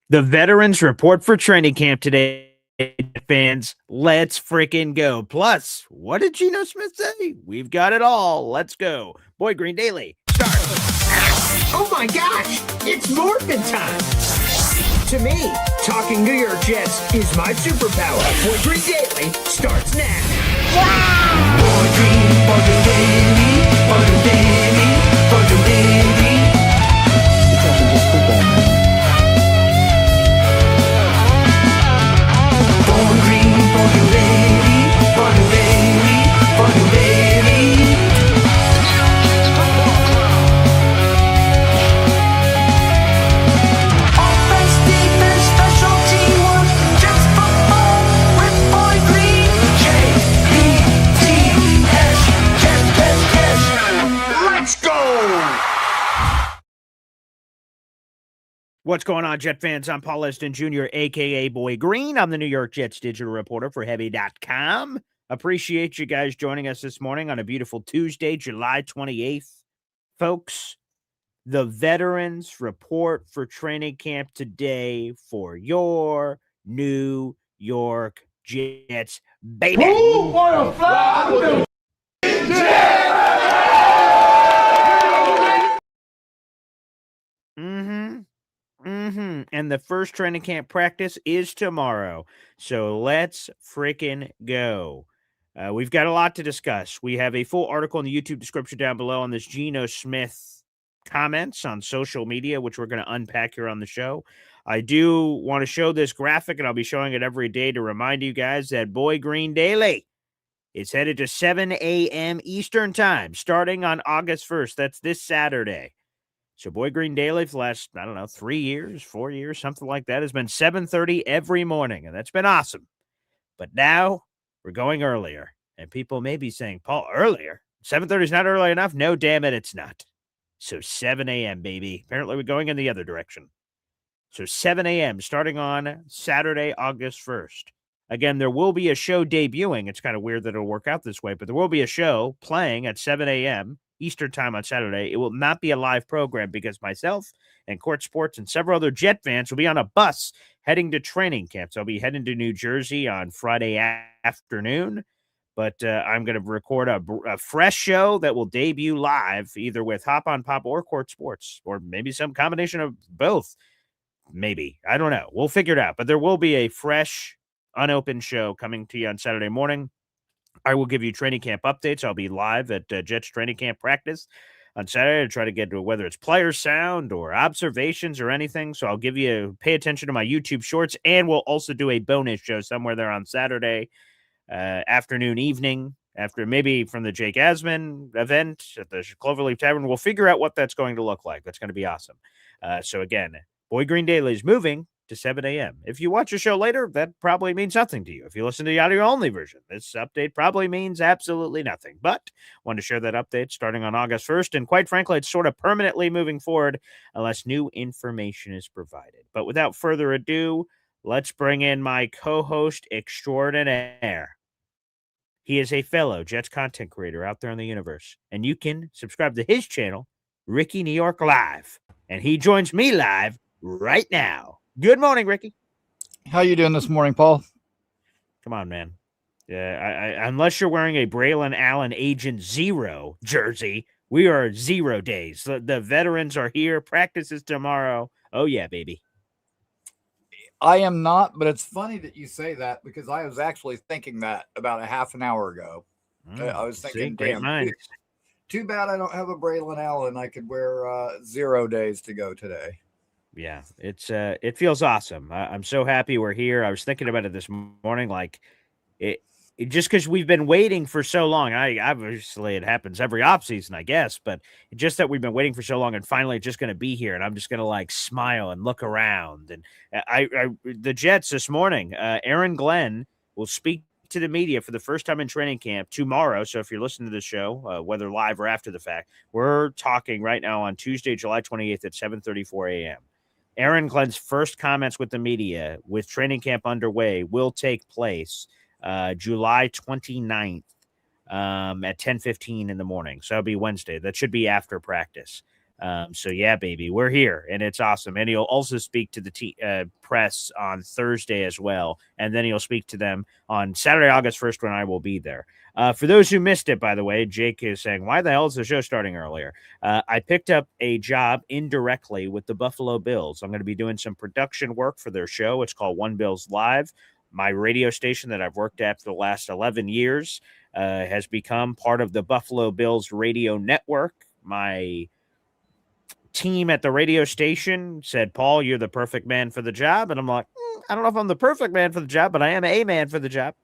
The veterans report for training camp today, fans. Let's freaking go. Plus, what did Geno Smith say? We've got it all. Let's go. Boy Green Daily, start. Oh my gosh, it's morphin' time. To me, talking New York Jets is my superpower. Boy Green Daily starts now. Wow! Boy Green Daily, Boy Daily, Boy Daily. It's often just football, man. Boy Green, Boy Daily, Boy Daily, Boy Daily. Offense, defense, special teamwork, just football with Boy Green. J-E-T-S, Jets. Let's go! What's going on, Jet fans? I'm Paul Esden Jr., a.k.a. Boy Green. I'm the New York Jets digital reporter for Heavy.com. Appreciate you guys joining us this morning on a beautiful Tuesday, July 28th. Folks, the veterans report for training camp today for your New York Jets, baby. Who wanna fly with the Jets? And the first training camp practice is tomorrow. So let's freaking go. We've got a lot to discuss. We have a full article in the YouTube description down below on this Geno Smith comments on social media, which we're going to unpack here on the show. I do want to show this graphic, and I'll be showing it every day to remind you guys that Boy Green Daily is headed to 7 a.m. Eastern Time, starting on August 1st. That's this Saturday. So Boy Green Daily for the last, 3 years, 4 years, something like that, has been 7:30 every morning, and that's been awesome. But now we're going earlier, and people may be saying, Paul, earlier? 7:30 is not early enough? No, damn it, it's not. So 7 a.m., baby. Apparently we're going in the other direction. So 7 a.m. starting on Saturday, August 1st. Again, there will be a show debuting. It's kind of weird that it'll work out this way, but there will be a show playing at 7 a.m. Eastern Time on Saturday. It will not be a live program because myself and Court Sports and several other Jet fans will be on a bus heading to training camp. So I'll be heading to New Jersey on Friday afternoon, but I'm going to record a fresh show that will debut live either with Hop on Pop or Court Sports, or maybe some combination of both. Maybe. I don't know. We'll figure it out. But there will be a fresh, unopened show coming to you on Saturday morning. I will give you training camp updates. I'll be live at Jets training camp practice on Saturday to try to get to whether it's player sound or observations or anything. So I'll pay attention to my YouTube shorts, and we'll also do a bonus show somewhere there on Saturday afternoon, evening, after maybe from the Jake Asman event at the Cloverleaf Tavern. We'll figure out what that's going to look like. That's going to be awesome. So again, Boy Green Daily is moving to 7 a.m. If you watch the show later, that probably means nothing to you. If you listen to the audio-only version, this update probably means absolutely nothing. But wanted to share that update starting on August 1st, and quite frankly, it's sort of permanently moving forward unless new information is provided. But without further ado, let's bring in my co-host extraordinaire. He is a fellow Jets content creator out there in the universe, and you can subscribe to his channel, Rickie New York Live, and he joins me live right now. Good morning, Rickie. How you doing this morning, Paul? Come on, man. Unless you're wearing a Braylon Allen Agent Zero jersey, we are 0 days. The veterans are here. Practice is tomorrow. Oh, yeah, baby. I am not, but it's funny that you say that because I was actually thinking that about a half an hour ago. I was thinking, damn, too bad I don't have a Braylon Allen. I could wear 0 days to go today. Yeah, it feels awesome. I'm so happy we're here. I was thinking about it this morning, like it just because we've been waiting for so long. Obviously it happens every offseason, I guess, but just that we've been waiting for so long, and finally it's just going to be here, and I'm just going to like smile and look around. And the Jets this morning, Aaron Glenn will speak to the media for the first time in training camp tomorrow. So if you're listening to the show, whether live or after the fact, we're talking right now on Tuesday, July 28th at 7:34 a.m. Aaron Glenn's first comments with the media with training camp underway will take place July 29th at 10:15 in the morning. So that'll be Wednesday. That should be after practice. So yeah, baby, we're here and it's awesome. And he'll also speak to the press on Thursday as well. And then he'll speak to them on Saturday, August 1st, when I will be there. For those who missed it, by the way, Jake is saying, why the hell is the show starting earlier? I picked up a job indirectly with the Buffalo Bills. I'm going to be doing some production work for their show. It's called One Bills Live. My radio station that I've worked at for the last 11 years has become part of the Buffalo Bills radio network. My team at the radio station said, Paul, you're the perfect man for the job. And I'm like, I don't know if I'm the perfect man for the job, but I am a man for the job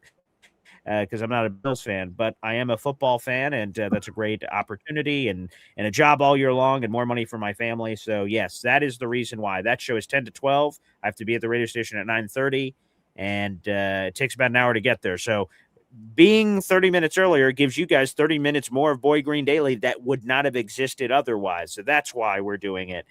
because I'm not a Bills fan, but I am a football fan. And that's a great opportunity and a job all year long and more money for my family. So, yes, that is the reason why. That show is 10 to 12. I have to be at the radio station at 9:30, and it takes about an hour to get there. So, being 30 minutes earlier gives you guys 30 minutes more of Boy Green Daily that would not have existed otherwise. So that's why we're doing it.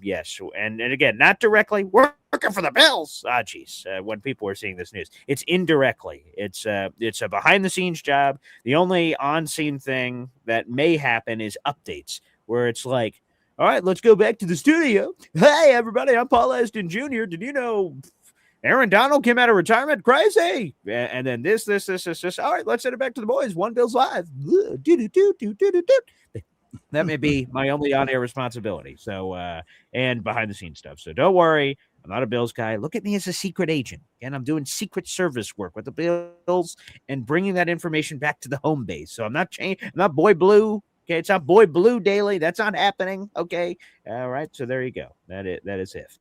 Yes. And again, not directly working for the Bills. Geez. When people are seeing this news, it's indirectly. It's a behind the scenes job. The only on scene thing that may happen is updates where it's like, all right, let's go back to the studio. Hey, everybody, I'm Paul Esden Jr. Did you know Aaron Donald came out of retirement? Crazy. And then this. All right, let's send it back to the boys. One Bills Live. That may be my only on-air responsibility. So, and behind-the-scenes stuff. So don't worry. I'm not a Bills guy. Look at me as a secret agent. And I'm doing secret service work with the Bills and bringing that information back to the home base. So I'm not changing. I'm not Boy Blue. Okay, it's not Boy Blue Daily. That's not happening. Okay. All right. So there you go. That is it.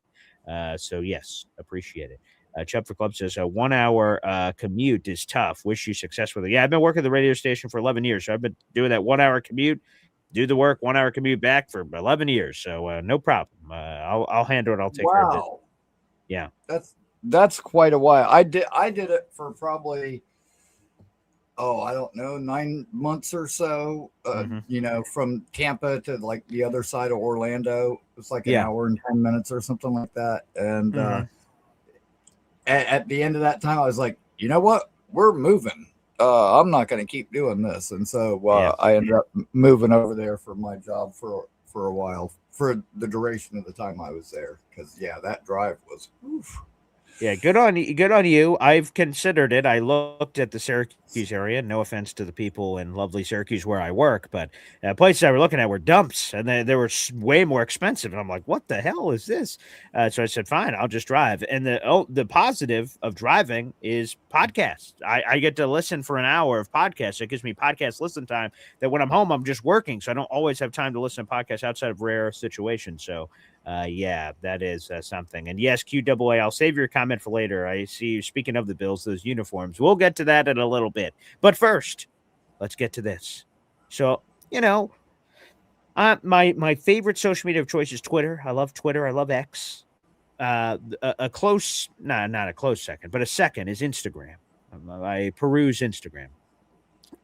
So yes, appreciate it. Chubb for Club says a 1 hour commute is tough. Wish you success with it. Yeah, I've been working at the radio station for 11 years. So I've been doing that 1 hour commute, do the work, 1 hour commute back for 11 years. So no problem. I'll handle it. I'll take care of it. Yeah. That's quite a while. I did it for probably, I don't know, 9 months or so, from Tampa to like the other side of Orlando. It's like an hour and 10 minutes or something like that. And at the end of that time, I was like, you know what? We're moving. I'm not going to keep doing this. And so I ended up moving over there for my job for a while, for the duration of the time I was there. Because, that drive was, oof. Yeah, good on you. I've considered it. I looked at the Syracuse area. No offense to the people in lovely Syracuse where I work, but places I were looking at were dumps, and they were way more expensive. And I'm like, what the hell is this? So I said, fine, I'll just drive. And the positive of driving is podcasts. I get to listen for an hour of podcasts. It gives me podcast listen time that when I'm home, I'm just working, so I don't always have time to listen to podcasts outside of rare situations. So that is something. And yes, QAA, I'll save your comment for later. I see you speaking of the Bills, those uniforms. We'll get to that in a little bit. But first, let's get to this. So, my favorite social media of choice is Twitter. I love Twitter. I love X. Not a close second, but a second is Instagram. I peruse Instagram.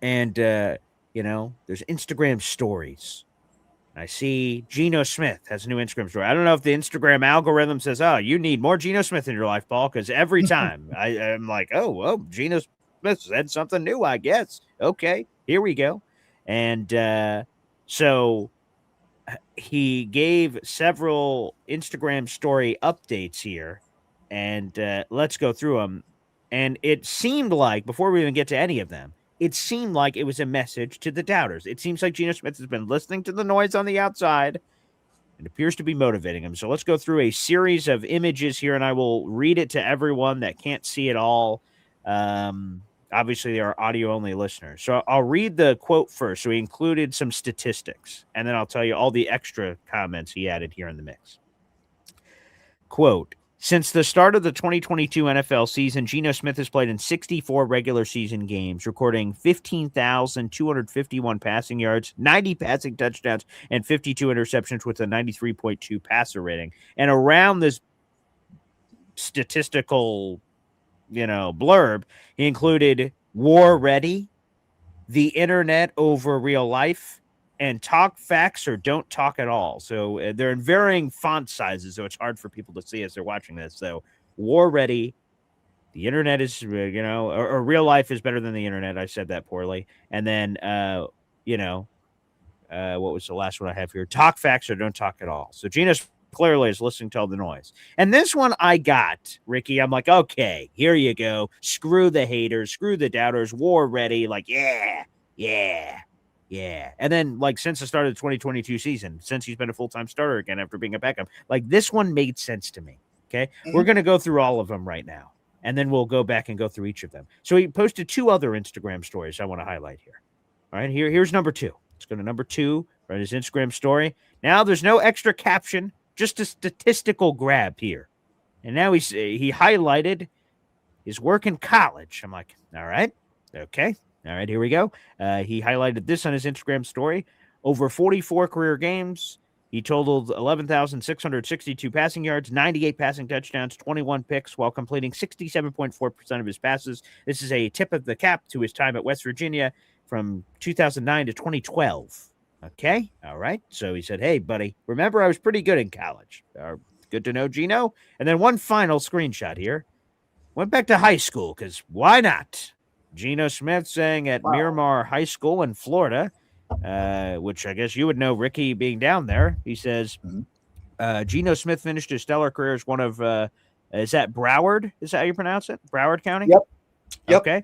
And, there's Instagram stories. I see Geno Smith has a new Instagram story. I don't know if the Instagram algorithm says, oh, you need more Geno Smith in your life, Paul, because every time I'm like, oh, Geno Smith said something new, I guess. Okay, here we go. And so he gave several Instagram story updates here, and let's go through them. And it seemed like, before we even get to any of them, it seemed like it was a message to the doubters. It seems like Geno Smith has been listening to the noise on the outside and appears to be motivating him. So let's go through a series of images here, and I will read it to everyone that can't see it all. Obviously, they are audio-only listeners. So I'll read the quote first. So he included some statistics, and then I'll tell you all the extra comments he added here in the mix. Quote, since the start of the 2022 NFL season, Geno Smith has played in 64 regular season games, recording 15,251 passing yards, 90 passing touchdowns, and 52 interceptions with a 93.2 passer rating. And around this statistical, blurb, he included war ready, the internet over real life, and talk facts or don't talk at all. So they're in varying font sizes, so it's hard for people to see as they're watching this. So war ready, the internet is, or real life is better than the internet. I said that poorly. And then, What was the last one I have here? Talk facts or don't talk at all. So Geno clearly is listening to all the noise. And this one I got, Ricky. I'm like, okay, here you go. Screw the haters, screw the doubters, war ready. Like, yeah. And then, like, since the start of the 2022 season, since he's been a full-time starter again after being a backup, like, this one made sense to me. Okay. We're going to go through all of them right now, and then we'll go back and go through each of them. So he posted 2 other Instagram stories I want to highlight here. All right. Here's number 2. Let's go to number 2, right? His Instagram story. Now there's no extra caption, just a statistical grab here. And now he highlighted his work in college. I'm like, all right. Okay. All right, here we go. He highlighted this on his Instagram story. Over 44 career games, he totaled 11,662 passing yards, 98 passing touchdowns, 21 picks, while completing 67.4% of his passes. This is a tip of the cap to his time at West Virginia from 2009 to 2012. Okay, all right. So he said, hey, buddy, remember I was pretty good in college. Good to know, Geno. And then one final screenshot here. Went back to high school, because why not? Geno Smith saying at Miramar High School in Florida, which I guess you would know, Rickie, being down there. He says, Geno Smith finished his stellar career as one of, is that Broward? Is that how you pronounce it? Broward County? Yep. Okay.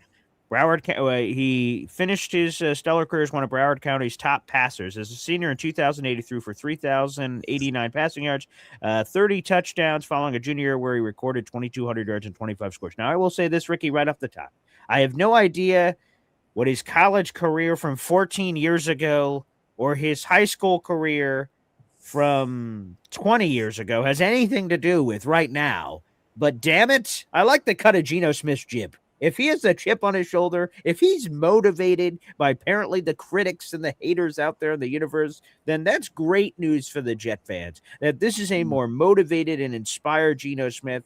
He finished his stellar career as one of Broward County's top passers. As a senior in 2008, he threw for 3,089 passing yards, 30 touchdowns, following a junior year where he recorded 2,200 yards and 25 scores. Now, I will say this, Rickie, right off the top. I have no idea what his college career from 14 years ago or his high school career from 20 years ago has anything to do with right now. But damn it, I like the cut of Geno Smith's jib. If he has a chip on his shoulder, if he's motivated by apparently the critics and the haters out there in the universe, then that's great news for the Jet fans. That this is a more motivated and inspired Geno Smith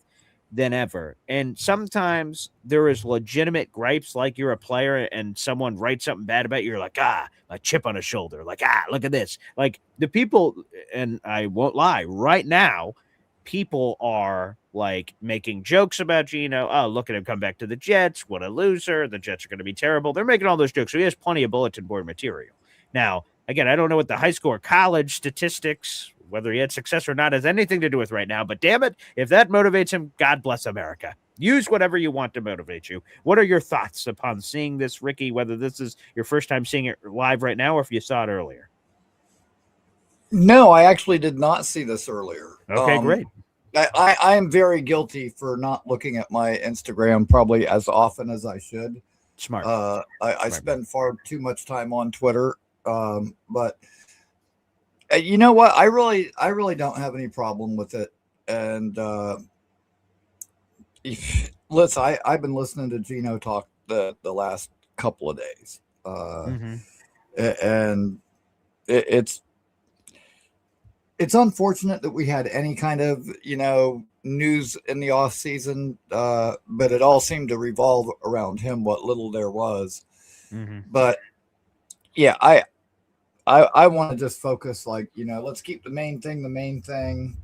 than ever. And sometimes there is legitimate gripes, like you're a player and someone writes something bad about you. You're like, a chip on his shoulder. Like, look at this. Like the people, and I won't lie, right now, people are like making jokes about Geno. Oh, look at him come back to the Jets. What a loser. The Jets are going to be terrible. They're making all those jokes. So he has plenty of bulletin board material. Now, again, I don't know what the high school or college statistics, whether he had success or not, has anything to do with right now. But damn it, if that motivates him, God bless America. Use whatever you want to motivate you. What are your thoughts upon seeing this, Rickie, whether this is your first time seeing it live right now or if you saw it earlier? No, I actually did not see this earlier. Okay, great. I am very guilty for not looking at my Instagram probably as often as I should. Smart. I spend far too much time on Twitter. But you know what? I really don't have any problem with it. And listen, I've been listening to Geno talk the last couple of days. And it's unfortunate that we had any kind of, news in the off season, but it all seemed to revolve around him, what little there was. But yeah, I want to just focus, like, let's keep the main thing,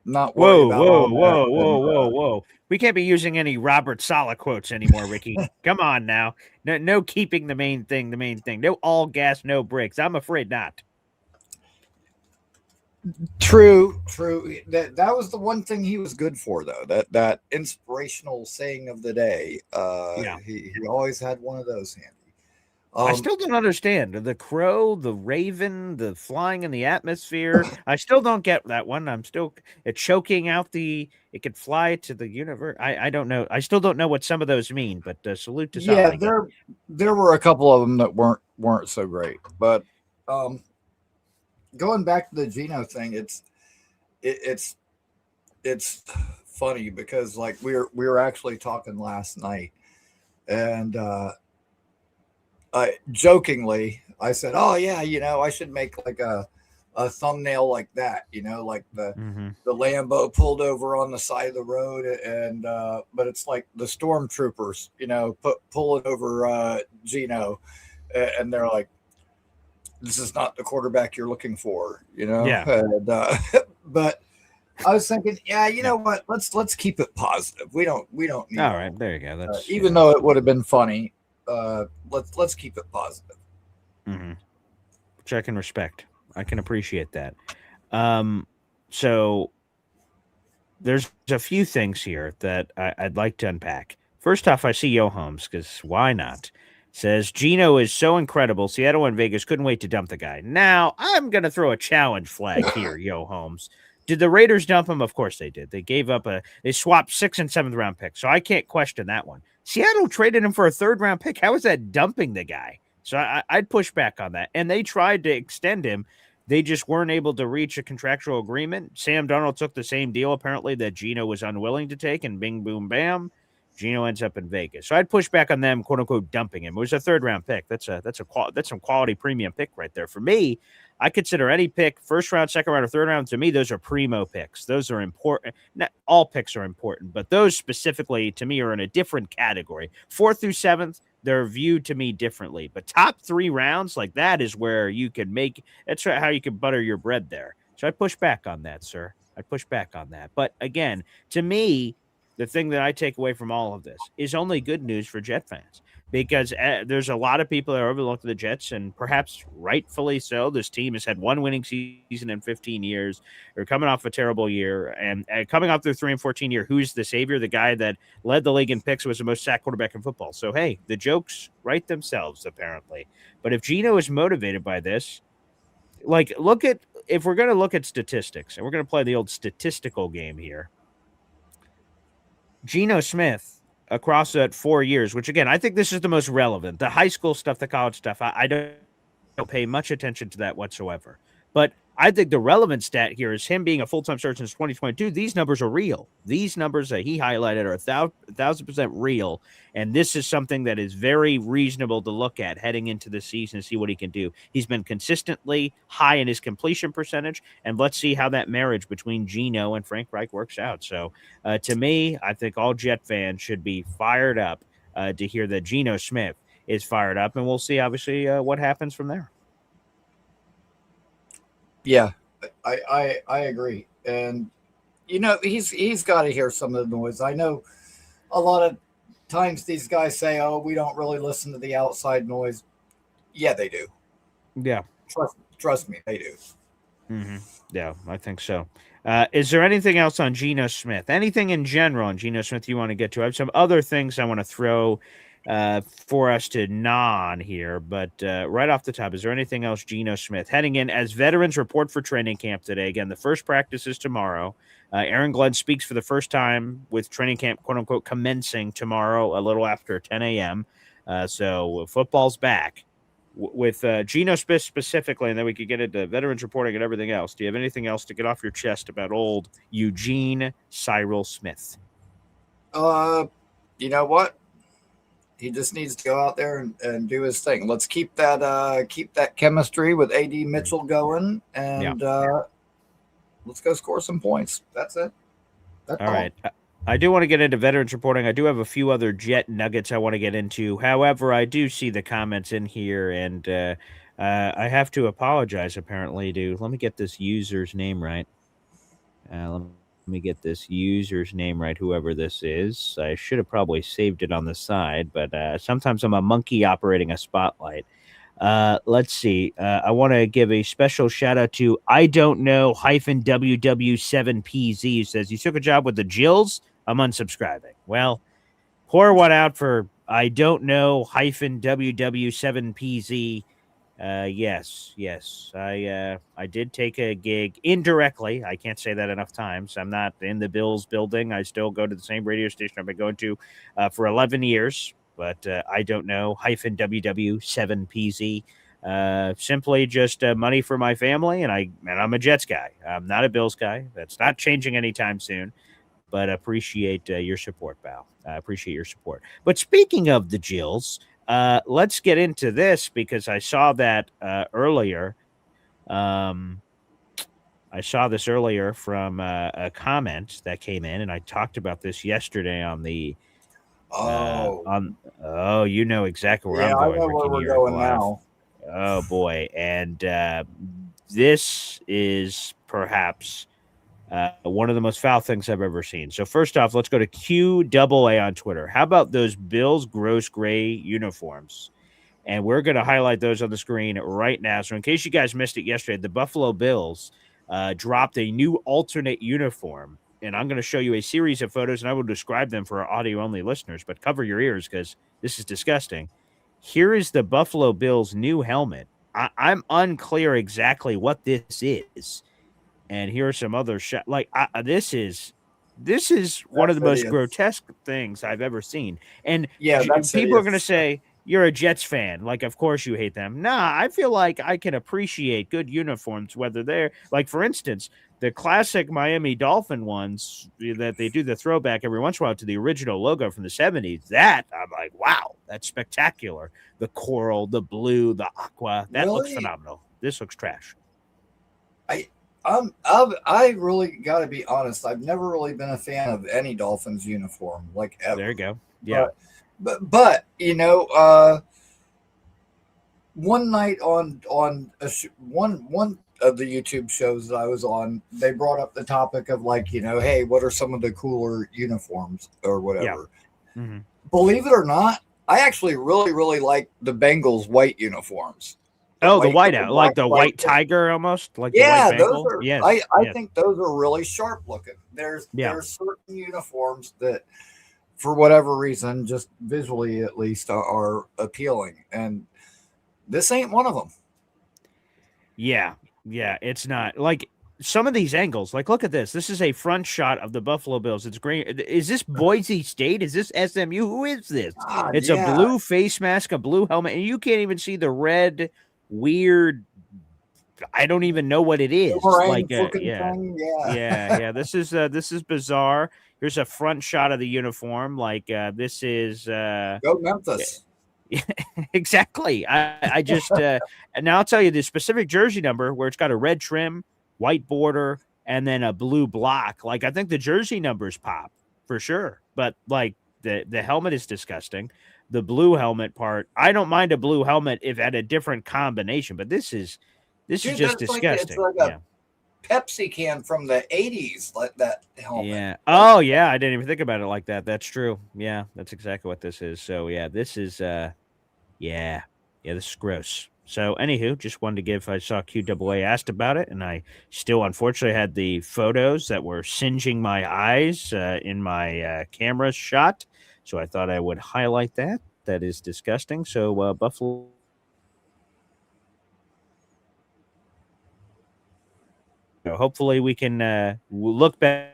not worry about whoa. We can't be using any Robert Saleh quotes anymore, Rickie. Come on now. No keeping the main thing. No all gas, no brakes. I'm afraid not. True. That was the one thing he was good for, though. That inspirational saying of the day. He always had one of those handy. I still don't understand the crow, the raven, the flying in the atmosphere. I still don't get that one. I'm still choking out it could fly to the universe. I don't know. I still don't know what some of those mean. But salute to Saleh. Yeah, there were a couple of them that weren't so great, but. Going back to the Geno thing, it's funny because, like, we were actually talking last night, and I jokingly said, "Oh yeah, I should make like a thumbnail like that, like the Lambo pulled over on the side of the road, and but it's like the stormtroopers, pulling over Geno, and they're like, this is not the quarterback you're looking for, Yeah. And, but I was thinking, what? Let's keep it positive. We don't need. All right, there you go. That's even though it would have been funny. Let's keep it positive. which I can respect. I can appreciate that. So there's a few things here that I'd like to unpack. First off, I see Yo Holmes, because why not? Says Geno is so incredible. Seattle and Vegas couldn't wait to dump the guy. Now I'm gonna throw a challenge flag here, Yo Holmes. Did the Raiders dump him? Of course they did. They gave up they swapped 6th and 7th round picks, so I can't question that one. Seattle traded him for a 3rd round pick. How is that dumping the guy? So I'd push back on that. And they tried to extend him. They just weren't able to reach a contractual agreement. Sam Darnold took the same deal, apparently, that Geno was unwilling to take, and bing, boom, bam, Geno ends up in Vegas. So I'd push back on them, quote unquote, dumping him. It was a 3rd round pick. That's some quality premium pick right there. For me, I consider any pick, 1st round, 2nd round, or 3rd round. To me, those are primo picks. Those are important. Not all picks are important, but those specifically to me are in a different category. 4th through 7th, they're viewed to me differently. But top 3 rounds, like that is where you can that's how you can butter your bread there. So I push back on that, sir. I push back on that. But again, to me, the thing that I take away from all of this is only good news for Jet fans, because there's a lot of people that are overlooking the Jets, and perhaps rightfully so. This team has had 1 winning season in 15 years. They're coming off a terrible year, and coming off their 3-14 year. Who's the savior? The guy that led the league in picks, was the most sacked quarterback in football. So hey, the jokes write themselves apparently. But if Geno is motivated by this, like, if we're going to look at statistics, and we're going to play the old statistical game here. Geno Smith across that 4 years, which again, I think this is the most relevant. The high school stuff, the college stuff, I don't pay much attention to that whatsoever. But I think the relevant stat here is him being a full-time starter since 2022. These numbers are real. These numbers that he highlighted are 1,000% real. And this is something that is very reasonable to look at heading into the season and see what he can do. He's been consistently high in his completion percentage, and let's see how that marriage between Geno and Frank Reich works out. So to me, I think all Jet fans should be fired up to hear that Geno Smith is fired up, and we'll see, obviously, what happens from there. Yeah, I agree. And, he's got to hear some of the noise. I know a lot of times these guys say, oh, we don't really listen to the outside noise. Yeah, they do. Yeah. Trust me, they do. Mm-hmm. Yeah, I think so. Is there anything else on Geno Smith? Anything in general on Geno Smith you want to get to? I have some other things I want to throw for us to gnaw on here, but right off the top, is there anything else Geno Smith heading in as veterans report for training camp today? Again, the first practice is tomorrow. Aaron Glenn speaks for the first time with training camp, quote unquote, commencing tomorrow a little after 10 a.m. So football's back. With Geno Smith specifically, and then we could get into veterans reporting and everything else. Do you have anything else to get off your chest about old Eugene Cyril Smith? You know what? He just needs to go out there and do his thing. Let's keep that chemistry with AD Mitchell going, and let's go score some points. That's it. That's all right. I do want to get into veterans reporting. I do have a few other Jet nuggets I want to get into. However, I do see the comments in here, and I have to apologize, apparently, let me get this user's name right. Let me get this user's name right, whoever this is. I should have probably saved it on the side, but sometimes I'm a monkey operating a spotlight. Let's see. I want to give a special shout out to I don't know -WW7PZ, who says, you took a job with the Jills? I'm unsubscribing. Well, pour one out for I don't know -WW7PZ. Yes. I did take a gig indirectly. I can't say that enough times. I'm not in the Bills building. I still go to the same radio station I've been going to for 11 years. But I don't know -WW7PZ. Simply just money for my family, and I'm a Jets guy. I'm not a Bills guy. That's not changing anytime soon. But appreciate your support, pal. I appreciate your support. But speaking of the Jills, let's get into this, because I saw that earlier. I saw this earlier from a comment that came in, and I talked about this yesterday on the. You know exactly where I'm going. I know where we're going now. Oh boy, and this is perhaps one of the most foul things I've ever seen. So first off, let's go to QAA on Twitter. How about those Bills gross gray uniforms? And we're going to highlight those on the screen right now. So in case you guys missed it yesterday, the Buffalo Bills dropped a new alternate uniform. And I'm going to show you a series of photos, and I will describe them for our audio-only listeners, but cover your ears because this is disgusting. Here is the Buffalo Bills' new helmet. I'm unclear exactly what this is. And here are some other shots. Like, this is one of the most grotesque things I've ever seen. And people are going to say, you're a Jets fan. Like, of course you hate them. Nah, I feel like I can appreciate good uniforms, whether they're, like, for instance, the classic Miami Dolphin ones that they do the throwback every once in a while to the original logo from the 70s. That, I'm like, wow, that's spectacular. The coral, the blue, the aqua. That looks phenomenal. This looks trash. I really got to be honest. I've never really been a fan of any Dolphins uniform, like ever. There you go. Yeah, but you know, one night on one of the YouTube shows that I was on, they brought up the topic of like, you know, hey, what are some of the cooler uniforms or whatever? Yeah. Mm-hmm. Believe it or not, I actually really like the Bengals white uniforms. Oh, the whiteout, like the white tiger almost? Like the white those are, yes. I think those are really sharp looking. There's certain uniforms that, for whatever reason, just visually at least, are appealing. And this ain't one of them. Yeah, it's not. Like, some of these angles, like, look at this. This is a front shot of the Buffalo Bills. It's great. Is this Boise State? Is this SMU? Who is this? It's a blue face mask, a blue helmet, and you can't even see the red weird, I don't even know what it is. Like this is bizarre. Here's a front shot of the uniform. Like this is go Memphis. Exactly. I just and now I'll tell you the specific jersey number where it's got a red trim, white border, and then a blue block. Like I think the jersey numbers pop for sure, but like the helmet is disgusting. The blue helmet part, I don't mind a blue helmet if at a different combination, but this is just disgusting. Like a Pepsi can from the 80s, like that helmet. Yeah. Oh yeah, I didn't even think about it like that. That's true. Yeah, that's exactly what this is. So yeah, this is this is gross. So anywho, just wanted to give, I saw QAA asked about it, and I still unfortunately had the photos that were singeing my eyes in my camera shot. So I thought I would highlight that. That is disgusting. So Buffalo. Hopefully we can look back.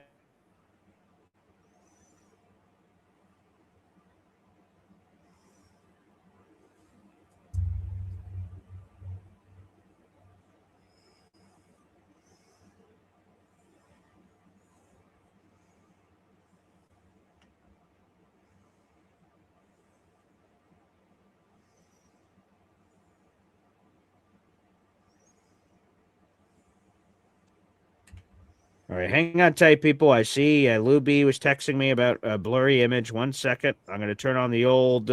All right, hang on tight, people. I see Lou B was texting me about a blurry image. 1 second. I'm going to turn on the old,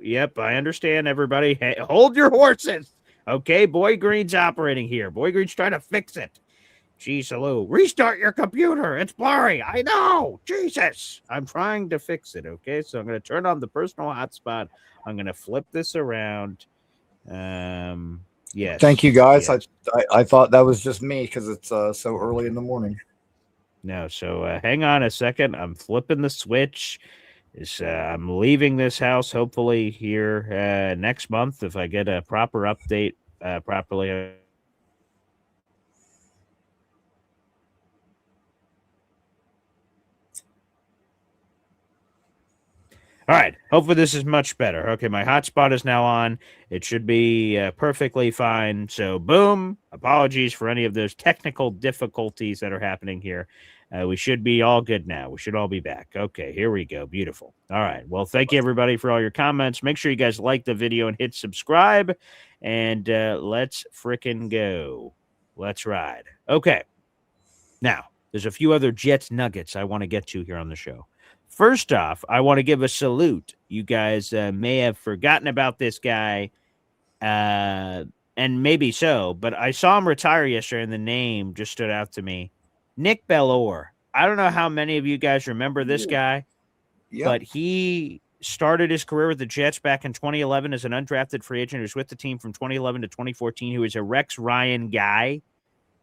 yep, I understand, everybody. Hey, hold your horses. Okay, Boy Green's operating here. Boy Green's trying to fix it. Jeez, Lou. Restart your computer. It's blurry. I know. Jesus. I'm trying to fix it, okay? So I'm going to turn on the personal hotspot. I'm going to flip this around. Yes. Thank you, guys. Yes. I thought that was just me because it's so early in the morning. No, so hang on a second. I'm flipping the switch. I'm leaving this house hopefully here next month if I get a proper update properly. All right. Hopefully this is much better. Okay, my hotspot is now on. It should be perfectly fine. So, boom. Apologies for any of those technical difficulties that are happening here. We should be all good now. We should all be back. Okay, here we go. Beautiful. All right. Well, thank you, everybody, for all your comments. Make sure you guys like the video and hit subscribe. And let's frickin' go. Let's ride. Okay. Now, there's a few other Jets nuggets I want to get to here on the show. First off, I want to give a salute. You guys may have forgotten about this guy, and maybe so, but I saw him retire yesterday, and the name just stood out to me. Nick Bellore. I don't know how many of you guys remember this guy, but he started his career with the Jets back in 2011 as an undrafted free agent. He was with the team from 2011 to 2014. He was a Rex Ryan guy,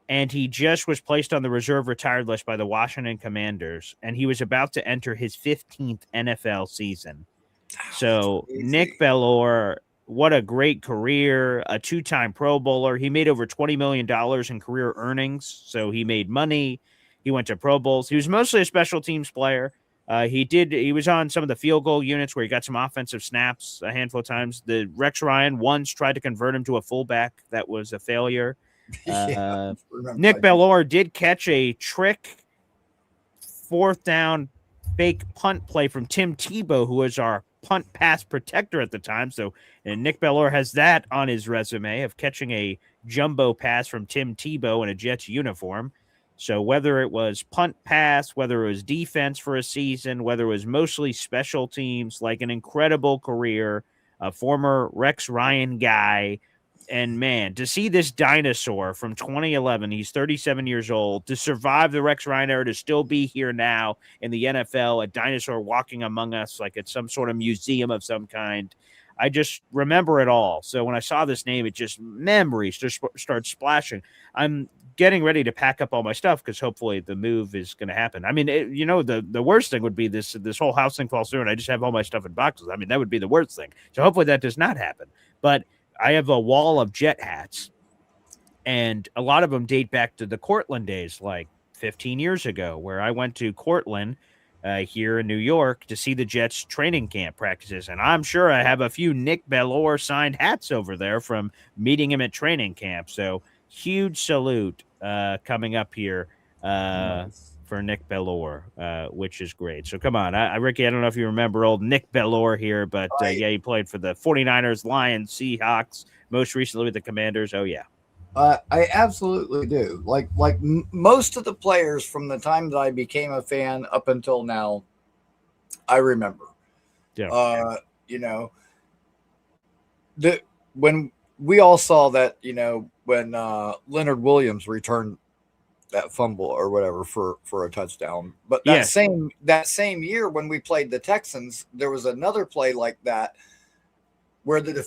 and he just was placed on the reserve retired list by the Washington Commanders, and he was about to enter his 15th NFL season. So Nick Bellore, what a great career, a two-time Pro Bowler. He made over $20 million in career earnings, so he made money. He went to Pro Bowls. He was mostly a special teams player. He was on some of the field goal units where he got some offensive snaps a handful of times. The Rex Ryan once tried to convert him to a fullback. That was a failure. Nick Bellore did catch a trick 4th down fake punt play from Tim Tebow, who was our punt pass protector at the time. So, and Nick Bellore has that on his resume of catching a jumbo pass from Tim Tebow in a Jets uniform. So whether it was punt pass, whether it was defense for a season, whether it was mostly special teams, like an incredible career, a former Rex Ryan guy. And man, to see this dinosaur from 2011, he's 37 years old, to survive the Rex Ryan era, to still be here now in the NFL, a dinosaur walking among us like it's some sort of museum of some kind. I just remember it all. So when I saw this name, it just memories just start splashing. I'm getting ready to pack up all my stuff because hopefully the move is going to happen. I mean, the worst thing would be this whole house thing falls through and I just have all my stuff in boxes. I mean, that would be the worst thing. So hopefully that does not happen. But I have a wall of Jet hats, and a lot of them date back to the Cortland days, like 15 years ago, where I went to Cortland here in New York to see the Jets training camp practices. And I'm sure I have a few Nick Bellore signed hats over there from meeting him at training camp. So huge salute coming up here for Nick Bellore, which is great. So come on, Rickie, I don't know if you remember old Nick Bellore here, but yeah, he played for the 49ers, Lions, Seahawks, most recently with the Commanders. Oh, yeah. I absolutely do. Like most of the players from the time that I became a fan up until now, I remember. Yeah. When we all saw that, when Leonard Williams returned that fumble or whatever for a touchdown. But that same year when we played the Texans, there was another play like that where the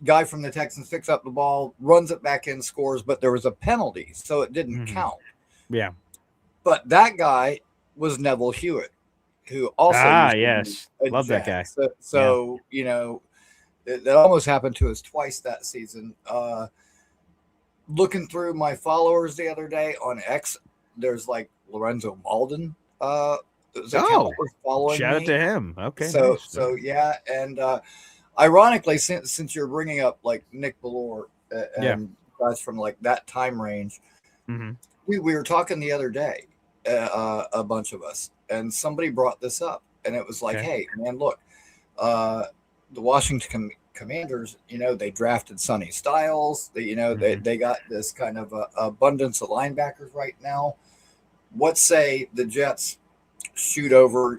guy from the Texans picks up the ball, runs it back in, scores, but there was a penalty, so it didn't count. Yeah. But that guy was Neville Hewitt, who also love that guy. So that almost happened to us twice that season. Looking through my followers the other day on X, there's like Lorenzo Malden. Following shout me. out to him. Okay. So yeah, and ironically, since you're bringing up like Nick Bellore and guys from like that time range, we were talking the other day, a bunch of us, and somebody brought this up, and it was like, hey, man, look, the Washington Commanders, they drafted Sonny Styles. They got this kind of abundance of linebackers right now. What say the Jets shoot over,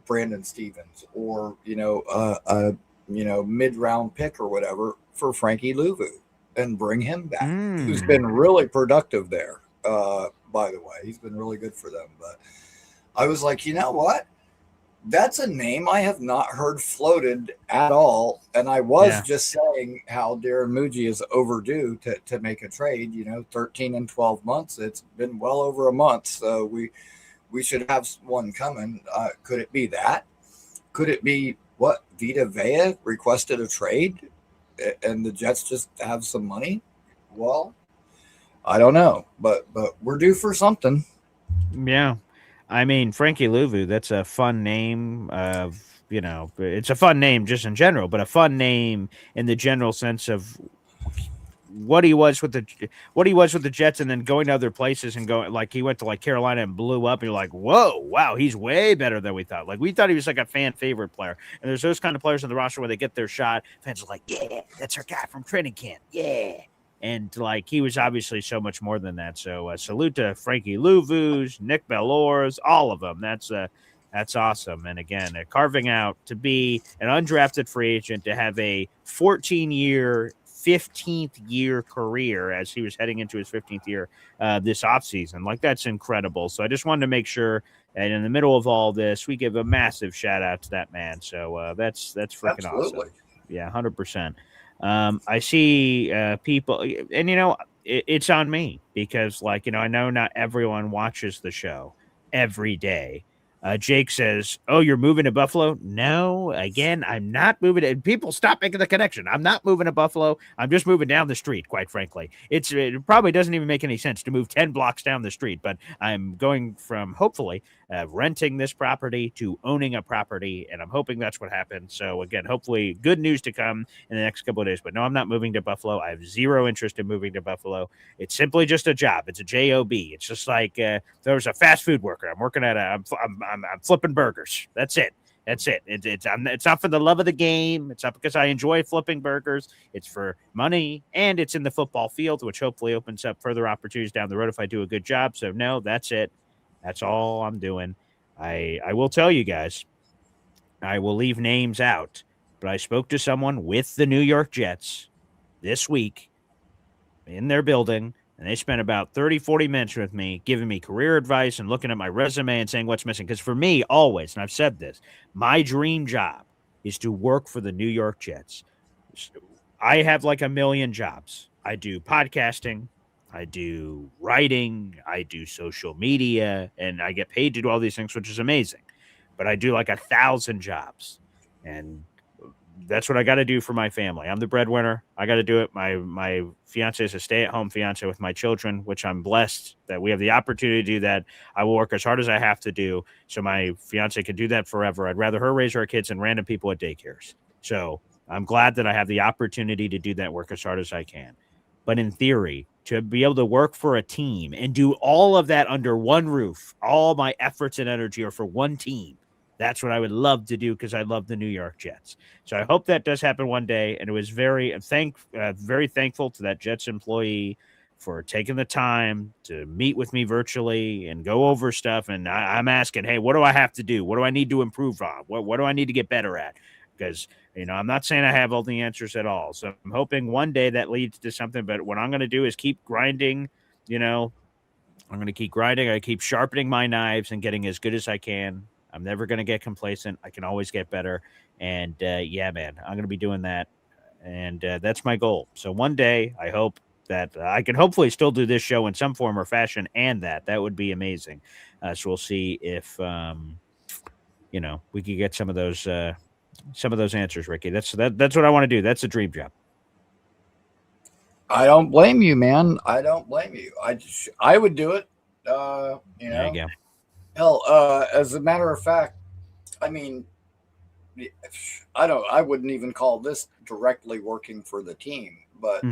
Brandon Stevens or mid-round pick or whatever for Frankie Louvu and bring him back, who's been really productive there. By the way, he's been really good for them. But I was like, you know what? That's a name I have not heard floated at all. And I was just saying how Darren Muji is overdue to make a trade, 13 and 12 months. It's been well over a month. So we should have one coming. Could it be that? Could it be what Vita Vea requested a trade and the Jets just have some money? Well, I don't know, but we're due for something. Yeah. I mean, Frankie Louvu, that's a fun name it's a fun name just in general, but a fun name in the general sense of what he was with the Jets and then going to other places and going like he went to like Carolina and blew up and you're like, whoa, wow, he's way better than we thought. Like we thought he was like a fan favorite player. And there's those kind of players on the roster where they get their shot. Fans are like, yeah, that's our guy from training camp. Yeah. And like he was obviously so much more than that. So salute to Frankie Louvu's, Nick Bellores, all of them. That's awesome. And again, carving out to be an undrafted free agent, to have a 14-year, 15th year career as he was heading into his 15th year this offseason. Like, that's incredible. So I just wanted to make sure that in the middle of all this, we give a massive shout out to that man. So that's freaking awesome. Yeah, 100%. I see people, and it's on me because, like, I know not everyone watches the show every day. Jake says, "Oh, you're moving to Buffalo?" No, again, I'm not moving. And people stop making the connection. I'm not moving to Buffalo. I'm just moving down the street, quite frankly. It probably doesn't even make any sense to move 10 blocks down the street, but I'm going from, hopefully, renting this property to owning a property, and I'm hoping that's what happens. So, again, hopefully good news to come in the next couple of days. But no, I'm not moving to Buffalo. I have zero interest in moving to Buffalo. It's simply just a job. It's a job. It's just like there was a fast food worker. I'm working at I'm flipping burgers. That's it. That's it. It's not for the love of the game. It's not because I enjoy flipping burgers. It's for money, and it's in the football field, which hopefully opens up further opportunities down the road if I do a good job. So no, that's it. That's all I'm doing. I will tell you guys, I will leave names out, but I spoke to someone with the New York Jets this week in their building, and they spent about 30, 40 minutes with me, giving me career advice and looking at my resume and saying what's missing. Because for me, always, and I've said this, my dream job is to work for the New York Jets. I have like a million jobs. I do podcasting, I do writing, I do social media, and I get paid to do all these things, which is amazing. But I do like 1,000 jobs, and that's what I got to do for my family. I'm the breadwinner. I got to do it. My fiance is a stay-at-home fiance with my children, which I'm blessed that we have the opportunity to do that. I will work as hard as I have to do so my fiance can do that forever. I'd rather her raise her kids than random people at daycares. So I'm glad that I have the opportunity to do that, work as hard as I can. But in theory, to be able to work for a team and do all of that under one roof, all my efforts and energy are for one team. That's what I would love to do because I love the New York Jets. So I hope that does happen one day. And it was very thankful to that Jets employee for taking the time to meet with me virtually and go over stuff. And I'm asking, hey, what do I have to do? What do I need to improve on? What do I need to get better at? Because, I'm not saying I have all the answers at all. So I'm hoping one day that leads to something. But what I'm going to do is keep grinding, I'm going to keep grinding. I keep sharpening my knives and getting as good as I can. I'm never going to get complacent. I can always get better. And yeah, man, I'm going to be doing that. And that's my goal. So one day I hope that I can hopefully still do this show in some form or fashion, and that would be amazing. So we'll see if, we could get some of those answers, Rickie. That's what I want to do. That's a dream job. I don't blame you, man. I don't blame you. I would do it. There you go. Hell, as a matter of fact, I mean, I wouldn't even call this directly working for the team, but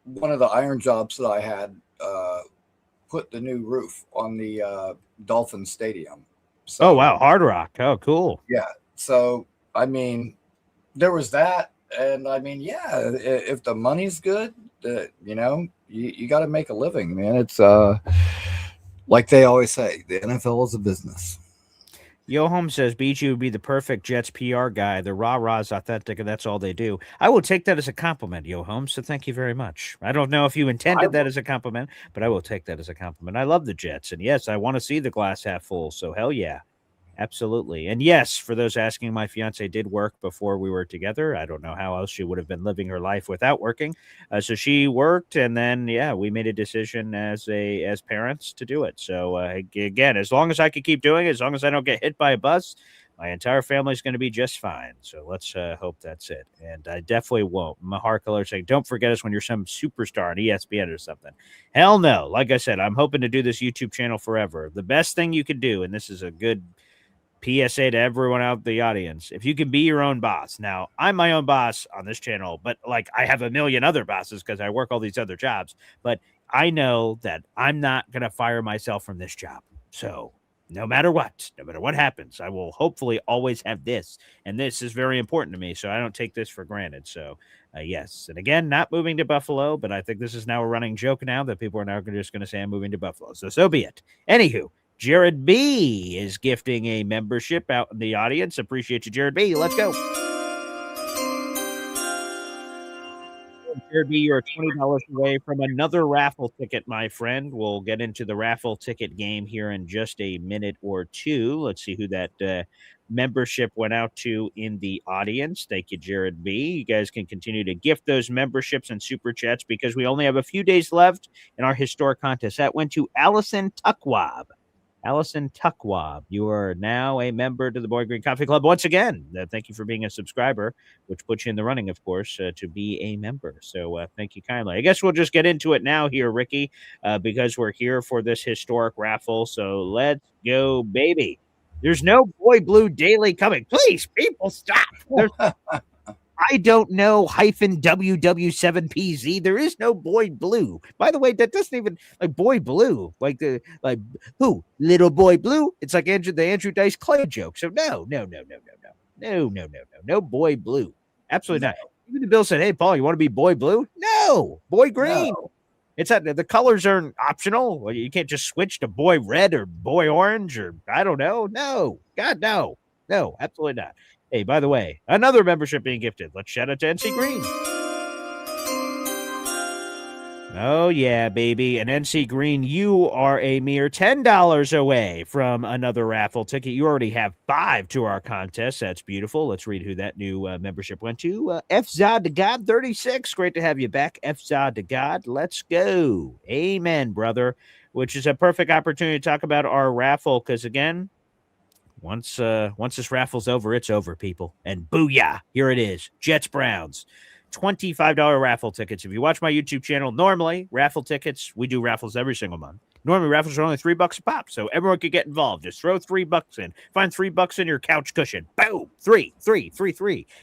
one of the iron jobs that I had put the new roof on the Dolphin Stadium. So, oh, wow. Hard Rock. Oh, cool. Yeah. So, I mean, there was that. And I mean, yeah, if the money's good, you got to make a living, man. It's like they always say, the NFL is a business. Yo Home says BG would be the perfect Jets PR guy. The rah-rah is authentic, and that's all they do. I will take that as a compliment, Yo Home, so thank you very much. I don't know if you intended that as a compliment, but I will take that as a compliment. I love the Jets, and yes, I want to see the glass half full, so hell yeah. Absolutely. And yes, for those asking, my fiance did work before we were together. I don't know how else she would have been living her life without working. So she worked, and then, yeah, we made a decision as parents to do it. So again, as long as I can keep doing it, as long as I don't get hit by a bus, my entire family is going to be just fine. So let's hope that's it. And I definitely won't. Mahar Color saying, don't forget us when you're some superstar on ESPN or something. Hell no. Like I said, I'm hoping to do this YouTube channel forever. The best thing you can do, and this is a good PSA to everyone out in the audience, if you can be your own boss. Now, I'm my own boss on this channel, but like I have a million other bosses because I work all these other jobs. But I know that I'm not going to fire myself from this job. So no matter what happens, I will hopefully always have this. And this is very important to me, so I don't take this for granted. So yes. And again, not moving to Buffalo, but I think this is now a running joke now that people are now just going to say I'm moving to Buffalo. So be it. Anywho, Jared B is gifting a membership out in the audience. Appreciate you, Jared B. Let's go. Jared B, you're $20 away from another raffle ticket, my friend. We'll get into the raffle ticket game here in just a minute or two. Let's see who that membership went out to in the audience. Thank you, Jared B. You guys can continue to gift those memberships and super chats because we only have a few days left in our historic contest. That went to Allison Tuckwab. Allison Tuckwab, you are now a member to the Boy Green Coffee Club once again. Thank you for being a subscriber, which puts you in the running, of course, to be a member. So thank you kindly. I guess we'll just get into it now here, Rickie, because we're here for this historic raffle. So let's go, baby. There's no Boy Blue Daily coming. Please, people, stop. I don't know -WW7PZ. There is no Boy Blue. By the way, that doesn't even like Boy Blue. Like who? Little Boy Blue? It's like the Andrew Dice Clay joke. So no Boy Blue. Absolutely not. Even the bill said, "Hey, Paul, you want to be Boy Blue?" No, Boy Green. No. It's that the colors aren't optional. You can't just switch to Boy Red or Boy Orange or I don't know. No, God, no, absolutely not. Hey, by the way, another membership being gifted. Let's shout out to NC Green. Oh, yeah, baby. And NC Green, you are a mere $10 away from another raffle ticket. You already have 5 to our contest. That's beautiful. Let's read who that new membership went to. FZod to God 36. Great to have you back, FZod to God. Let's go. Amen, brother. Which is a perfect opportunity to talk about our raffle because, again, once this raffle's over, it's over, people. And booyah, here it is. Jets Browns. $25 raffle tickets. If you watch my YouTube channel, normally raffle tickets, we do raffles every single month. Normally raffles are only $3 a pop, so everyone could get involved. Just throw $3 in. Find $3 in your couch cushion. Boom! 3.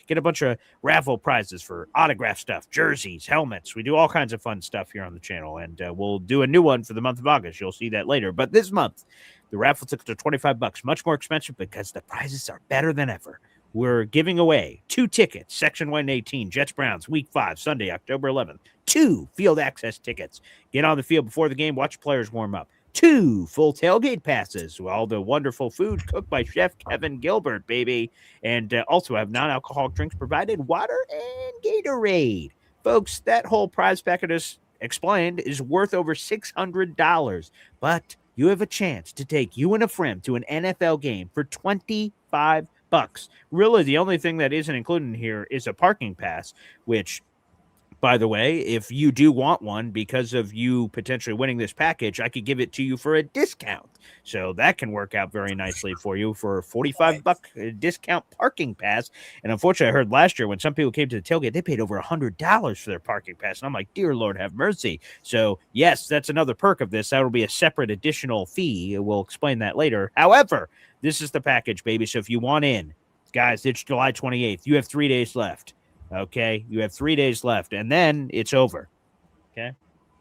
Get a bunch of raffle prizes for autograph stuff, jerseys, helmets. We do all kinds of fun stuff here on the channel, and we'll do a new one for the month of August. You'll see that later. But this month, the raffle tickets are $25, much more expensive because the prizes are better than ever. We're giving away 2 tickets, Section 118, Jets Browns, Week 5, Sunday, October 11th. 2 field access tickets. Get on the field before the game, watch players warm up. 2 full tailgate passes, all the wonderful food cooked by Chef Kevin Gilbert, baby. And also have non-alcoholic drinks provided, water and Gatorade. Folks, that whole prize packet is explained is worth over $600. But you have a chance to take you and a friend to an NFL game for $25. Really, the only thing that isn't included in here is a parking pass, which, by the way, if you do want one because of you potentially winning this package, I could give it to you for a discount. So that can work out very nicely for you for a $45 discount parking pass. And unfortunately, I heard last year when some people came to the tailgate, they paid over $100 for their parking pass. And I'm like, dear Lord, have mercy. So yes, that's another perk of this. That'll be a separate additional fee. We'll explain that later. However, this is the package, baby. So if you want in, guys, it's July 28th. You have 3 days left. Okay, you have 3 days left, and then it's over. Okay,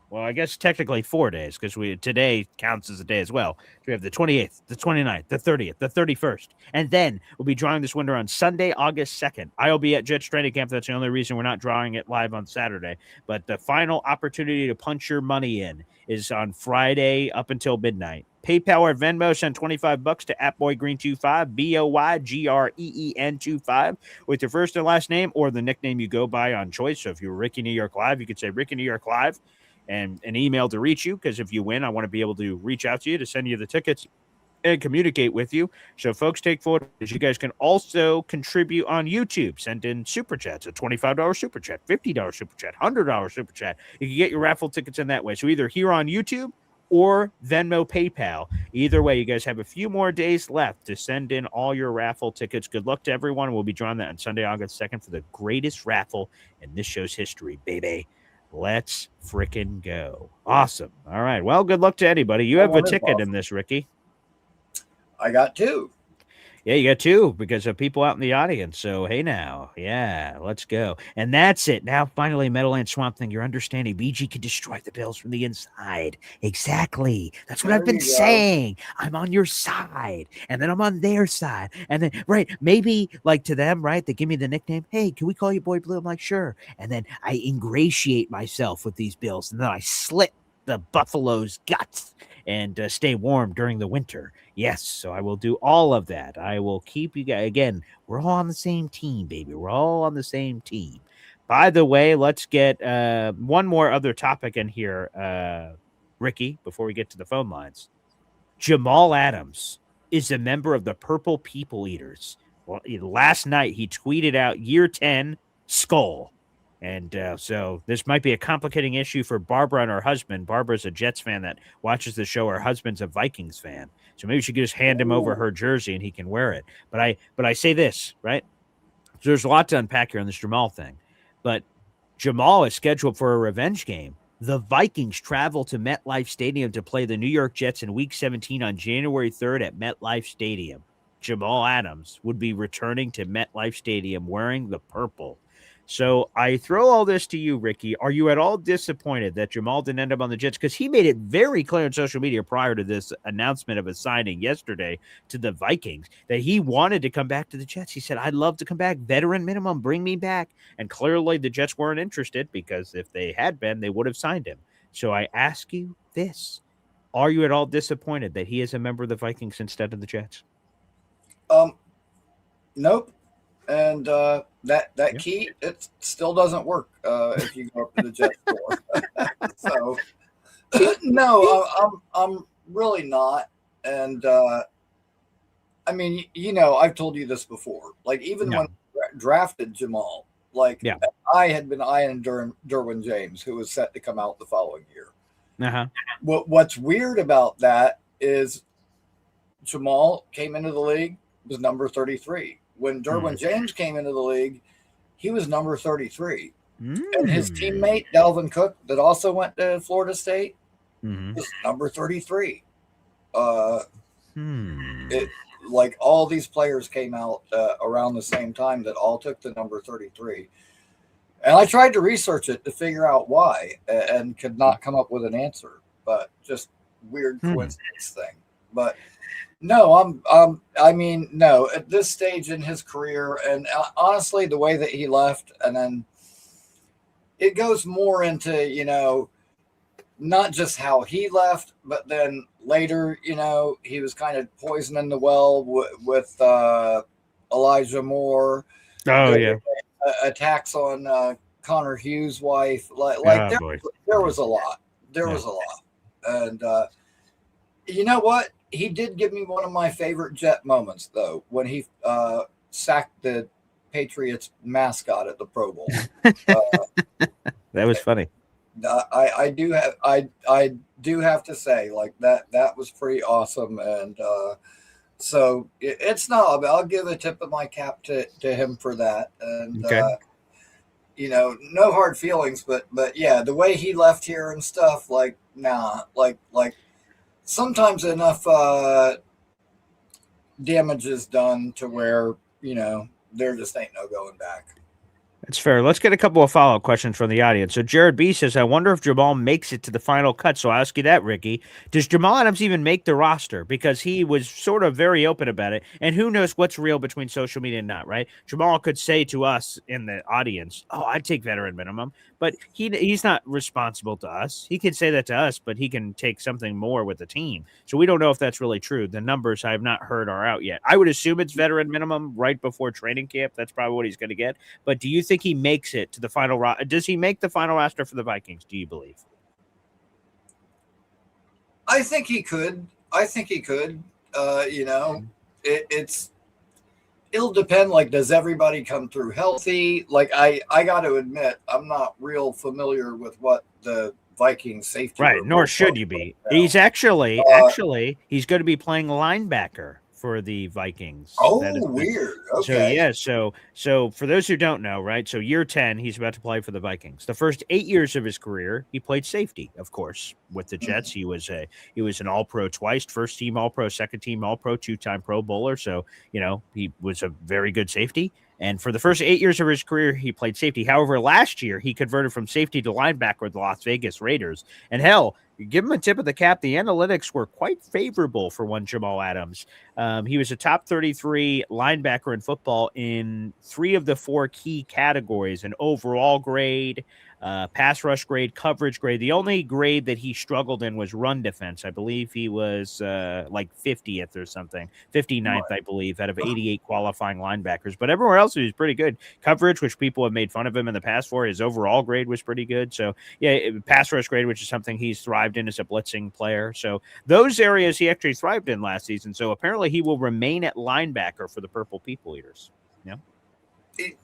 well, I guess technically 4 days because today counts as a day as well. So we have the 28th, the 29th, the 30th, the 31st, and then we'll be drawing this winner on Sunday, August 2nd. I'll be at Jets Training Camp. That's the only reason we're not drawing it live on Saturday. But the final opportunity to punch your money in is on Friday up until midnight. PayPal or Venmo, send $25 to @BoyGreen25, BoyGreen25, with your first and last name or the nickname you go by on choice. So if you're Rickie New York Live, you could say Rickie New York Live and an email to reach you, because if you win, I want to be able to reach out to you to send you the tickets and communicate with you. So folks, take photos. You guys can also contribute on YouTube. Send in super chats, a $25 super chat, $50 super chat, $100 super chat. You can get your raffle tickets in that way. So either here on YouTube or Venmo, PayPal. Either way, you guys have a few more days left to send in all your raffle tickets. Good luck to everyone. We'll be drawing that on Sunday, August 2nd for the greatest raffle in this show's history, baby. Let's frickin' go. Awesome. All right. Well, good luck to anybody. You have a ticket in this, Rickie. I got 2. Yeah, you got 2 because of people out in the audience. So, hey now. Yeah, let's go. And that's it. Now, finally, Meadowland Swamp Thing, you're understanding. BG can destroy the Bills from the inside. Exactly. That's what I've been saying. I'm on your side. And then I'm on their side. And then, right, maybe like to them, right, they give me the nickname. Hey, can we call you Boy Blue? I'm like, sure. And then I ingratiate myself with these Bills. And then I slit the Buffalo's guts and stay warm during the winter. Yes, so I will do all of that. I will keep you guys. Again, we're all on the same team, baby. We're all on the same team. By the way, let's get one more other topic in here, Rickie, before we get to the phone lines. Jamal Adams is a member of the Purple People Eaters. Well, last night he tweeted out year 10 skull. And so this might be a complicating issue for Barbara and her husband. Barbara's a Jets fan that watches the show. Her husband's a Vikings fan. So maybe she could just hand him over her jersey and he can wear it. But I say this, right? So there's a lot to unpack here on this Jamal thing. But Jamal is scheduled for a revenge game. The Vikings travel to MetLife Stadium to play the New York Jets in Week 17 on January 3rd at MetLife Stadium. Jamal Adams would be returning to MetLife Stadium wearing the purple. So I throw all this to you, Rickie. Are you at all disappointed that Jamal didn't end up on the Jets? Because he made it very clear on social media prior to this announcement of his signing yesterday to the Vikings that he wanted to come back to the Jets. He said, I'd love to come back. Veteran minimum, bring me back. And clearly the Jets weren't interested because if they had been, they would have signed him. So I ask you this. Are you at all disappointed that he is a member of the Vikings instead of the Jets? Nope. And that key, it still doesn't work if you go up to the Jets store. So no, I'm really not. And I mean, I've told you this before. Like even when I drafted Jamal, I had been eyeing Derwin James, who was set to come out the following year. Uh-huh. What's weird about that is Jamal came into the league, was number 33. When Derwin James came into the league, he was number 33. And his teammate, Dalvin Cook, that also went to Florida State, was number 33. Like all these players came out around the same time that all took the number 33. And I tried to research it to figure out why and could not come up with an answer, but just weird coincidence thing. But no, no, at this stage in his career, and honestly, the way that he left, and then it goes more into, not just how he left, but then later, he was kind of poisoning the well with Elijah Moore. Oh, yeah. Attacks on Connor Hughes' wife. There was a lot. There was a lot. And you know what? He did give me one of my favorite Jet moments, though, when he sacked the Patriots mascot at the Pro Bowl. That was funny. I do have to say, like that was pretty awesome, and so it's not. I'll give a tip of my cap to him for that, and no hard feelings, but yeah, the way he left here and stuff, like sometimes enough damage is done to where there just ain't no going back. That's fair. Let's get a couple of follow-up questions from the audience. So Jared B says, I wonder if Jamal makes it to the final cut. So I'll ask you that, Rickie. Does Jamal Adams even make the roster? Because he was sort of very open about it. And who knows what's real between social media and not, right? Jamal could say to us in the audience, oh, I'd take veteran minimum. But he's not responsible to us. He could say that to us, but he can take something more with the team. So we don't know if that's really true. The numbers I have not heard are out yet. I would assume it's veteran minimum right before training camp. That's probably what he's going to get. But do you think he makes it to the final roster? Does he make the final roster for the Vikings, do you believe? I think he could. It'll depend. Like, does everybody come through healthy? Like, I got to admit, I'm not real familiar with what the Vikings safety. Right, nor should you be. He's actually, he's going to be playing linebacker for the Vikings. Oh, weird. Okay. So for those who don't know, right? So year 10, he's about to play for the Vikings. The first 8 years of his career, he played safety, of course, with the Jets. He was an All-Pro twice, first team All-Pro, second team All-Pro, two-time Pro Bowler. So, he was a very good safety. And for the first 8 years of his career, he played safety. However, last year, he converted from safety to linebacker with the Las Vegas Raiders. And hell, you give him a tip of the cap, the analytics were quite favorable for one Jamal Adams. He was a top 33 linebacker in football in 3 of the 4 key categories: an overall grade, pass rush grade, coverage grade. The only grade that he struggled in was run defense. I believe he was like 50th or something, 59th, I believe, out of 88 qualifying linebackers. But everywhere else, he was pretty good. Coverage, which people have made fun of him in the past for, his overall grade was pretty good. So, yeah, pass rush grade, which is something he's thrived in as a blitzing player. So those areas he actually thrived in last season. So apparently he will remain at linebacker for the Purple People Eaters. Yeah.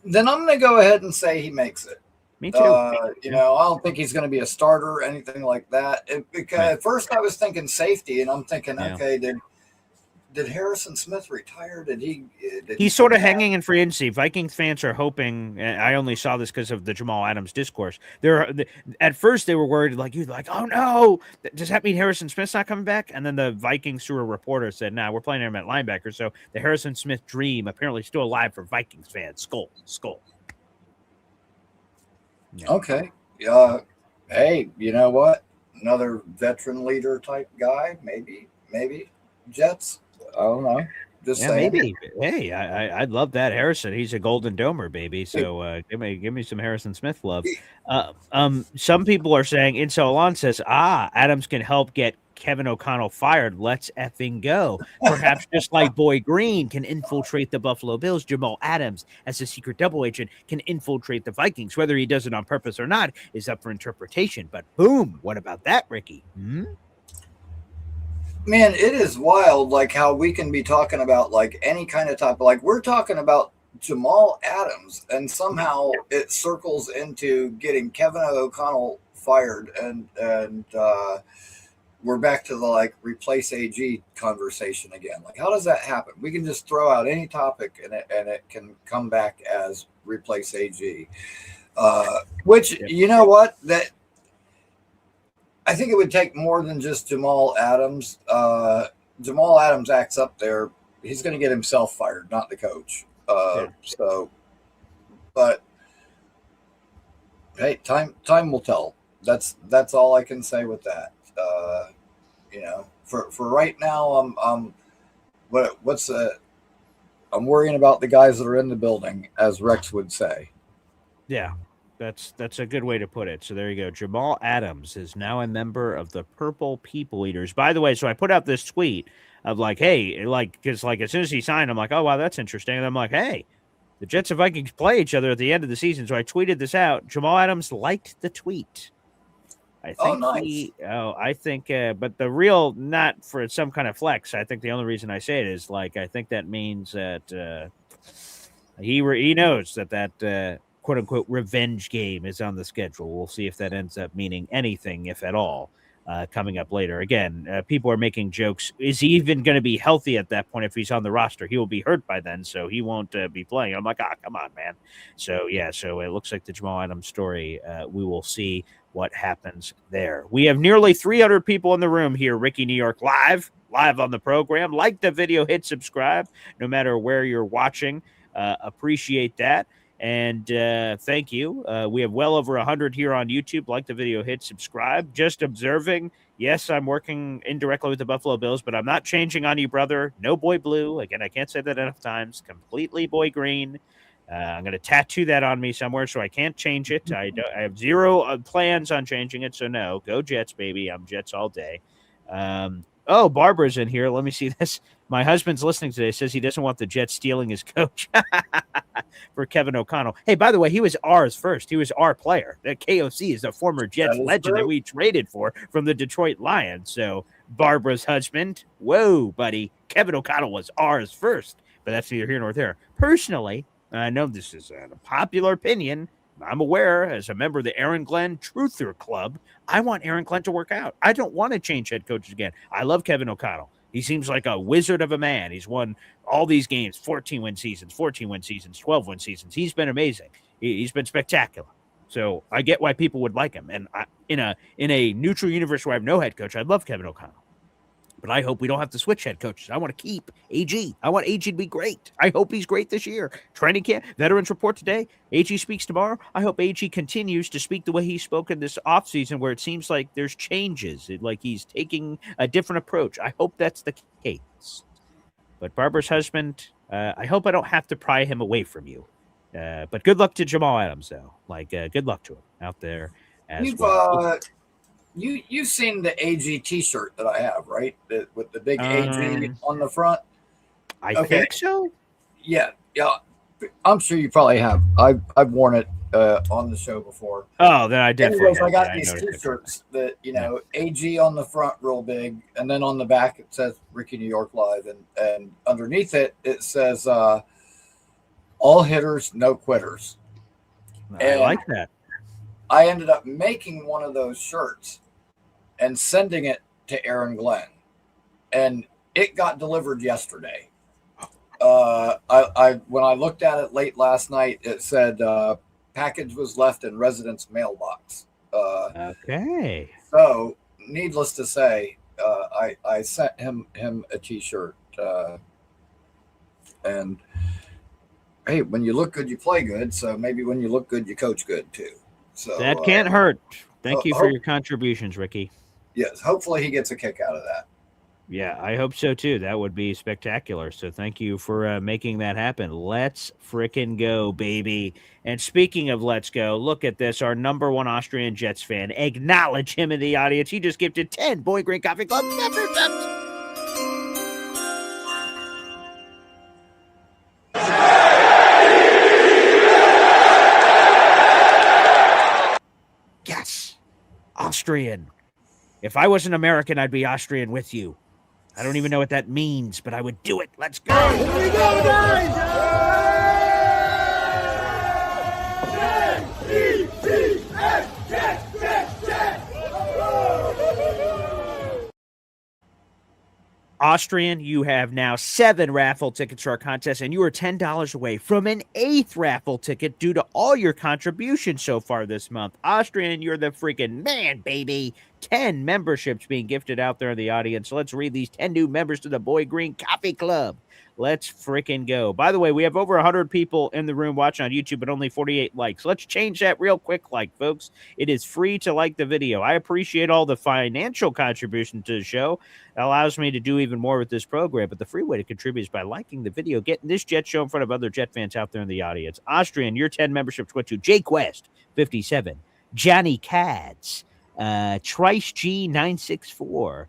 Then I'm going to go ahead and say he makes it. Me too. I don't think he's going to be a starter or anything like that. Because at first I was thinking safety, and I'm thinking, okay, did Harrison Smith retire? He's sort of hanging in free agency. Vikings fans are hoping. I only saw this because of the Jamal Adams discourse. At first they were worried, oh no, does that mean Harrison Smith's not coming back? And then the Vikings, through a reporter, said, "Nah, we're playing him at linebacker." So the Harrison Smith dream apparently still alive for Vikings fans. Skull. Yeah. Okay. Hey, you know what? Another veteran leader type guy, maybe Jets. I don't know. Just saying. Maybe. Hey, I'd love that Harrison. He's a Golden Domer, baby. So give me some Harrison Smith love. Some people are saying Inso Alon says, Adams can help get Kevin O'Connell fired. Let's effing go. Perhaps just like Boy Green can infiltrate the Buffalo Bills, Jamal Adams, as a secret double agent, can infiltrate the Vikings. Whether he does it on purpose or not is up for interpretation. But boom, what about that, Rickie? Man, it is wild, like how we can be talking about like any kind of topic. Like we're talking about Jamal Adams, and somehow it circles into getting Kevin O'Connell fired, and we're back to the like replace AG conversation again. Like, how does that happen? We can just throw out any topic and it can come back as replace AG. Which, you know what? That I think it would take more than just Jamal Adams. Jamal Adams acts up there. He's going to get himself fired, not the coach. So, but hey, time will tell. That's all I can say with that. For right now, I'm worrying about the guys that are in the building, as Rex would say. Yeah, that's a good way to put it. So there you go. Jamal Adams is now a member of the Purple People Eaters. By the way, so I put out this tweet of like, hey, because as soon as he signed, I'm like, oh wow, that's interesting. And I'm like, hey, the Jets and Vikings play each other at the end of the season. So I tweeted this out. Jamal Adams liked the tweet. I think but the real, not for some kind of flex. I think the only reason I say it is I think that means that he knows that quote unquote revenge game is on the schedule. We'll see if that ends up meaning anything, if at all, coming up later. Again, people are making jokes. Is he even going to be healthy at that point if he's on the roster? He will be hurt by then, so he won't be playing. I'm like, come on, man. So it looks like the Jamal Adams story. We will see what happens there. We have nearly 300 people in the room here, Rickie New York live on the program. Like the video, hit subscribe, no matter where you're watching. Appreciate that. And thank you. We have well over 100 here on YouTube. Like the video, hit subscribe. Just observing. Yes, I'm working indirectly with the Buffalo Bills, but I'm not changing on you, brother. No boy blue. Again, I can't say that enough times. Completely boy green. I'm going to tattoo that on me somewhere, so I can't change it. I have zero plans on changing it, so no. Go Jets, baby. I'm Jets all day. Barbara's in here. Let me see this. My husband's listening today. Says he doesn't want the Jets stealing his coach for Kevin O'Connell. Hey, by the way, he was ours first. He was our player. The KOC is a former Jets legend that we traded for from the Detroit Lions. So Barbara's husband, whoa, buddy. Kevin O'Connell was ours first, but that's neither here nor there. Personally, I know this is a popular opinion. I'm aware, as a member of the Aaron Glenn Truther Club, I want Aaron Glenn to work out. I don't want to change head coaches again. I love Kevin O'Connell. He seems like a wizard of a man. He's won all these games, 14-win seasons, 14-win seasons, 12-win seasons. He's been amazing. He's been spectacular. So I get why people would like him. And in a neutral universe where I have no head coach, I love Kevin O'Connell. But I hope we don't have to switch head coaches. I want to keep AG. I want AG to be great. I hope he's great this year. Training camp, veterans report today. AG speaks tomorrow. I hope AG continues to speak the way he's spoken this offseason, where it seems like there's changes, like he's taking a different approach. I hope that's the case. But Barbara's husband, I hope I don't have to pry him away from you. But good luck to Jamal Adams, though. Like, good luck to him out there as well. You've seen the AG T-shirt that I have, right? With the big AG on the front. I think so. Yeah. I'm sure you probably have. I've worn it on the show before. Oh, then I definitely. Anyways, I got these T-shirts that AG on the front, real big, and then on the back it says Rickie New York Live, and underneath it says all hitters, no quitters. I like that. I ended up making one of those shirts and sending it to Aaron Glenn, and it got delivered yesterday. When I looked at it late last night, it said package was left in residence mailbox. Okay. So, needless to say, I sent him a T-shirt, and hey, when you look good, you play good. So maybe when you look good, you coach good too. So that can't hurt. Thank you for your contributions, Rickie. Yes, hopefully he gets a kick out of that. Yeah, I hope so too. That would be spectacular. So thank you for making that happen. Let's frickin' go, baby. And speaking of let's go, look at this. Our number one Austrian Jets fan. Acknowledge him in the audience. He just gifted 10 Boy Green Coffee Club memberships. Yes, Austrian. If I was an American, I'd be Austrian with you. I don't even know what that means, but I would do it. Let's go. Here we go, guys. Austrian, you have now 7 raffle tickets for our contest, and you are $10 away from an 8th raffle ticket due to all your contributions so far this month. Austrian, you're the freaking man, baby. 10 memberships being gifted out there in the audience. So let's read these 10 new members to the Boy Green Coffee Club. Let's freaking go. By the way, we have over 100 people in the room watching on YouTube, but only 48 likes. Let's change that real quick, folks. It is free to like the video. I appreciate all the financial contribution to the show. It allows me to do even more with this program, but the free way to contribute is by liking the video, getting this Jet show in front of other Jet fans out there in the audience. Austrian, your 10 memberships went to Jake West, 57, Johnny Cads, Trice G964,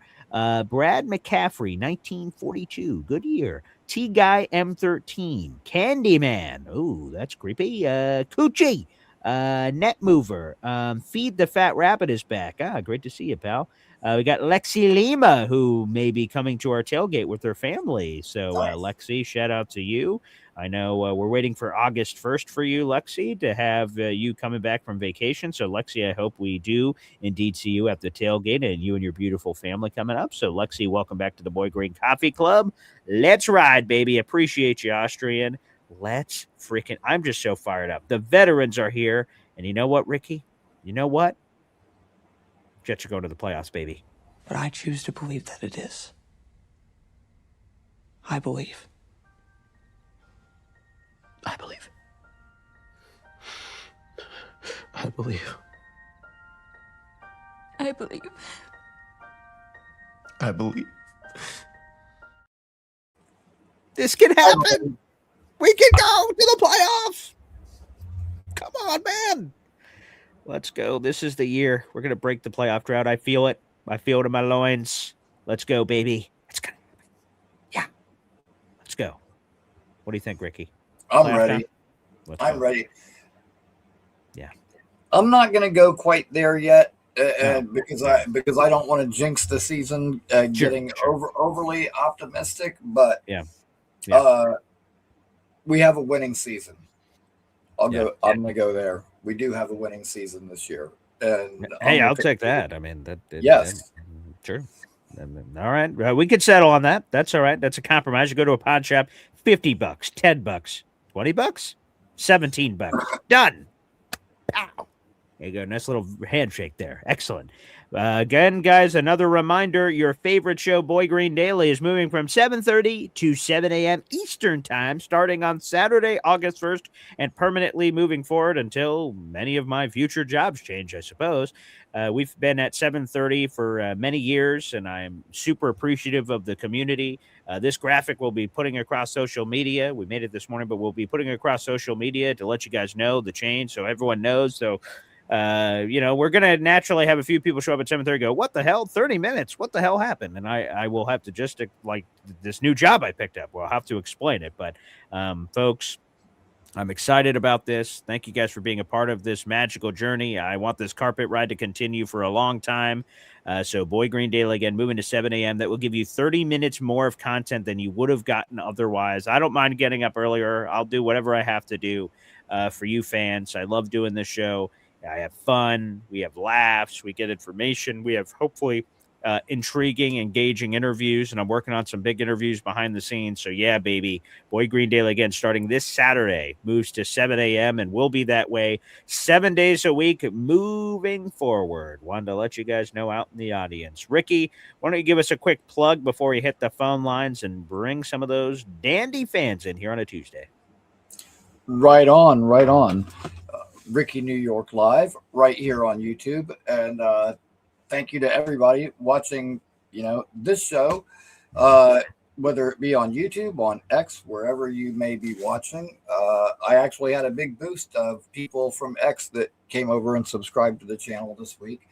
Brad McCaffrey, 1942, good year. T-Guy M13, Candyman, ooh, that's creepy, Coochie, Net Mover, Feed the Fat Rabbit is back. Great to see you, pal. We got Lexi Lima, who may be coming to our tailgate with her family. So, Lexi, shout out to you. I know we're waiting for August 1st for you, Lexi, to have you coming back from vacation. So, Lexi, I hope we do indeed see you at the tailgate and you and your beautiful family coming up. So, Lexi, welcome back to the Boy Green Coffee Club. Let's ride, baby. Appreciate you, Austrian. Let's freaking, I'm just so fired up. The veterans are here. And you know what, Rickie? You know what? Jets are going to the playoffs, baby. But I choose to believe that it is. I believe. I believe. I believe. I believe. I believe. This can happen. We can go to the playoffs. Come on, man. Let's go. This is the year. We're going to break the playoff drought. I feel it. I feel it in my loins. Let's go, baby. It's going to happen. Yeah. Let's go. What do you think, Rickie? I'm ready. I'm ready. Yeah. I'm not going to go quite there yet because I don't want to jinx the season getting overly optimistic, but we have a winning season. I'm going to go there. We do have a winning season this year. And hey, I'll take that. I mean, yes. Sure. All right. We could settle on that. That's all right. That's a compromise. You go to a pawn shop, $50, $10, $20, $17. Done. Pow. There you go. Nice little handshake there. Excellent. Again, guys, another reminder, your favorite show, Boy Green Daily, is moving from 7:30 to 7 a.m. Eastern Time, starting on Saturday, August 1st, and permanently moving forward until many of my future jobs change, I suppose. We've been at 7:30 for many years, and I'm super appreciative of the community. This graphic we'll be putting across social media. We made it this morning, but we'll be putting it across social media to let you guys know the change so everyone knows. So, we're going to naturally have a few people show up at 7:30 go, what the hell? 30 minutes. What the hell happened? And I will have to just like this new job I picked up. Well, I'll have to explain it. But folks, I'm excited about this. Thank you guys for being a part of this magical journey. I want this carpet ride to continue for a long time. So Boy Green Daily, again, moving to 7 a.m. That will give you 30 minutes more of content than you would have gotten otherwise. I don't mind getting up earlier. I'll do whatever I have to do for you fans. I love doing this show. I have fun. We have laughs. We get information. We have hopefully intriguing, engaging interviews, and I'm working on some big interviews behind the scenes. So yeah, baby, Boy Green Daily again starting this Saturday moves to 7 a.m. and will be that way 7 days a week moving forward. Wanted to let you guys know out in the audience. Rickie, why don't you give us a quick plug before we hit the phone lines and bring some of those dandy fans in here on a Tuesday? Right on, right on. Rickie New York Live right here on YouTube, and thank you to everybody watching, this show, whether it be on YouTube, on X, wherever you may be watching. I actually had a big boost of people from X that came over and subscribed to the channel this week.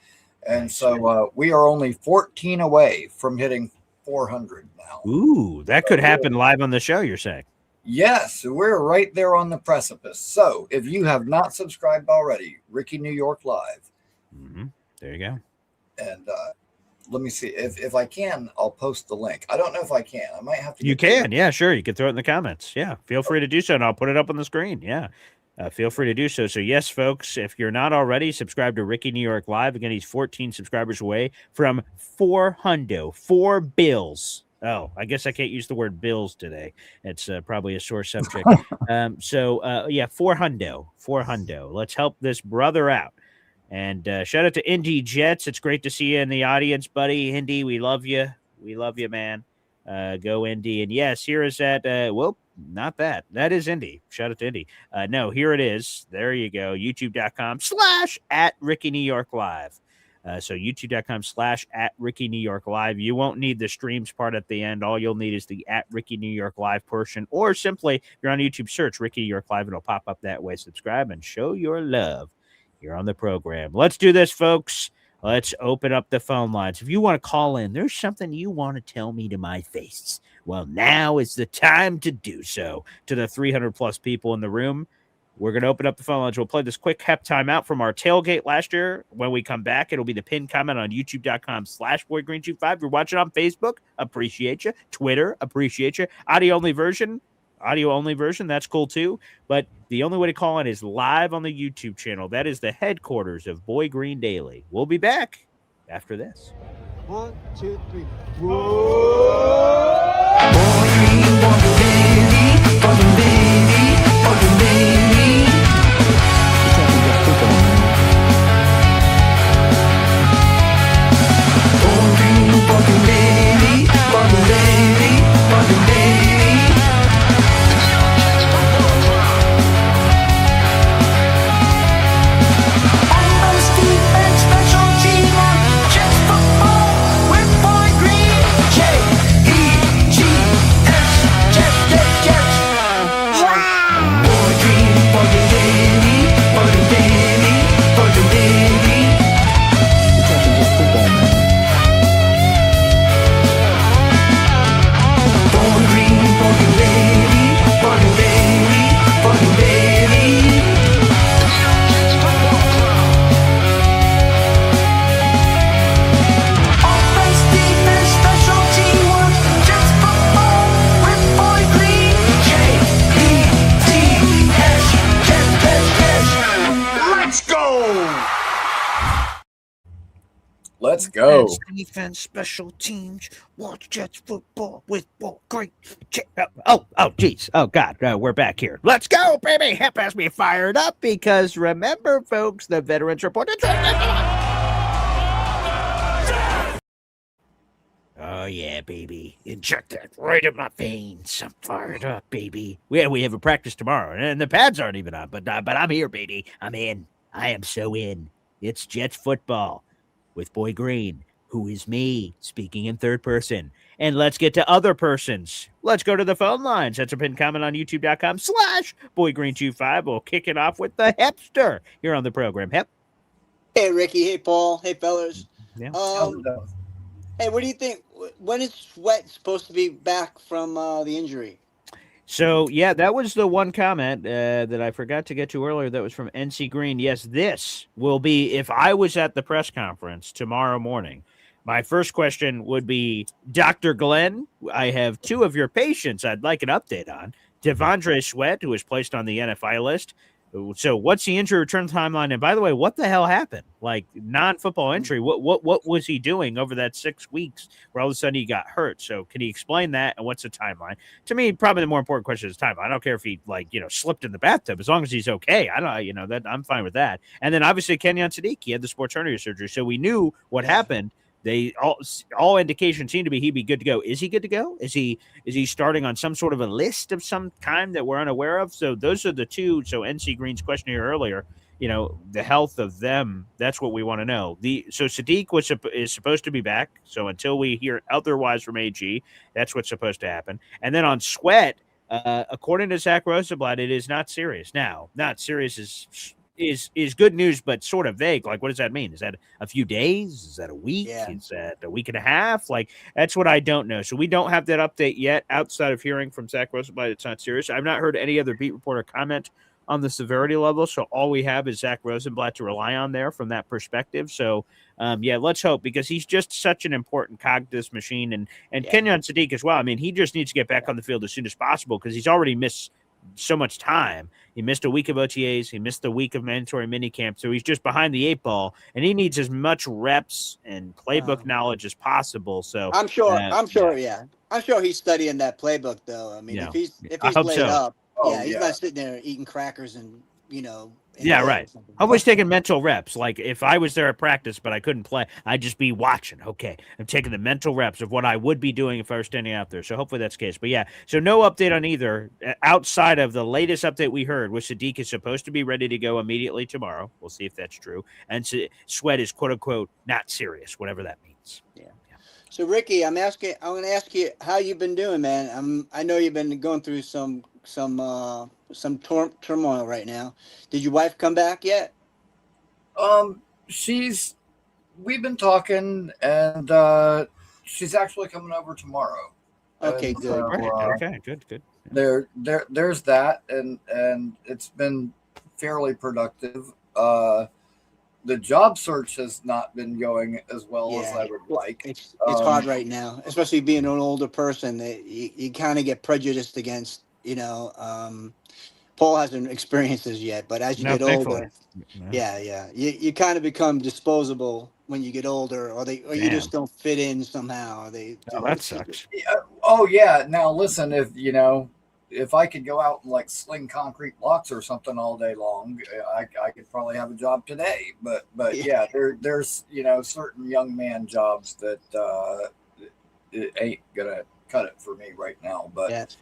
And so we are only 14 away from hitting 400 now. Ooh, that could happen live on the show, you're saying? Yes, we're right there on the precipice. So if you have not subscribed already, Rickie New York Live. Mm-hmm. There you go. And let me see if I can, I'll post the link. I don't know if I can. I might have to. You can. Yeah, sure. You can throw it in the comments. Yeah. Feel free to do so. And I'll put it up on the screen. Yeah. Feel free to do so. So yes, folks, if you're not already, subscribe to Rickie New York Live. Again, he's 14 subscribers away from 4 bills. Oh, I guess I can't use the word bills today. It's probably a sore subject. 4 hundo. Let's help this brother out. And shout out to Indy Jets. It's great to see you in the audience, buddy. Indy, we love you. We love you, man. Go Indy. And yes, here is that. Not that. That is Indy. Shout out to Indy. No, here it is. There you go. YouTube.com/@Rickie New York Live. So youtube.com/@Rickie New York Live. You won't need the streams part at the end. All you'll need is the @Rickie New York Live portion, or simply if you're on YouTube, search Rickie New York Live and it'll pop up that way. Subscribe and show your love here on the program. Let's do this, folks. Let's open up the phone lines. If you want to call in, there's something you want to tell me to my face. Well, now is the time to do so. To the 300 plus people in the room, we're going to open up the phone lines. We'll play this quick hep timeout from our tailgate last year. When we come back, it'll be the pinned comment on youtube.com/BoyGreen25. If you're watching on Facebook, appreciate you. Twitter, appreciate you. Audio only version, that's cool too. But the only way to call in is live on the YouTube channel. That is the headquarters of Boy Green Daily. We'll be back after this. 1, 2, 3. Let's go. Defense, special teams, watch Jets football with great. Oh, geez. Oh, God. We're back here. Let's go, baby. That has me fired up because remember, folks, the Veterans Report. Oh, yeah, baby. Inject that right in my veins. I'm fired up, baby. We have a practice tomorrow, and the pads aren't even on, but I'm here, baby. I'm in. I am so in. It's Jets football with Boy Green, who is me, speaking in third person. And let's get to other persons. Let's go to the phone lines. That's a pinned comment on youtube.com/BoyGreen25. We'll kick it off with the Hepster here on the program. Hep. Hey, Ricky. Hey, Paul. Hey, fellas. Yeah. Hey, what do you think? When is Sweat supposed to be back from the injury? So, yeah, that was the one comment that I forgot to get to earlier. That was from NC Green. Yes, this will be, if I was at the press conference tomorrow morning, my first question would be, Dr. Glenn, I have 2 of your patients I'd like an update on. Devondre Sweat, who was placed on the NFI list. So what's the injury return timeline? And by the way, what the hell happened? Like non-football injury. What was he doing over that 6 weeks where all of a sudden he got hurt? So can he explain that? And what's the timeline? To me, probably the more important question is timeline. I don't care if he slipped in the bathtub as long as he's okay. That I'm fine with that. And then obviously Kenyon Sadiq, he had the sports hernia surgery, so we knew what happened. They all indications seem to be he'd be good to go. Is he good to go? Is he starting on some sort of a list of some kind that we're unaware of? So those are the 2. So NC Green's question here earlier, the health of them, that's what we want to know. So Sadiq is supposed to be back. So until we hear otherwise from AG, that's what's supposed to happen. And then on Sweat, according to Zach Rosenblatt, it is not serious. Now, not serious is good news, but sort of vague. Like, what does that mean? Is that a few days? Is that a week? Yeah. Is that a week and a half? Like, that's what I don't know. So we don't have that update yet outside of hearing from Zach Rosenblatt. It's not serious. I've not heard any other beat reporter comment on the severity level. So all we have is Zach Rosenblatt to rely on there from that perspective. So, let's hope, because he's just such an important cog to this machine. And Kenyon Sadiq as well. I mean, he just needs to get back on the field as soon as possible because he's already missed so much time. He missed a week of OTAs. He missed the week of mandatory minicamp. So he's just behind the 8 ball, and he needs as much reps and playbook knowledge as possible. So I'm sure he's studying that playbook, though. I mean, if he's laid up, he's not sitting there eating crackers and right. I was taking mental reps. Like if I was there at practice, but I couldn't play, I'd just be watching. Okay, I'm taking the mental reps of what I would be doing if I was standing out there. So hopefully that's the case. But so no update on either outside of the latest update we heard, which Sadiq is supposed to be ready to go immediately tomorrow. We'll see if that's true. And Sweat is quote unquote not serious, whatever that means. Yeah. So Ricky, I'm going to ask you how you've been doing, man. I know you've been going through some turmoil right now. Did your wife come back yet? We've been talking, and she's actually coming over tomorrow. Okay, and, good. Okay, good. There's that, and it's been fairly productive. The job search has not been going as well as I would like. It's hard right now, especially being an older person. You kind of get prejudiced against. Paul hasn't experienced this yet, but as you get older, you kind of become disposable when you get older, or you just don't fit in somehow. That sucks. Now listen, if I could go out and like sling concrete blocks or something all day long, I could probably have a job today. But there's certain young man jobs that it ain't gonna cut it for me right now. But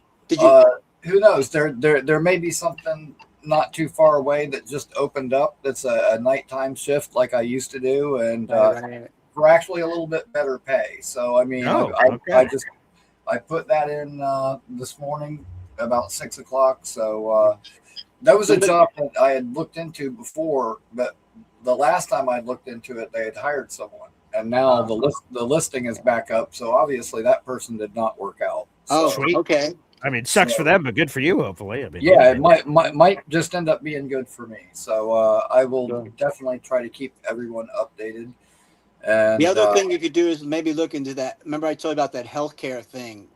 who knows? There may be something not too far away that just opened up. That's a nighttime shift like I used to do, and for actually a little bit better pay. So I mean, I put that in this morning about 6 o'clock. So that was a job that I had looked into before, but the last time I looked into it, they had hired someone, and now the listing is back up. So obviously that person did not work out. So, okay. I mean, it sucks for them, but good for you, hopefully. I mean, it might just end up being good for me. So I will definitely try to keep everyone updated. And the other thing you could do is maybe look into that. Remember I told you about that healthcare thing.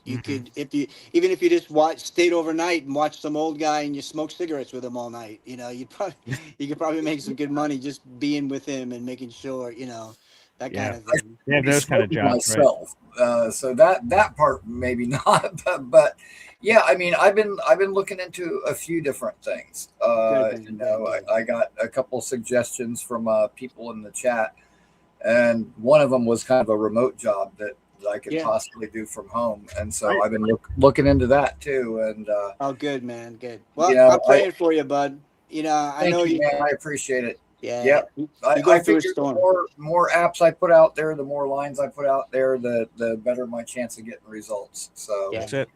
You could, even if you just stayed overnight and watched some old guy and you smoke cigarettes with him all night, you could probably make some good money just being with him and making sure, that Yeah. kind of thing. Yeah, those kind of jobs, myself. So that part maybe not, but yeah, I mean, I've been looking into a few different things. I got a couple suggestions from people in the chat, and one of them was kind of a remote job that I could possibly do from home, and so I've been looking into that too. And oh, good, man, good. Well, I'm praying for you, bud. I know you, man. I appreciate it. Yeah, I figure the more apps I put out there, the more lines I put out there, the better my chance of getting results. So that's it.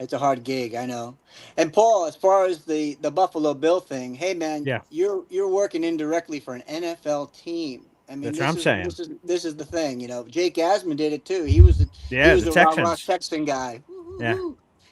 It's a hard gig, I know. And Paul, as far as the Buffalo Bill thing, hey man, you're working indirectly for an NFL team. I mean, that's what I'm saying. This is the thing, Jake Asman did it too. He was the Rock Texan guy.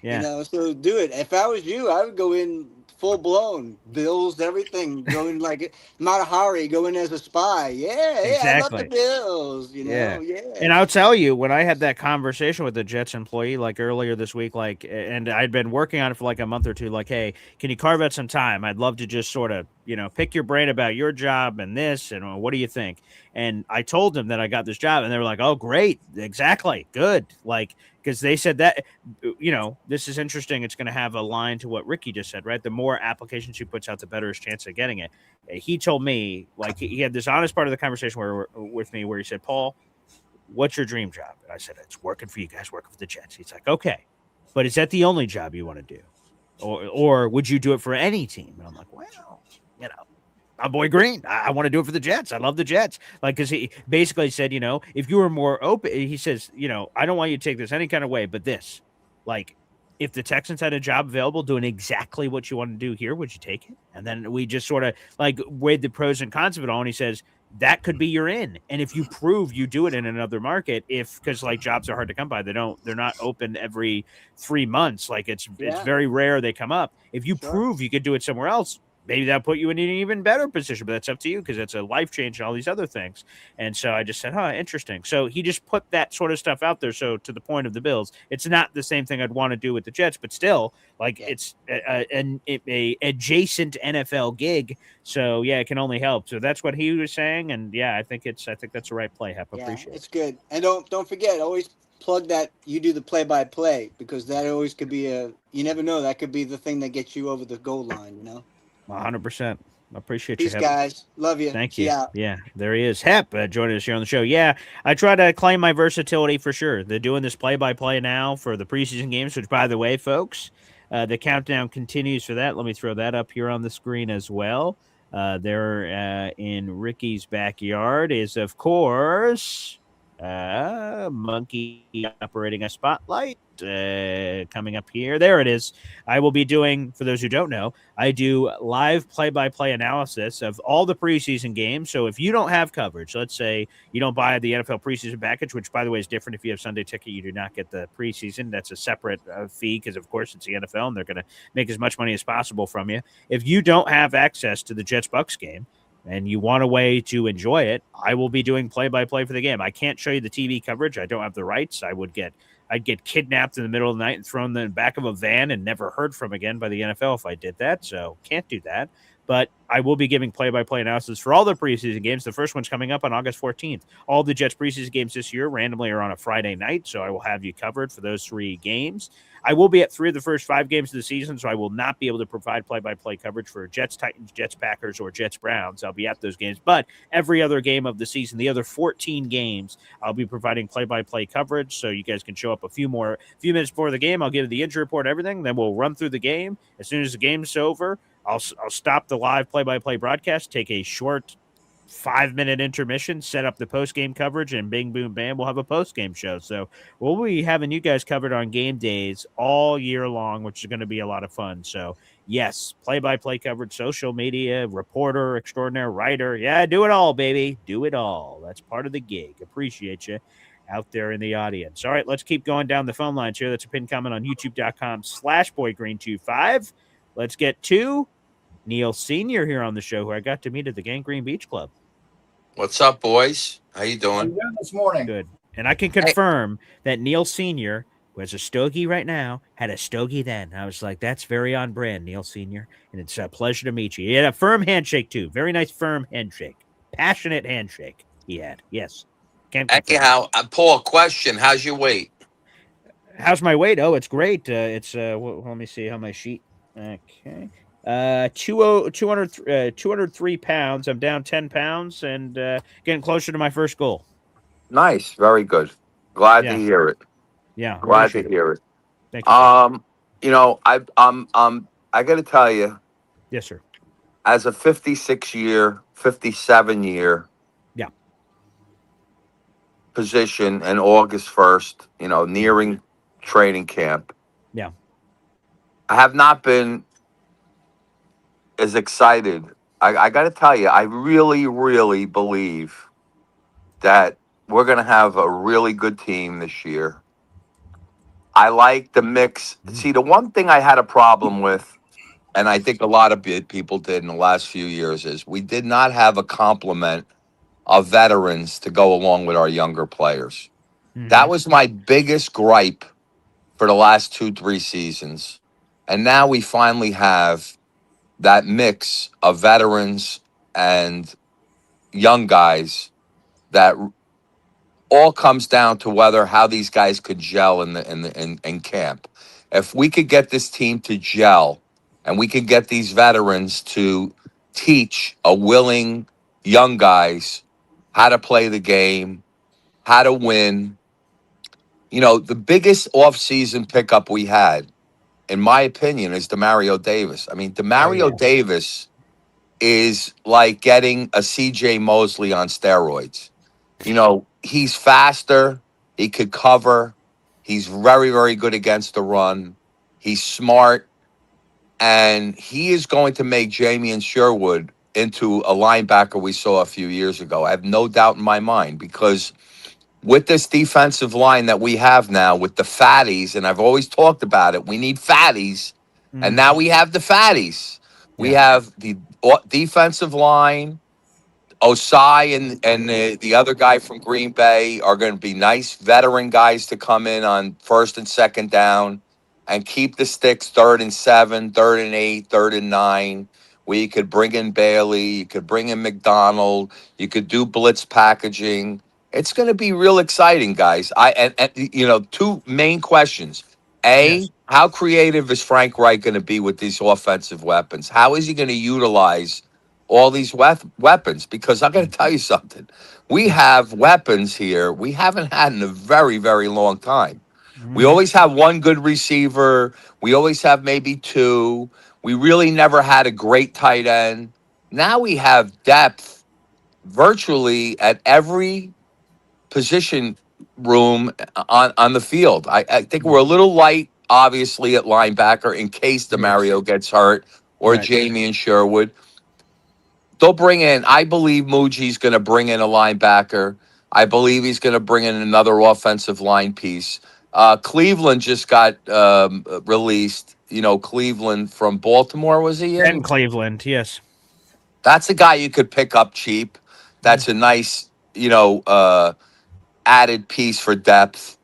Yeah. So do it. If I was you, I would go in full blown, Bills, everything, go in like Matahari, go in as a spy. Yeah, I love the Bills, Yeah. And I'll tell you, when I had that conversation with the Jets employee, like earlier this week, and I'd been working on it for like a month or two, like, hey, can you carve out some time? I'd love to just sort of, pick your brain about your job and this, and what do you think? And I told them that I got this job, and they were like, oh, great. Exactly. Good. Because they said that, this is interesting. It's going to have a line to what Rickie just said, right? The more applications he puts out, the better his chance of getting it. He told me, he had this honest part of the conversation with me where he said, Paul, what's your dream job? And I said, it's working for you guys, working for the Jets. He's like, okay, but is that the only job you want to do? Or would you do it for any team? And I'm like, well, I'm Boy Green. I want to do it for the Jets. I love the Jets. Because he basically said, if you were more open, he says, I don't want you to take this any kind of way, but this, if the Texans had a job available doing exactly what you want to do here, would you take it? And then we just sort of weighed the pros and cons of it all. And he says, that could be your in. And if you prove you do it in another market, because jobs are hard to come by, they're not open every 3 months. It's very rare they come up. If you prove you could do it somewhere else, maybe that'll put you in an even better position, but that's up to you because it's a life change and all these other things. And so I just said, interesting. So he just put that sort of stuff out there. So to the point of the Bills, it's not the same thing I'd want to do with the Jets, but still, it's a adjacent NFL gig. So it can only help. So that's what he was saying, and I think that's the right play. Hep, appreciate it. It's good. And don't forget, always plug that you do the play-by-play, because that always could be you never know, that could be the thing that gets you over the goal line. 100%. I appreciate Peace, you, Hep. Guys. Love you. Thank you. Yeah, there he is. Hep joining us here on the show. Yeah, I try to claim my versatility for sure. They're doing this play-by-play now for the preseason games, which, by the way, folks, the countdown continues for that. Let me throw that up here on the screen as well. There in Rickie's backyard is, of course, Monkey operating a spotlight. Coming up here. There it is. I will be doing, for those who don't know, I do live play-by-play analysis of all the preseason games. So if you don't have coverage, let's say you don't buy the NFL preseason package, which, by the way, is different. If you have Sunday ticket, you do not get the preseason. That's a separate fee because, of course, it's the NFL, and they're going to make as much money as possible from you. If you don't have access to the Jets-Bucks game, and you want a way to enjoy it, I will be doing play-by-play for the game. I can't show you the TV coverage. I don't have the rights. I'd get kidnapped in the middle of the night and thrown in the back of a van and never heard from again by the NFL if I did that. So can't do that. But I will be giving play-by-play analysis for all the preseason games. The first one's coming up on August 14th. All the Jets preseason games this year randomly are on a Friday night, so I will have you covered for those 3 games. I will be at 3 of the first 5 games of the season, so I will not be able to provide play-by-play coverage for Jets Titans, Jets Packers, or Jets Browns. I'll be at those games. But every other game of the season, the other 14 games, I'll be providing play-by-play coverage, so you guys can show up a few minutes before the game. I'll give the injury report, everything. Then we'll run through the game. As soon as the game's over, I'll stop the live play-by-play broadcast, take a short 5-minute intermission, set up the post-game coverage, and bing, boom, bam, we'll have a post-game show. So we'll be having you guys covered on game days all year long, which is going to be a lot of fun. So, yes, play-by-play coverage, social media, reporter, extraordinaire, writer. Yeah, do it all, baby. Do it all. That's part of the gig. Appreciate you out there in the audience. All right, let's keep going down the phone lines here. That's a pinned comment on youtube.com/boygreen25. Let's get to Neil Sr. here on the show, who I got to meet at the Gangrene Beach Club. What's up, boys? How you doing? How you doing this morning? Good. And I can confirm that Neil Sr., who has a stogie right now, had a stogie then. I was like, that's very on brand, Neil Sr., and it's a pleasure to meet you. He had a firm handshake, too. Very nice, firm handshake. Passionate handshake he had. Yes. Can't Heck, confirm. how? Paul, question: how's your weight? How's my weight? Oh, it's great. It's let me see how my sheet. Okay. 203 pounds. I'm down 10 pounds and getting closer to my first goal. Nice, very good. Glad to Yeah. hear it. Yeah. Glad to Appreciate it. hear it. Thank you, sir. I got to tell you, Yes, sir. as a 56-year, 57-year Yeah. position and August 1st, nearing training camp, Yeah. I have not been as excited. I got to tell you, I really, really believe that we're going to have a really good team this year. I like the mix. See, the one thing I had a problem with, and I think a lot of people did in the last few years, is we did not have a complement of veterans to go along with our younger players. That was my biggest gripe for the last 2, 3 seasons. And now we finally have that mix of veterans and young guys that all comes down to whether how these guys could gel in camp. If we could get this team to gel and we could get these veterans to teach a willing young guys how to play the game, how to win. The biggest offseason pickup we had, in my opinion, is Demario Davis. I mean, Demario Davis is like getting a CJ Mosley on steroids. He's faster. He could cover. He's very, very good against the run. He's smart. And he is going to make Jamie Sherwood into a linebacker we saw a few years ago. I have no doubt in my mind, because with this defensive line that we have now with the fatties, and I've always talked about it, we need fatties. And now we have the fatties. We have the defensive line. Osai and the other guy from Green Bay are going to be nice veteran guys to come in on first and second down and keep the sticks 3rd and 7, 3rd and 8, 3rd and 9. Where you could bring in Bailey, you could bring in McDonald, you could do blitz packaging. It's going to be real exciting, guys. And 2 main questions. A, how creative is Frank Reich going to be with these offensive weapons? How is he going to utilize all these weapons? Because I got to tell you something. We have weapons here we haven't had in a very, very long time. We always have one good receiver. We always have maybe 2. We really never had a great tight end. Now we have depth virtually at every position room on the field. I think we're a little light, obviously, at linebacker in case Demario gets hurt or Jamie and Sherwood. They'll bring in, I believe Muji's going to bring in a linebacker. I believe he's going to bring in another offensive line piece. Cleveland just got released. Cleveland from Baltimore, was he in? And Cleveland, yes. That's a guy you could pick up cheap. That's a nice, added piece for depth.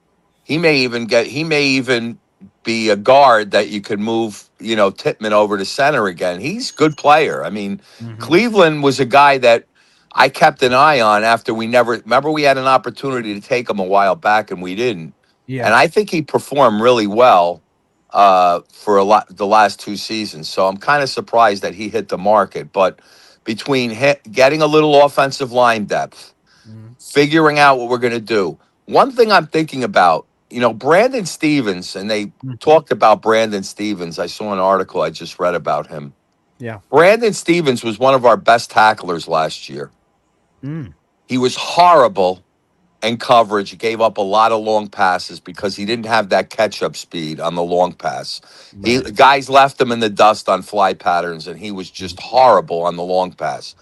He may even be a guard that you could move, Tippmann over to center again. He's a good player. I mean, Cleveland was a guy that I kept an eye on after we had an opportunity to take him a while back and we didn't. Yeah. And I think he performed really well for the last 2 seasons. So I'm kind of surprised that he hit the market. But between getting a little offensive line depth, figuring out what we're going to do. One thing I'm thinking about, Brandon Stevens, and they talked about Brandon Stevens. I saw an article I just read about him. Yeah. Brandon Stevens was one of our best tacklers last year. He was horrible in coverage. He gave up a lot of long passes because he didn't have that catch-up speed on the long pass. Guys left him in the dust on fly patterns, and he was just horrible on the long pass.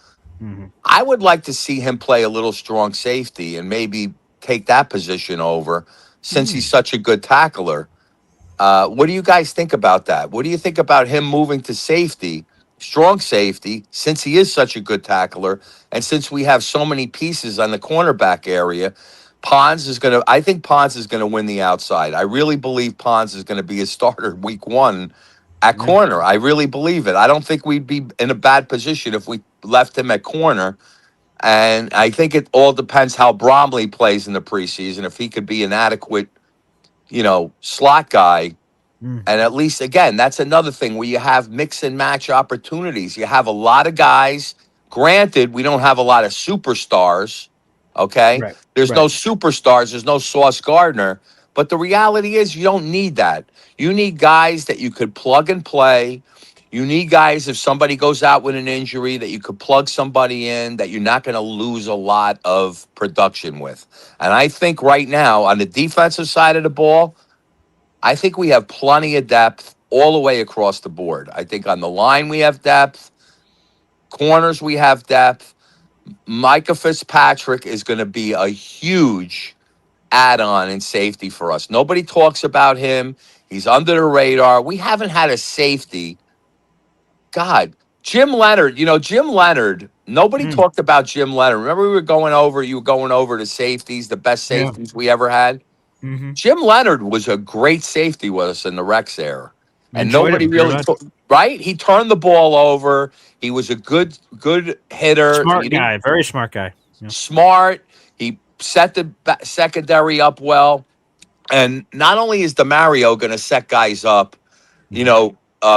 I would like to see him play a little strong safety and maybe take that position over since he's such a good tackler. What do you guys think about that? What do you think about him moving to safety, strong safety, since he is such a good tackler and since we have so many pieces on the cornerback area? I think Pons is going to win the outside. I really believe Pons is going to be a starter week 1 at corner. I really believe it. I don't think we'd be in a bad position if we left him at corner. And I think it all depends how Bromley plays in the preseason. If he could be an adequate, slot guy. And at least, again, that's another thing where you have mix and match opportunities. You have a lot of guys. Granted, we don't have a lot of superstars. Okay. Right. There's no Right. superstars. There's no Sauce Gardner. But the reality is, you don't need that. You need guys that you could plug and play. You need guys, if somebody goes out with an injury, that you could plug somebody in that you're not going to lose a lot of production with. And I think right now, on the defensive side of the ball, I think we have plenty of depth all the way across the board. I think on the line we have depth, corners we have depth. Micah Fitzpatrick is going to be a huge add-on in safety for us. Nobody talks about him. He's under the radar. We haven't had a safety. God, Jim Leonard, Jim Leonard, nobody talked about Jim Leonard. Remember you were going over the safeties, the best safeties we ever had? Mm-hmm. Jim Leonard was a great safety with us in the Rex era. And Enjoyed nobody him very really, much. right? He turned the ball over. He was a good hitter. Smart guy. Very smart guy. Yeah. Smart. He set the secondary up well. And not only is DeMario going to set guys up,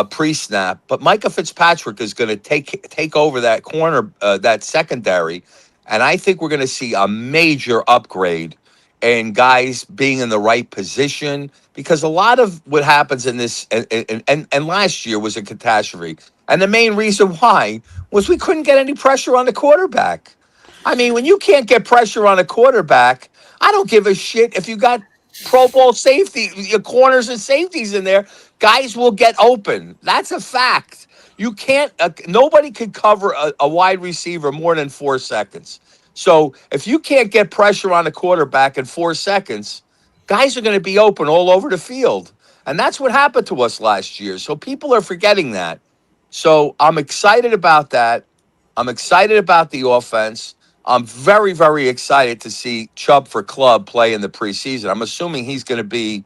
pre-snap, but Micah Fitzpatrick is going to take over that corner, that secondary. And I think we're going to see a major upgrade and guys being in the right position, because a lot of what happens in this and last year was a catastrophe. And the main reason why was we couldn't get any pressure on the quarterback. I mean, when you can't get pressure on a quarterback, I don't give a shit if you got Pro Bowl safety, your corners and safeties in there, guys will get open. That's a fact. You can't, nobody can cover a wide receiver more than 4 seconds. So if you can't get pressure on a quarterback in 4 seconds, guys are going to be open all over the field. And that's what happened to us last year. So people are forgetting that. So I'm excited about that. I'm excited about the offense. I'm very, very excited to see Chubb for Club play in the preseason. I'm assuming he's going to be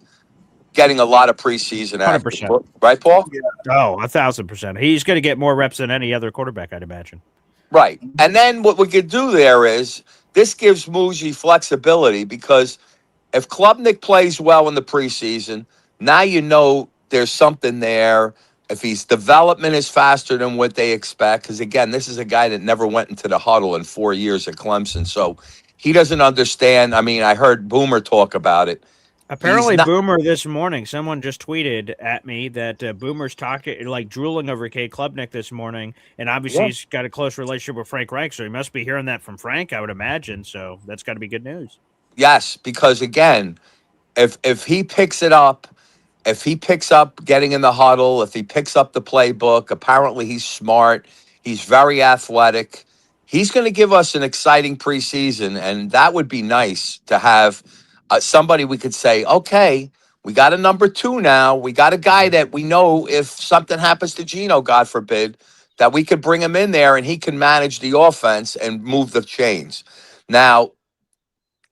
getting a lot of preseason action. 100%. Right, Paul? Yeah. Oh, 1,000%. He's going to get more reps than any other quarterback, I'd imagine. Right. And then what we could do there is this gives Muji flexibility, because if Klubnik plays well in the preseason, now there's something there. If his development is faster than what they expect, because, again, this is a guy that never went into the huddle in 4 years at Clemson. So he doesn't understand. I mean, I heard Boomer talk about it. Apparently, Boomer this morning, someone just tweeted at me that Boomer's talking, like drooling over K. Klubnik this morning. And obviously, he's got a close relationship with Frank Reich. So he must be hearing that from Frank, I would imagine. So that's got to be good news. Yes, because, again, if he picks it up, if he picks up getting in the huddle, if he picks up the playbook, apparently he's smart. He's very athletic. He's going to give us an exciting preseason, and that would be nice to have somebody we could say, okay, we got a number 2 now. We got a guy that we know if something happens to Geno, God forbid, that we could bring him in there and he can manage the offense and move the chains. Now,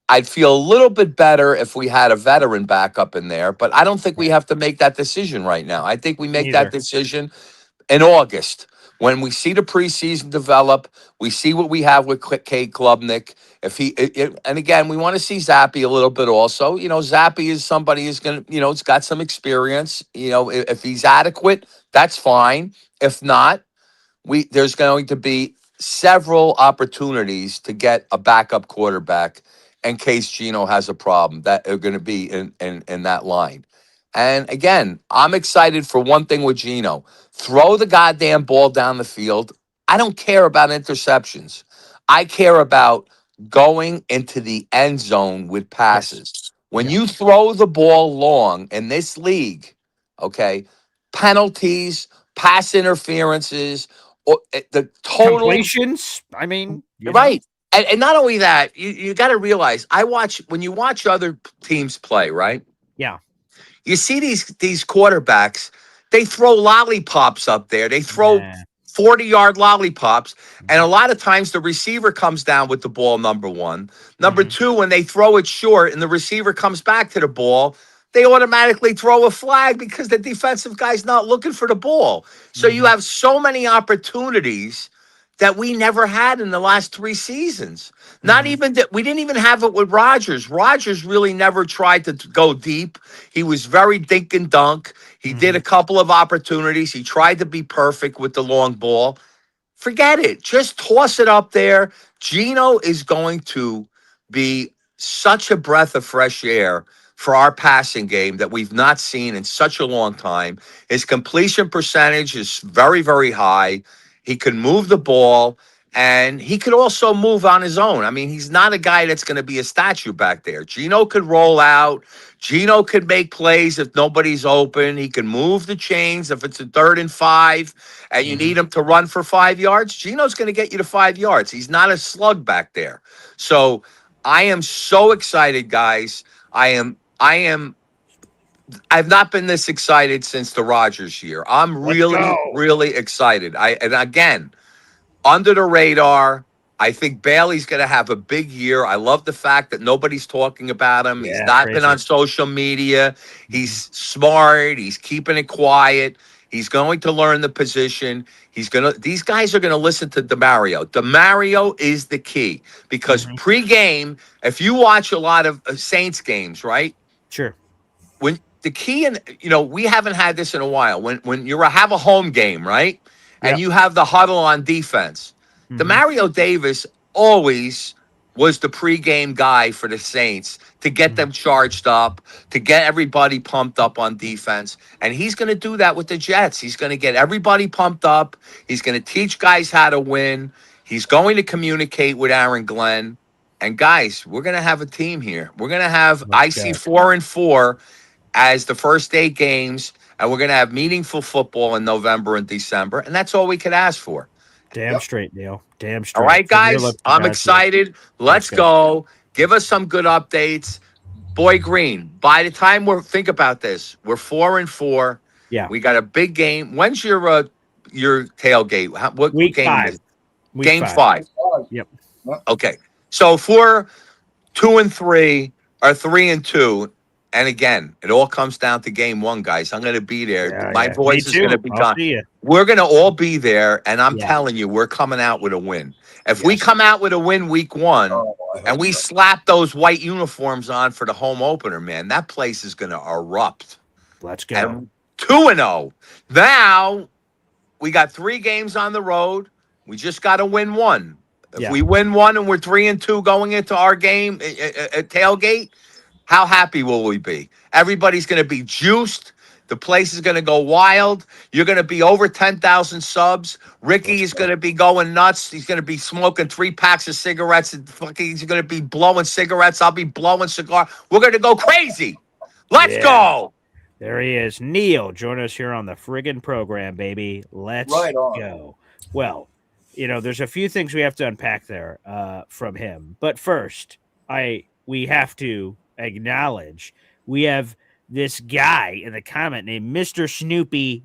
I'd feel a little bit better if we had a veteran backup in there, but I don't think we have to make that decision right now. I think we make that decision in August when we see the preseason develop. We see what we have with Kate Klubnik. And again, we want to see Zappy a little bit also. Zappy is somebody who's going to, it's got some experience. If he's adequate, that's fine. If not, there's going to be several opportunities to get a backup quarterback in case Geno has a problem that are going to be in that line. And again, I'm excited for one thing with Geno. Throw the goddamn ball down the field. I don't care about interceptions. I care about going into the end zone with passes. Yes. When you throw the ball long in this league, okay, penalties, pass interferences, or the total completions. I mean, right. And not only that, you got to realize, when you watch other teams play, right? Yeah. You see these quarterbacks, they throw lollipops up there. They throw 40-yard lollipops. And a lot of times the receiver comes down with the ball, number 1. Number 2, when they throw it short and the receiver comes back to the ball, they automatically throw a flag because the defensive guy's not looking for the ball. So you have so many opportunities that we never had in the last 3 seasons. Not even that we didn't even have it with Rodgers. Rodgers really never tried to go deep. He was very dink and dunk. He did a couple of opportunities. He tried to be perfect with the long ball. Forget it. Just toss it up there. Geno is going to be such a breath of fresh air for our passing game that we've not seen in such a long time. His completion percentage is very, very high. He can move the ball, and he could also move on his own. I mean, he's not a guy that's going to be a statue back there. Geno could roll out. Geno could make plays if nobody's open. He can move the chains if it's a 3rd and 5 and you need him to run for 5 yards. Geno's going to get you to 5 yards. He's not a slug back there. So I am so excited, guys. I've not been this excited since the Rodgers year. I'm really, really excited. And again, under the radar. I think Bailey's going to have a big year. I love the fact that nobody's talking about him. He's not been on social media. He's smart. He's keeping it quiet. He's going to learn the position. These guys are going to listen to DeMario. DeMario is the key because pregame, if you watch a lot of Saints games, right? Sure. When the key, and we haven't had this in a while. When you have a home game, right? And you have the huddle on defense. DeMario Davis always was the pregame guy for the Saints to get them charged up, to get everybody pumped up on defense. And he's going to do that with the Jets. He's going to get everybody pumped up. He's going to teach guys how to win. He's going to communicate with Aaron Glenn. And guys, we're going to have a team here. We're going to have see 4-4 as the first 8 games, and we're going to have meaningful football in November and December. And that's all we could ask for. Damn straight, Neil. Damn straight. All right, guys, I'm excited. Let's go. Give us some good updates. Boy Green, by the time think about this, we're 4-4. Yeah. We got a big game. When's your tailgate? What Week game 5. is it? Game 5. Yep. Okay. So if we're 2-3 or 3-2, and again, it all comes down to game 1, guys. I'm going to be there. My voice is going to be gone. We're going to all be there, and I'm telling you, we're coming out with a win. If we come out with a win week 1, and we slap those white uniforms on for the home opener, man, that place is going to erupt. Let's go. And 2-0. Now, we got 3 games on the road. We just got to win 1. If we win 1 and we're 3-2 going into our game at tailgate, how happy will we be? Everybody's going to be juiced. The place is going to go wild. You're going to be over 10,000 subs. Rickie is going to be going nuts. He's going to be smoking 3 packs of cigarettes. And he's going to be blowing cigarettes. I'll be blowing cigar. We're going to go crazy. Let's go. There he is. Neil, join us here on the friggin' program, baby. Let's go. Well, there's a few things we have to unpack there from him. But first, we have to acknowledge we have this guy in the comment named Mr. Snoopy.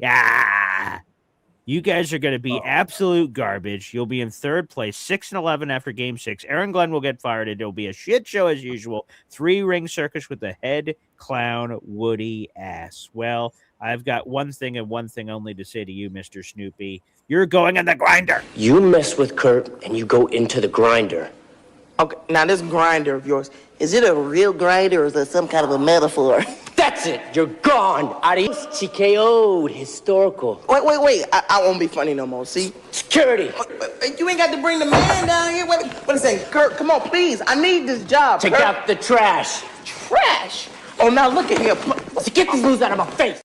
You guys are going to be absolute garbage. You'll be in 3rd place, 6-11 after game 6. Aaron Glenn will get fired, and it'll be a shit show as usual. 3-ring circus with the head clown Woody ass. Well, I've got one thing and one thing only to say to you, Mr. Snoopy. You're going in the grinder. You mess with Kurt, and you go into the grinder. Okay, now this grinder of yours, is it a real grinder or is it some kind of a metaphor? That's it. You're gone. Adios. TKO'd. Historical. Wait. I won't be funny no more. See? Security. You ain't got to bring the man down here. Wait a second. Kurt, come on, please. I need this job. Take out the trash. Trash? Oh, now look at here. Get these moves out of my face.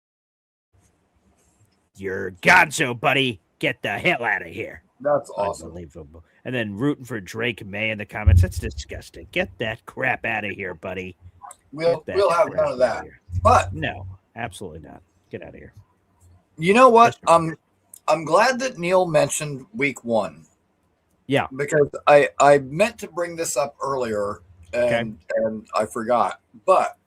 You're gonzo, buddy. Get the hell out of here. That's awesome. Unbelievable. And then rooting for Drake May in the comments. That's disgusting. Get that crap out of here, buddy. We'll have none of that. But no, absolutely not. Get out of here. You know what? I'm glad that Neil mentioned week 1. Yeah. Because I meant to bring this up earlier and I forgot. But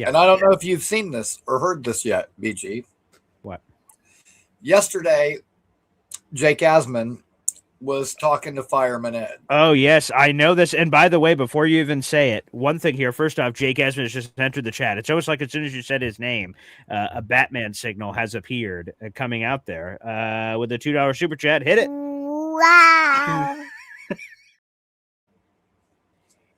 and I don't know if you've seen this or heard this yet, BG. What? Yesterday, Jake Asman was talking to Fireman Ed. Oh, yes, I know this. And by the way, before you even say it, one thing here. First off, Jake Esden has just entered the chat. It's almost like as soon as you said his name, a Batman signal has appeared coming out there with a $2 super chat. Hit it. Wow.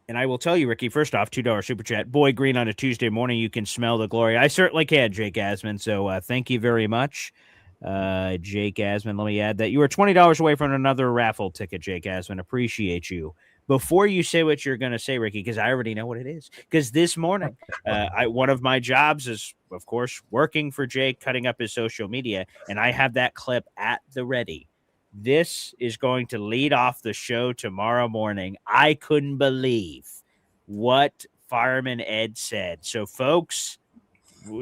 And I will tell you, Rickie, first off, $2 super chat. Boy Green on a Tuesday morning. You can smell the glory. I certainly can, Jake Asman. So thank you very much, Jake Asman. Let me add that you are $20 away from another raffle ticket, Jake Asman. Appreciate you. Before you say what you're going to say, Rickie, because I already know what it is. Because this morning, one of my jobs is, of course, working for Jake, cutting up his social media, and I have that clip at the ready. This is going to lead off the show tomorrow morning. I couldn't believe what Fireman Ed said. So, folks,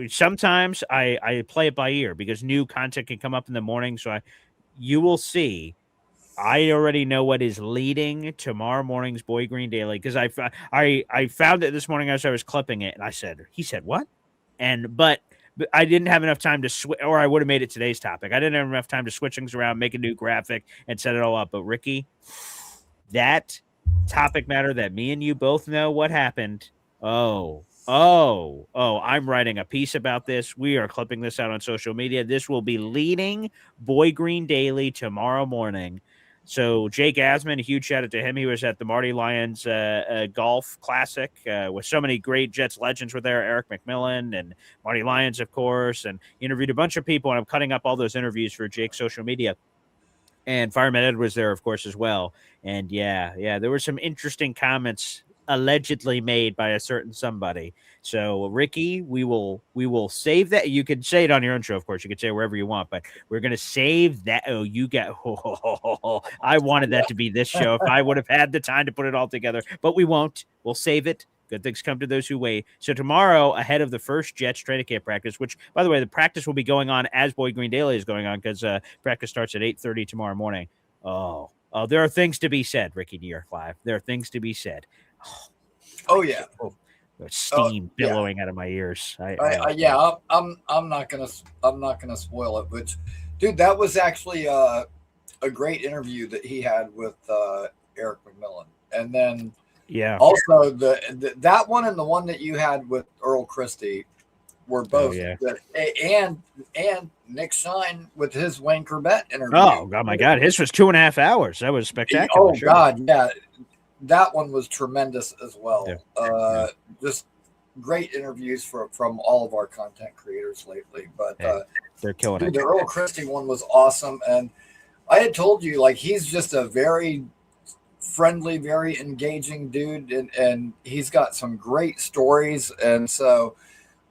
sometimes I play it by ear because new content can come up in the morning. So you will see. I already know what is leading tomorrow morning's Boy Green Daily because I found it this morning as I was clipping it, and he said what? But I didn't have enough time to switch, or I would have made it today's topic. I didn't have enough time to switch things around, make a new graphic, and set it all up. But Rickie, that topic matter that me and you both know what happened. Oh, I'm writing a piece about this. We are clipping this out on social media. This will be leading Boy Green Daily tomorrow morning. So Jake Asman, a huge shout out to him. He was at the Marty Lyons Golf Classic with so many great Jets legends were there. Eric McMillan and Marty Lyons, of course, and interviewed a bunch of people. And I'm cutting up all those interviews for Jake's social media. And Fireman Ed was there, of course, as well. And yeah, there were some interesting comments allegedly made by a certain somebody. So Rickie, we will save that. You can say it on your own show, of course. You can say it wherever you want, but we're gonna save that. I wanted that to be this show if I would have had the time to put it all together, but we won't. We'll save it. Good things come to those who wait. So tomorrow, ahead of the first Jets training camp practice, which, by the way, the practice will be going on as Boy Green Daily is going on because practice starts at 8:30 tomorrow morning. Oh, there are things to be said, Rickie New York Live. There are things to be said. Oh yeah. Steam billowing out of my ears. I'm not gonna spoil it, but dude, that was actually a great interview that he had with Eric McMillan, and then also that one and the one that you had with Earl Christie were both good. And Nick Shine with his Wayne Corbett interview. Oh my God, his was 2.5 hours. That was spectacular. Oh God, yeah. That one was tremendous as well. Just great interviews from all of our content creators lately. But they're killing it. The Earl Christie one was awesome. And I had told you, like, he's just a very friendly, very engaging dude. And he's got some great stories. And so,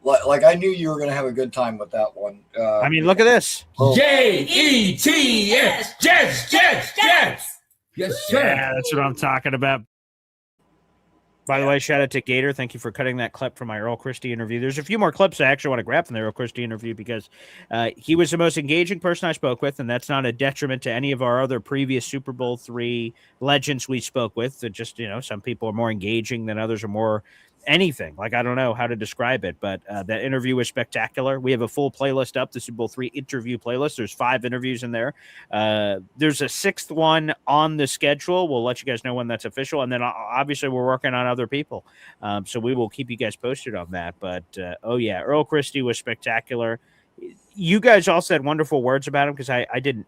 like, I knew you were going to have a good time with that one. I mean, look at this. Jets, Jets. Yes, sir. Yeah, that's what I'm talking about. By the way, shout out to Gator. Thank you for cutting that clip from my Earl Christie interview. There's a few more clips I actually want to grab from the Earl Christie interview because he was the most engaging person I spoke with, and that's not a detriment to any of our other previous Super Bowl III legends we spoke with. Just, some people are more engaging than others are more anything. Like, I don't know how to describe it, but that interview was spectacular. We have a full playlist up, the Super Bowl III interview playlist. There's 5 interviews in there. There's a 6th one on the schedule. We'll let you guys know when that's official. And then obviously we're working on other people. So we will keep you guys posted on that. But Earl Christie was spectacular. You guys all said wonderful words about him because I didn't,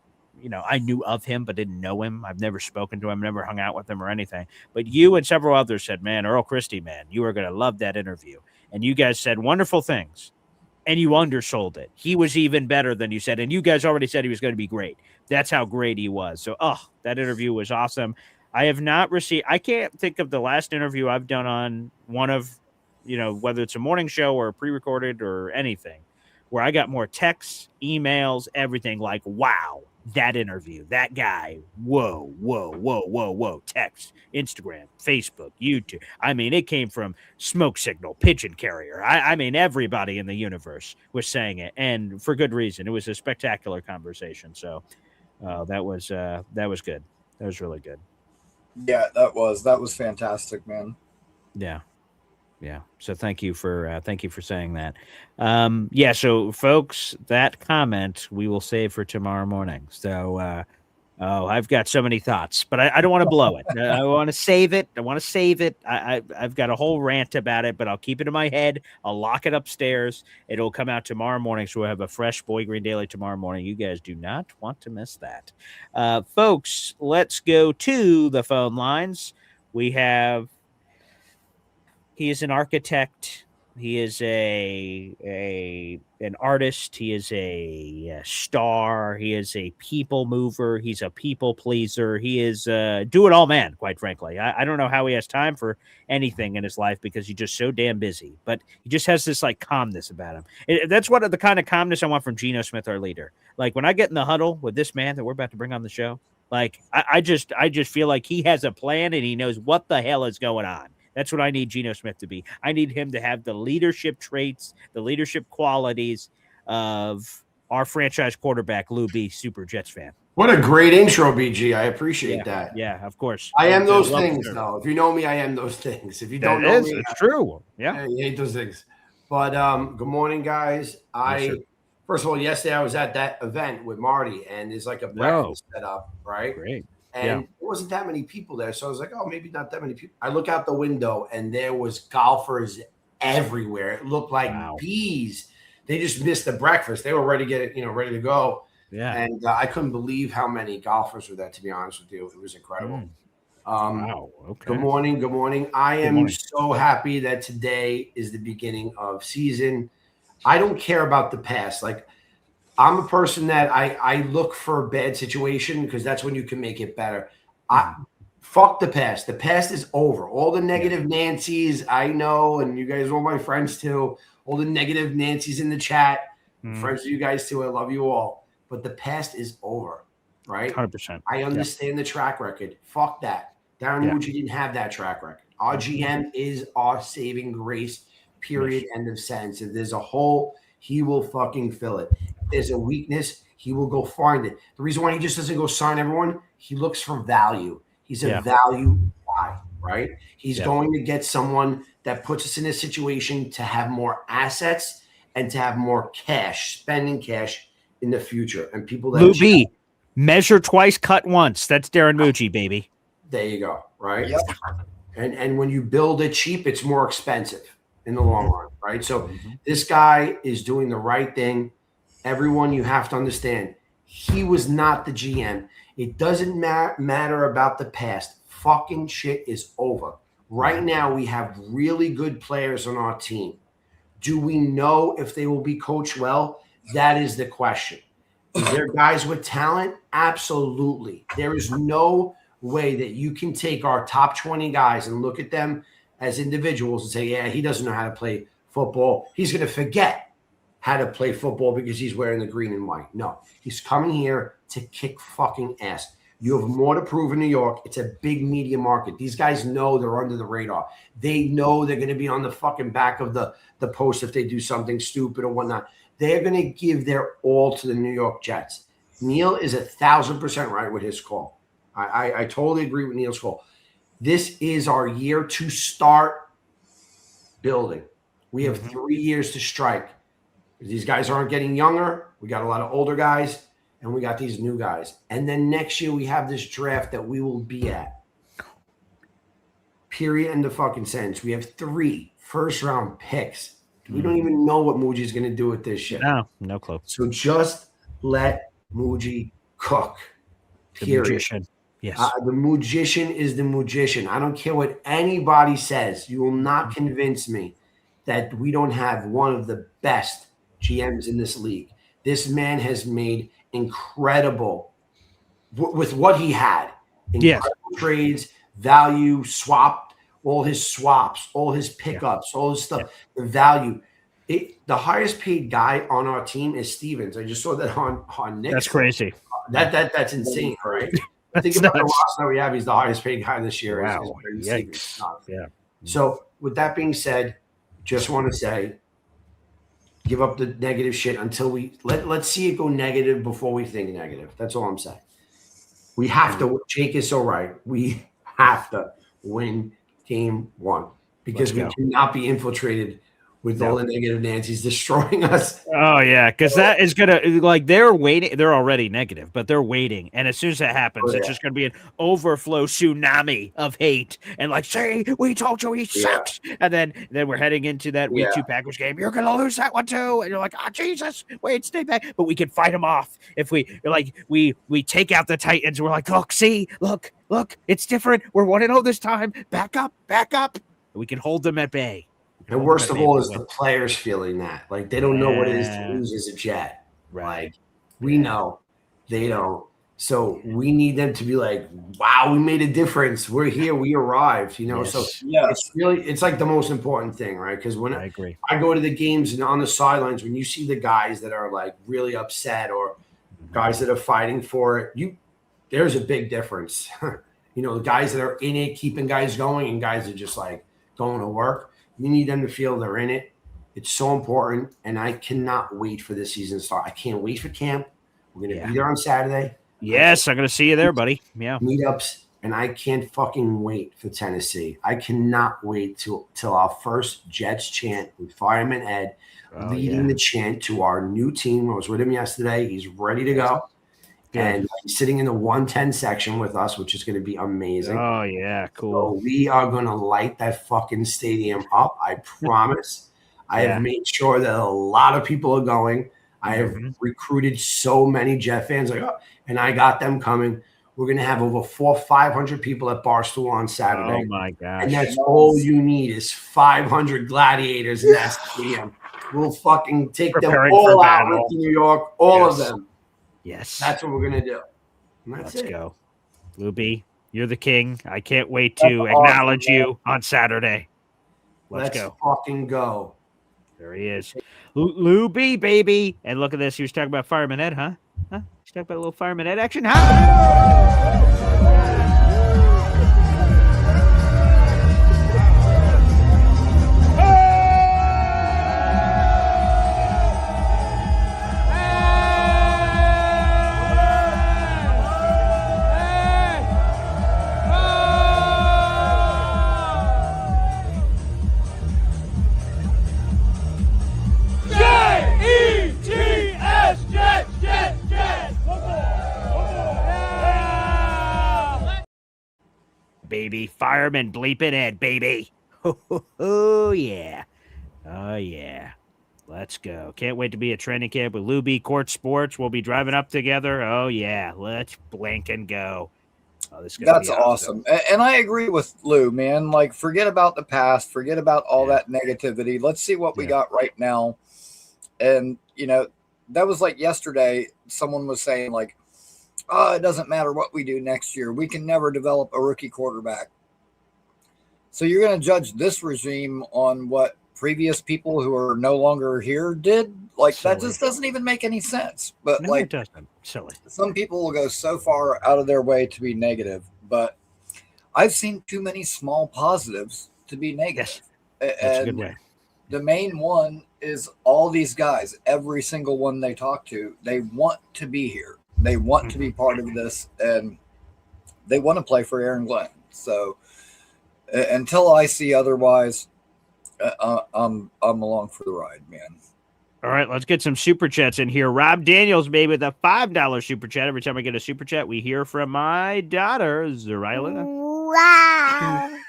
I knew of him, but didn't know him. I've never spoken to him, never hung out with him or anything. But you and several others said, man, Earl Christie, man, you are going to love that interview. And you guys said wonderful things, and you undersold it. He was even better than you said. And you guys already said he was going to be great. That's how great he was. So, that interview was awesome. I have not received, I can't think of the last interview I've done on one of, whether it's a morning show or pre-recorded or anything, where I got more texts, emails, everything like, wow. That interview, that guy, whoa, text, Instagram, Facebook, YouTube. I mean, it came from Smoke Signal, Pigeon Carrier. I mean, everybody in the universe was saying it, and for good reason. It was a spectacular conversation. So that was good. That was really good. Yeah, that was fantastic, man. Yeah. So thank you for saying that. So folks, that comment we will save for tomorrow morning. So Oh, I've got so many thoughts, but I don't want to blow it. I want to save it. I've got a whole rant about it, but I'll keep it in my head. I'll lock it upstairs. It'll come out tomorrow morning, so we'll have a fresh Boy Green Daily tomorrow morning. You guys do not want to miss that. Folks, let's go to the phone lines. He is an architect. He is an artist. He is a star. He is a people mover. He's a people pleaser. He is a do-it-all man, quite frankly. I don't know how he has time for anything in his life because he's just so damn busy. But he just has this like calmness about him. That's what the kind of calmness I want from Geno Smith, our leader. Like when I get in the huddle with this man that we're about to bring on the show, like I just feel like he has a plan and he knows what the hell is going on. That's what I need Geno Smith to be. I need him to have the leadership traits, the leadership qualities of our franchise quarterback, Lou B, Super Jets fan. What a great intro, BG. I appreciate that. Yeah, of course. I am those things, though. If you know me, I am those things. If you don't know me, it's true. Yeah. I hate those things. But good morning, guys. First of all, yesterday I was at that event with Marty, and there's like a breakfast set up, right? Great. And there wasn't that many people there. So I was like, oh, maybe not that many people. I look out the window and there was golfers everywhere. It looked like bees. They just missed the breakfast. They were ready to get it, ready to go. Yeah. And I couldn't believe how many golfers were there, to be honest with you. It was incredible. Wow. Okay. Good morning. Good morning. I am so happy that today is the beginning of season. I don't care about the past. Like, I'm a person that I look for a bad situation because that's when you can make it better. Fuck the past. The past is over. All the negative Nancy's, I know, and you guys are all my friends too. All the negative Nancy's in the chat. Friends of you guys too. I love you all. But the past is over, right? 100%. I understand the track record. Fuck that. Darren Mucci didn't have that track record. Our GM is our saving grace, period, end of sentence. If there's a hole, he will fucking fill it. There's a weakness, he will go find it. The reason why he just doesn't go sign everyone, he looks for value. He's a value guy, right? He's going to get someone that puts us in a situation to have more assets and to have more cash, spending cash in the future. And people that Lou B, measure twice, cut once. That's Darren Mucci, baby. There you go, right? Yep. And when you build it cheap, it's more expensive in the long run, right? So this guy is doing the right thing. Everyone, you have to understand, he was not the GM. It doesn't matter about the past. Fucking shit is over. Right now, we have really good players on our team. Do we know if they will be coached well? That is the question. Is there guys with talent? Absolutely. There is no way that you can take our top 20 guys and look at them as individuals and say, yeah, he doesn't know how to play football. He's going to forget how to play football because he's wearing the green and white. No, he's coming here to kick fucking ass. You have more to prove in New York. It's a big media market. These guys know they're under the radar. They know they're going to be on the fucking back of the post if they do something stupid or whatnot. They're going to give their all to the New York Jets. Neil is 1,000% right with his call. I totally agree with Neil's call. This is our year to start building. We have 3 years to strike. These guys aren't getting younger. We got a lot of older guys, and we got these new guys. And then next year we have this draft that we will be at. Period. End of fucking sentence. We have 3 first-round picks. We don't even know what Muji's going to do with this shit. No clue. So just let Muji cook. Period. The magician. Yes. The magician is the magician. I don't care what anybody says. You will not convince me that we don't have one of the best GMs in this league. This man has made incredible with what he had. Incredible trades, value, swapped, all his swaps, all his pickups, all his stuff, the value. The highest paid guy on our team is Stevens. I just saw that on Nick. That's crazy. That's insane, right? Think about the roster we have. He's the highest paid guy this year. Wow. Yikes. Yeah. So with that being said, just want to say, give up the negative shit until let's see it go negative before we think negative. That's all I'm saying. We have to. Jake is so right. We have to win game 1 because we cannot be infiltrated with all the negative Nancy's destroying us. Oh yeah, because that is gonna they're waiting. They're already negative, but they're waiting. And as soon as that happens, it's just gonna be an overflow tsunami of hate. And say, we told you he sucks. And then we're heading into that week 2 Packers game. You're gonna lose that one too. And you're like, oh Jesus, wait, stay back. But we can fight him off if we take out the Titans. We're like, look, it's different. We're 1-0 this time. Back up. We can hold them at bay. And worst of all is the players feeling that. Like, they don't know what it is to lose as a Jet. Right. Like, we know. They don't. So we need them to be like, wow, we made a difference. We're here. We arrived. So it's like the most important thing, right? Because when I go to the games and on the sidelines, when you see the guys that are like really upset or guys that are fighting for it, there's a big difference. The guys that are in it, keeping guys going, and guys that are just like going to work. You need them to feel they're in it. It's so important, and I cannot wait for this season to start. I can't wait for camp. We're going to be there on Saturday. Yes, I'm going to see you there, buddy. Yeah. Meetups, and I can't fucking wait for Tennessee. I cannot wait till our first Jets chant with Fireman Ed leading the chant to our new team. I was with him yesterday. He's ready to go. And he's sitting in the 110 section with us, which is going to be amazing. Oh, yeah, cool. So we are going to light that fucking stadium up. I promise. I have made sure that a lot of people are going. I have recruited so many Jet fans, and I got them coming. We're going to have over 500 people at Barstool on Saturday. Oh, my gosh. And that's all you need is 500 gladiators in that stadium. We'll fucking take them all out of New York, all of them. Yes. That's what we're going to do. Let's go. Luby, you're the king. I can't wait to acknowledge you on Saturday. Let's go. Fucking go. There he is. Luby, baby. And look at this. He was talking about Fireman Ed, huh? He's talking about a little Fireman Ed action, huh? Baby, Fireman bleeping Ed, baby. Oh, yeah. Oh, yeah. Let's go. Can't wait to be at training camp with Luby, Court Sports. We'll be driving up together. Oh, yeah. Let's blink and go. Oh, That's awesome. And I agree with Lou, man. Like, forget about the past. Forget about all that negativity. Let's see what we got right now. And, that was like yesterday. Someone was saying, like, oh, it doesn't matter what we do next year. We can never develop a rookie quarterback. So you're going to judge this regime on what previous people who are no longer here did? Like, silly. That just doesn't even make any sense. But no, it doesn't. Silly. Some people will go so far out of their way to be negative, but I've seen too many small positives to be negative. Yes. That's a good way. The main one is all these guys, every single one they talk to, they want to be here. They want to be part of this, and they want to play for Aaron Glenn. So until I see otherwise, I'm along for the ride, man. All right, let's get some super chats in here. Rob Daniels, baby, with a $5 super chat. Every time I get a super chat, we hear from my daughter, Zarila. Wow.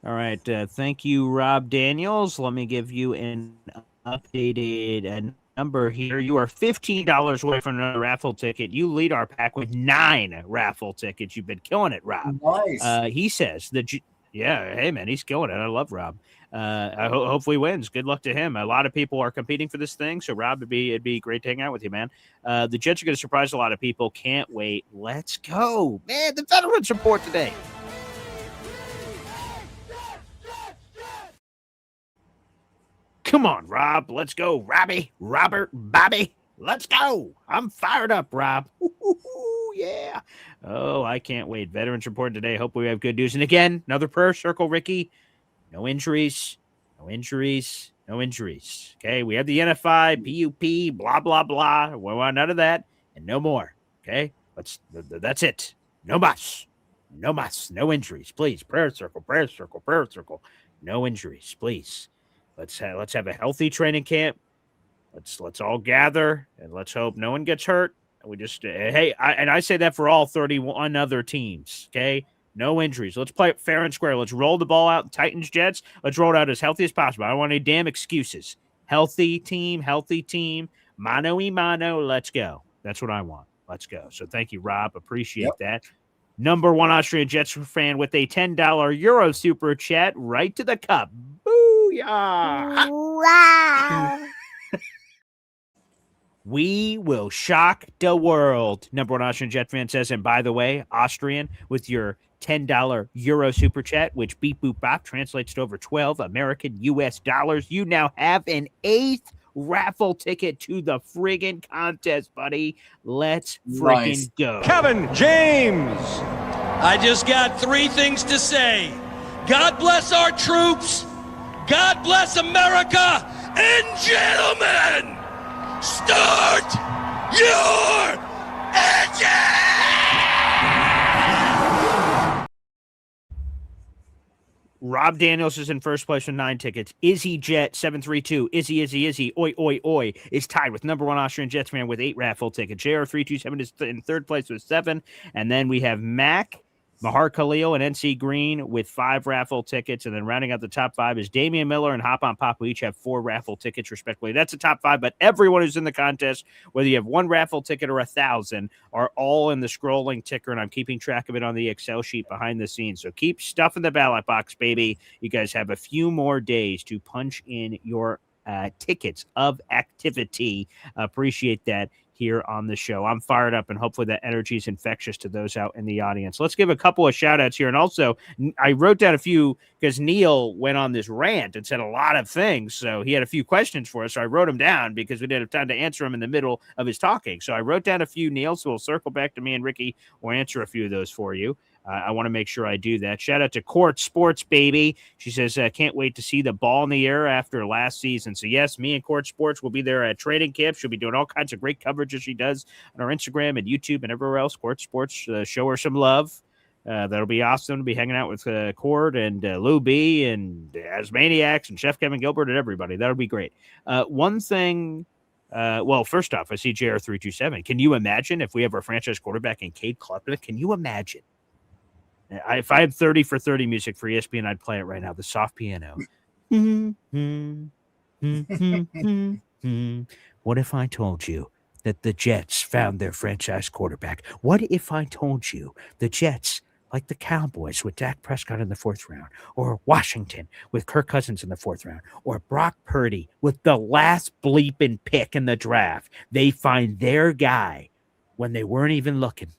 All right, thank you, Rob Daniels. Let me give you an updated number here. You are $15 away from another raffle ticket. You lead our pack with 9 raffle tickets. You've been killing it, Rob. Nice. He says that hey man, he's killing it. I love Rob. I hopefully wins. Good luck to him. A lot of people are competing for this thing, so Rob, it'd be great to hang out with you, man. The Jets are going to surprise a lot of people. Can't wait. Let's go, man. The Veterans Report today. Come on, Rob. Let's go. Robbie, Robert, Bobby. Let's go. I'm fired up, Rob. Yeah. Oh, I can't wait. Veterans Report today. Hope we have good news. And again, another prayer circle, Rickie. No injuries. No injuries. No injuries. Okay. We have the NFI, PUP, blah, blah, blah. We want none of that and no more. Okay. That's it. No mas. No mas. No injuries. Please. Prayer circle. Prayer circle. Prayer circle. No injuries, please. Let's have a healthy training camp. Let's all gather and let's hope no one gets hurt. We just I say that for all 31 other teams. Okay, no injuries. Let's play it fair and square. Let's roll the ball out. Titans, Jets. Let's roll it out as healthy as possible. I don't want any damn excuses. Healthy team. Mano y mano. Let's go. That's what I want. Let's go. So thank you, Rob. Appreciate that. Number one Austrian Jets fan with a $10 Euro super chat right to the cup. Booyah! Wow. We will shock the world. Number one Austrian Jet fan says, and by the way, Austrian, with your $10 Euro super chat, which beep boop bop translates to over 12 American US dollars, you now have an 8th raffle ticket to the friggin' contest, buddy. Let's friggin' go. Kevin James. I just got 3 things to say. God bless our troops. God bless America. And gentlemen, start your engine! Rob Daniels is in first place with 9 tickets. Izzy Jet 732. Izzy. Oi. Is tied with number one Austrian Jets fan with 8 raffle tickets. JR327 is in third place with 7. And then we have Mac, Mahar Khalil, and NC Green with 5 raffle tickets. And then rounding out the top 5 is Damian Miller and Hop on Pop, who each have 4 raffle tickets, respectively. That's the top 5, but everyone who's in the contest, whether you have 1 raffle ticket or 1,000, are all in the scrolling ticker, and I'm keeping track of it on the Excel sheet behind the scenes. So keep stuffing the ballot box, baby. You guys have a few more days to punch in your tickets of activity. Appreciate that here on the show. I'm fired up, and hopefully that energy is infectious to those out in the audience. Let's give a couple of shout outs here. And also, I wrote down a few because Neil went on this rant and said a lot of things. So he had a few questions for us. So I wrote them down because we didn't have time to answer them in the middle of his talking. So I wrote down a few, Neil. So we'll circle back to me and Rickie. We'll answer a few of those for you. I want to make sure I do that. Shout out to Court Sports, baby. She says, can't wait to see the ball in the air after last season. So, yes, me and Court Sports will be there at training camp. She'll be doing all kinds of great coverage as she does on our Instagram and YouTube and everywhere else. Court Sports, show her some love. That'll be awesome to be hanging out with Court and Lou B and Asmaniacs and Chef Kevin Gilbert and everybody. That'll be great. One thing... well, first off, I see JR327. Can you imagine if we have our franchise quarterback in Cade Klubnik? Can you imagine? If I had 30 for 30 music for ESPN, I'd play it right now. The soft piano. What if I told you that the Jets found their franchise quarterback? What if I told you the Jets, like the Cowboys with Dak Prescott in the 4th round, or Washington with Kirk Cousins in the 4th round, or Brock Purdy with the last bleeping pick in the draft, they find their guy when they weren't even looking?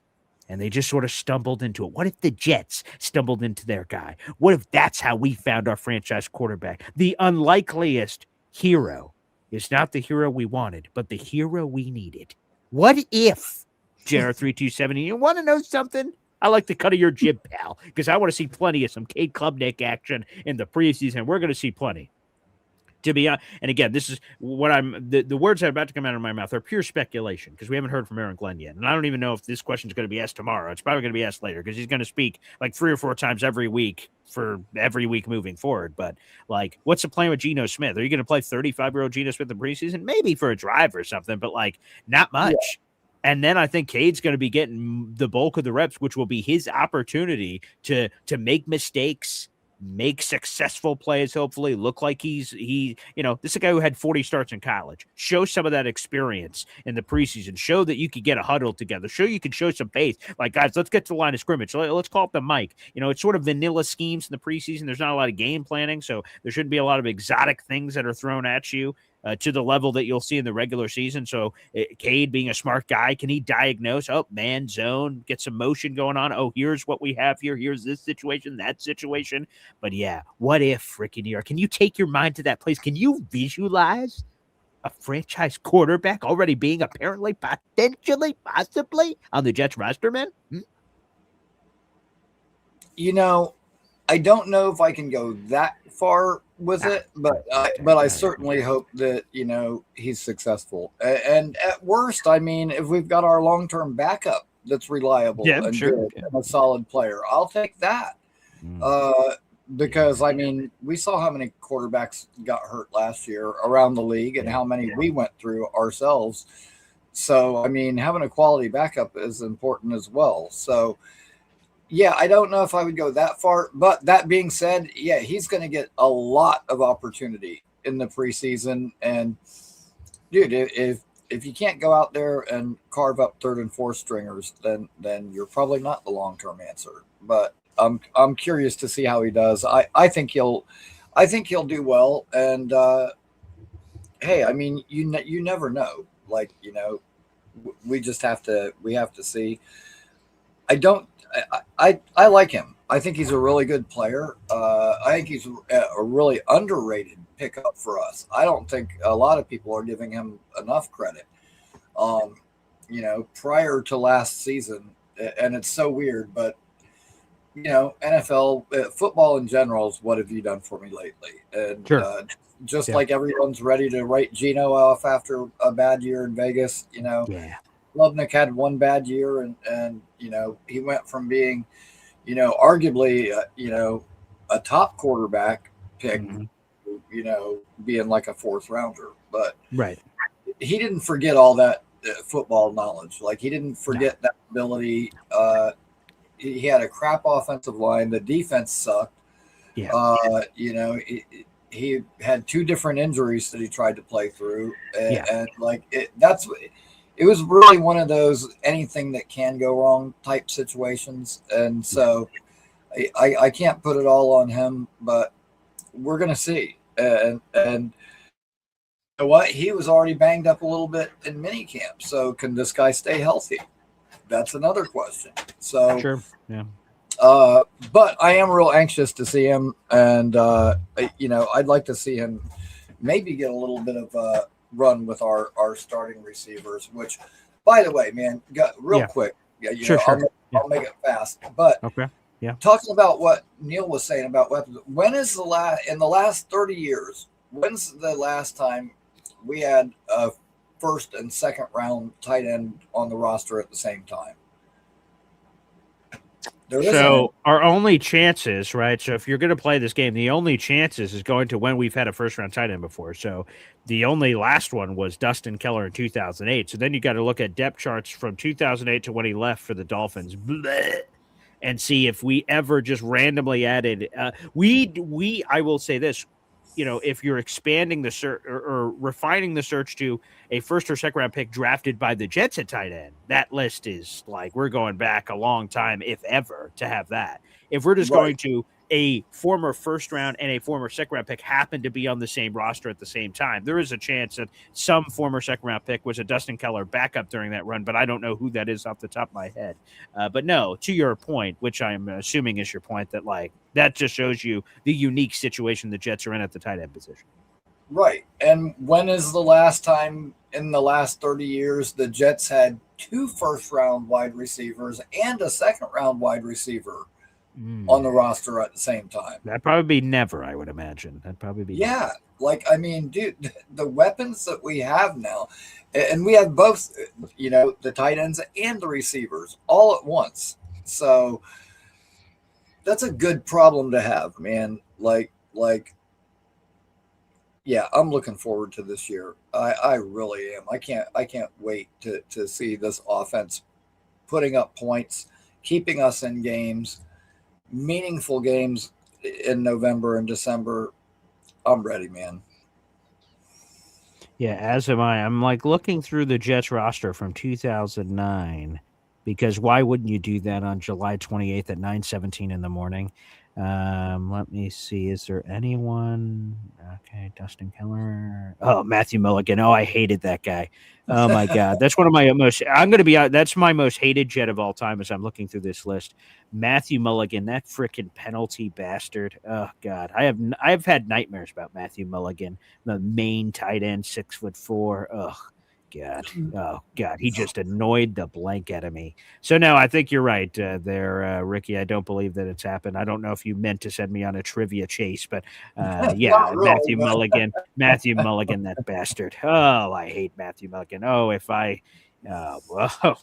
And they just sort of stumbled into it. What if the Jets stumbled into their guy? What if that's how we found our franchise quarterback? The unlikeliest hero is not the hero we wanted, but the hero we needed. What if, JR327, you want to know something? I like the cut of your jib, pal, because I want to see plenty of some Cade Klubnik action in the preseason. We're going to see plenty. To be honest, and again, this is what the words that are about to come out of my mouth are pure speculation because we haven't heard from Aaron Glenn yet. And I don't even know if this question is going to be asked tomorrow. It's probably going to be asked later because he's going to speak like 3 or 4 times every week for every week moving forward. But like, what's the plan with Geno Smith? Are you going to play 35-year-old Geno Smith in preseason? Maybe for a drive or something, but like not much. Yeah. And then I think Cade's going to be getting the bulk of the reps, which will be his opportunity to make mistakes, make successful plays, hopefully look like this is a guy who had 40 starts in college. Show some of that experience in the preseason. Show that you could get a huddle together. Show you can show some pace. Like, guys, let's get to the line of scrimmage. Let's call up the mic. It's sort of vanilla schemes in the preseason. There's not a lot of game planning, so there shouldn't be a lot of exotic things that are thrown at you to the level that you'll see in the regular season. So Cade, being a smart guy, can he diagnose, man zone, get some motion going on? Oh, here's what we have here. Here's this situation, that situation. But yeah, what if, Rickie New York, can you take your mind to that place? Can you visualize a franchise quarterback already being apparently, potentially, possibly on the Jets roster, man? I don't know if I can go that far with it, but I certainly hope that, he's successful. And at worst, I mean, if we've got our long-term backup that's reliable and good and a solid player, I'll take that. because I mean, we saw how many quarterbacks got hurt last year around the league and how many we went through ourselves. So, I mean, having a quality backup is important as well. So, yeah, I don't know if I would go that far. But that being said, yeah, he's going to get a lot of opportunity in the preseason. And, dude, if you can't go out there and carve up third and fourth stringers, then you're probably not the long-term answer. But I'm curious to see how he does. I think he'll do well. And hey, I mean, you never know. Like, you know, we have to see. I like him. I think he's a really good player. I think he's a really underrated pickup for us. I don't think a lot of people are giving him enough credit. You know, prior to last season, and it's so weird, but you know, NFL football in general is what have you done for me lately? And just like everyone's ready to write Geno off after a bad year in Vegas, you know, Lubnick had one bad year, and you know, he went from being, you know, arguably, you know, a top quarterback pick, you know, being like a fourth rounder, but he didn't forget all that football knowledge. Like, he didn't forget that ability. He had a crap offensive line. The defense sucked. You know, he had two different injuries that he tried to play through, and like it was really one of those anything that can go wrong type situations. And so I can't put it all on him, but we're gonna see. And you know what? He was already banged up a little bit in minicamp. So can this guy stay healthy? That's another question. So but I am real anxious to see him, and you know, I'd like to see him maybe get a little bit of a run with our starting receivers. Which, by the way, man, real quick, I'll make it fast. But talking about what Neil was saying about weapons, when is in the last 30 years? When's the last time we had a first and second round tight end on the roster at the same time? So our only chances, right? So if you're going to play this game, the only chances is going to when we've had a first round tight end before. So the only last one was Dustin Keller in 2008. So then you got to look at depth charts from 2008 to when he left for the Dolphins. And see if we ever just randomly added. I will say this. You know, if you're expanding the search or refining the search to a first or second round pick drafted by the Jets at tight end, that list is like, we're going back a long time, if ever, to have that. If we're just going to a former first round and a former second round pick happen to be on the same roster at the same time, there is a chance that some former second round pick was a Dustin Keller backup during that run, but I don't know who that is off the top of my head. But no, to your point, which I'm assuming is your point, that like that just shows you the unique situation the Jets are in at the tight end position. Right. And when is the last time in the last 30 years the Jets had two first round wide receivers and a second round wide receiver on the roster at the same time? That'd probably be never, I would imagine. That'd probably be never. Like, I mean, dude, the weapons that we have now, and we have both, you know, the tight ends and the receivers all at once. So that's a good problem to have, man. Like, yeah, I'm looking forward to this year. I really am. I can't wait to see this offense putting up points, keeping us in games, meaningful games in November and December. I'm ready, man. Yeah, as am I. I'm like looking through the Jets roster from 2009, because why wouldn't you do that on July 28th at 9:17 in the morning? Let me see. Is there anyone? Okay, Dustin Keller. Oh, Matthew Mulligan. Oh, I hated that guy. Oh my God, that's one of my most. I'm going to be out. That's my most hated Jet of all time as I'm looking through this list. Matthew Mulligan, that freaking penalty bastard. Oh God, I've had nightmares about Matthew Mulligan, the main tight end, 6'4". Ugh. God. Oh, God. He just annoyed the blank out of me. So, no, I think you're right there, Rickie. I don't believe that it's happened. I don't know if you meant to send me on a trivia chase, but yeah, Matthew Mulligan, that bastard. Oh, I hate Matthew Mulligan. Oh, if I Oh, whoa.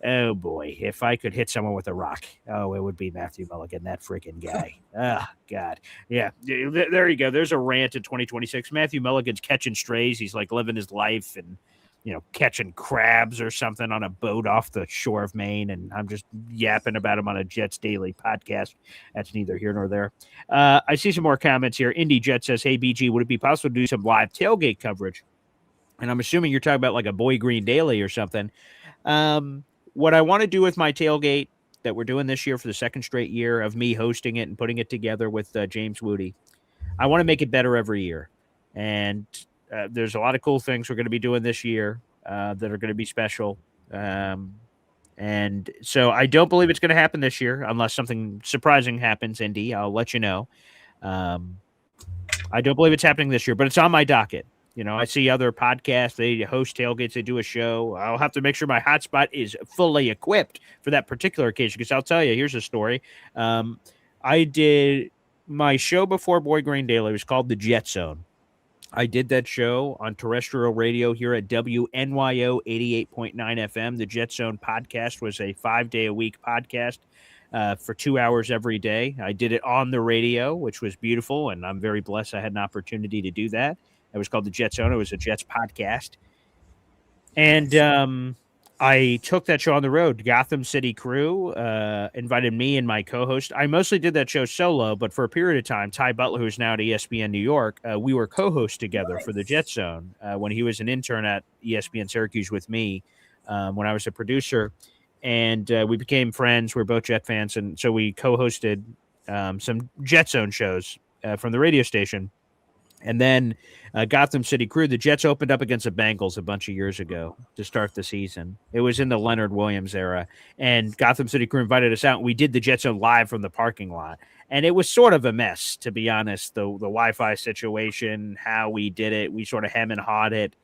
Oh boy, if I could hit someone with a rock, oh, it would be Matthew Mulligan, that freaking guy. Oh, God. Yeah, there you go. There's a rant in 2026. Matthew Mulligan's catching strays. He's like living his life and, catching crabs or something on a boat off the shore of Maine. And I'm just yapping about him on a Jets Daily podcast. That's neither here nor there. I see some more comments here. Indy Jet says, hey, BG, would it be possible to do some live tailgate coverage? And I'm assuming you're talking about like a Boy Green Daily or something. What I want to do with my tailgate that we're doing this year for the second straight year of me hosting it and putting it together with James Woody, I want to make it better every year. And there's a lot of cool things we're going to be doing this year that are going to be special. And so I don't believe it's going to happen this year unless something surprising happens, Indy. I'll let you know. I don't believe it's happening this year, but it's on my docket. I see other podcasts, they host tailgates, they do a show. I'll have to make sure my hotspot is fully equipped for that particular occasion, because I'll tell you, here's a story. I did my show before Boy Green Daily. It was called The Jet Zone. I did that show on terrestrial radio here at WNYO 88.9 FM. The Jet Zone podcast was a 5-day-a-week podcast for 2 hours every day. I did it on the radio, which was beautiful, and I'm very blessed I had an opportunity to do that. It was called The Jet Zone. It was a Jets podcast. And I took that show on the road. Gotham City Crew invited me and my co-host. I mostly did that show solo, but for a period of time, Ty Butler, who's now at ESPN New York, we were co-hosts together for The Jet Zone when he was an intern at ESPN Syracuse with me when I was a producer. And we became friends. We're both Jet fans. And so we co-hosted some Jet Zone shows from the radio station. And then Gotham City Crew, the Jets opened up against the Bengals a bunch of years ago to start the season. It was in the Leonard Williams era. And Gotham City Crew invited us out. And we did the Jet Zone live from the parking lot. And it was sort of a mess, to be honest, the Wi-Fi situation, how we did it. We sort of hem and hawed it.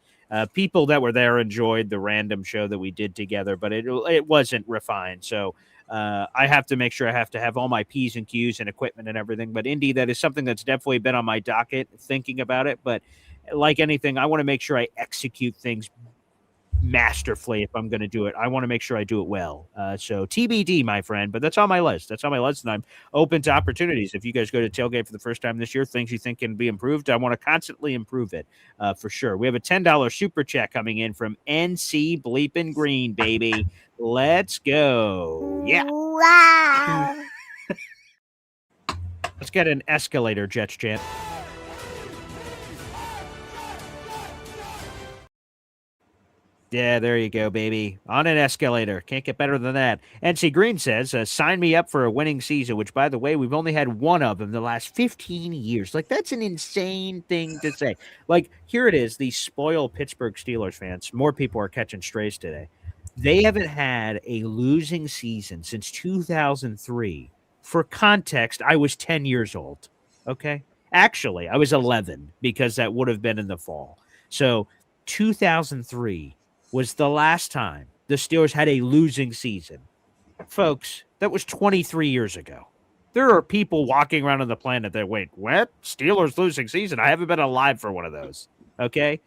People that were there enjoyed the random show that we did together, but it wasn't refined. So I have to make sure I have to have all my P's and Q's and equipment and everything. But Indy, that is something that's definitely been on my docket, thinking about it. But like anything, I want to make sure I execute things masterfully if I'm going to do it. I want to make sure I do it well. So TBD, my friend, but that's on my list. That's on my list, and I'm open to opportunities. If you guys go to tailgate for the first time this year, things you think can be improved, I want to constantly improve it for sure. We have a $10 super chat coming in from NC Bleepin' Green, baby. Let's go. Yeah. Wow. Let's get an escalator, Jets chant. Yeah, there you go, baby. On an escalator. Can't get better than that. NC Green says, sign me up for a winning season, which, by the way, we've only had one of in the last 15 years. Like, that's an insane thing to say. Like, here it is. These spoiled Pittsburgh Steelers fans. More people are catching strays today. They haven't had a losing season since 2003. For context, I was 10 years old. Okay? Actually, I was 11 because that would have been in the fall. So 2003 was the last time the Steelers had a losing season. Folks, that was 23 years ago. There are people walking around on the planet that, wait, what? Steelers losing season? I haven't been alive for one of those. Okay?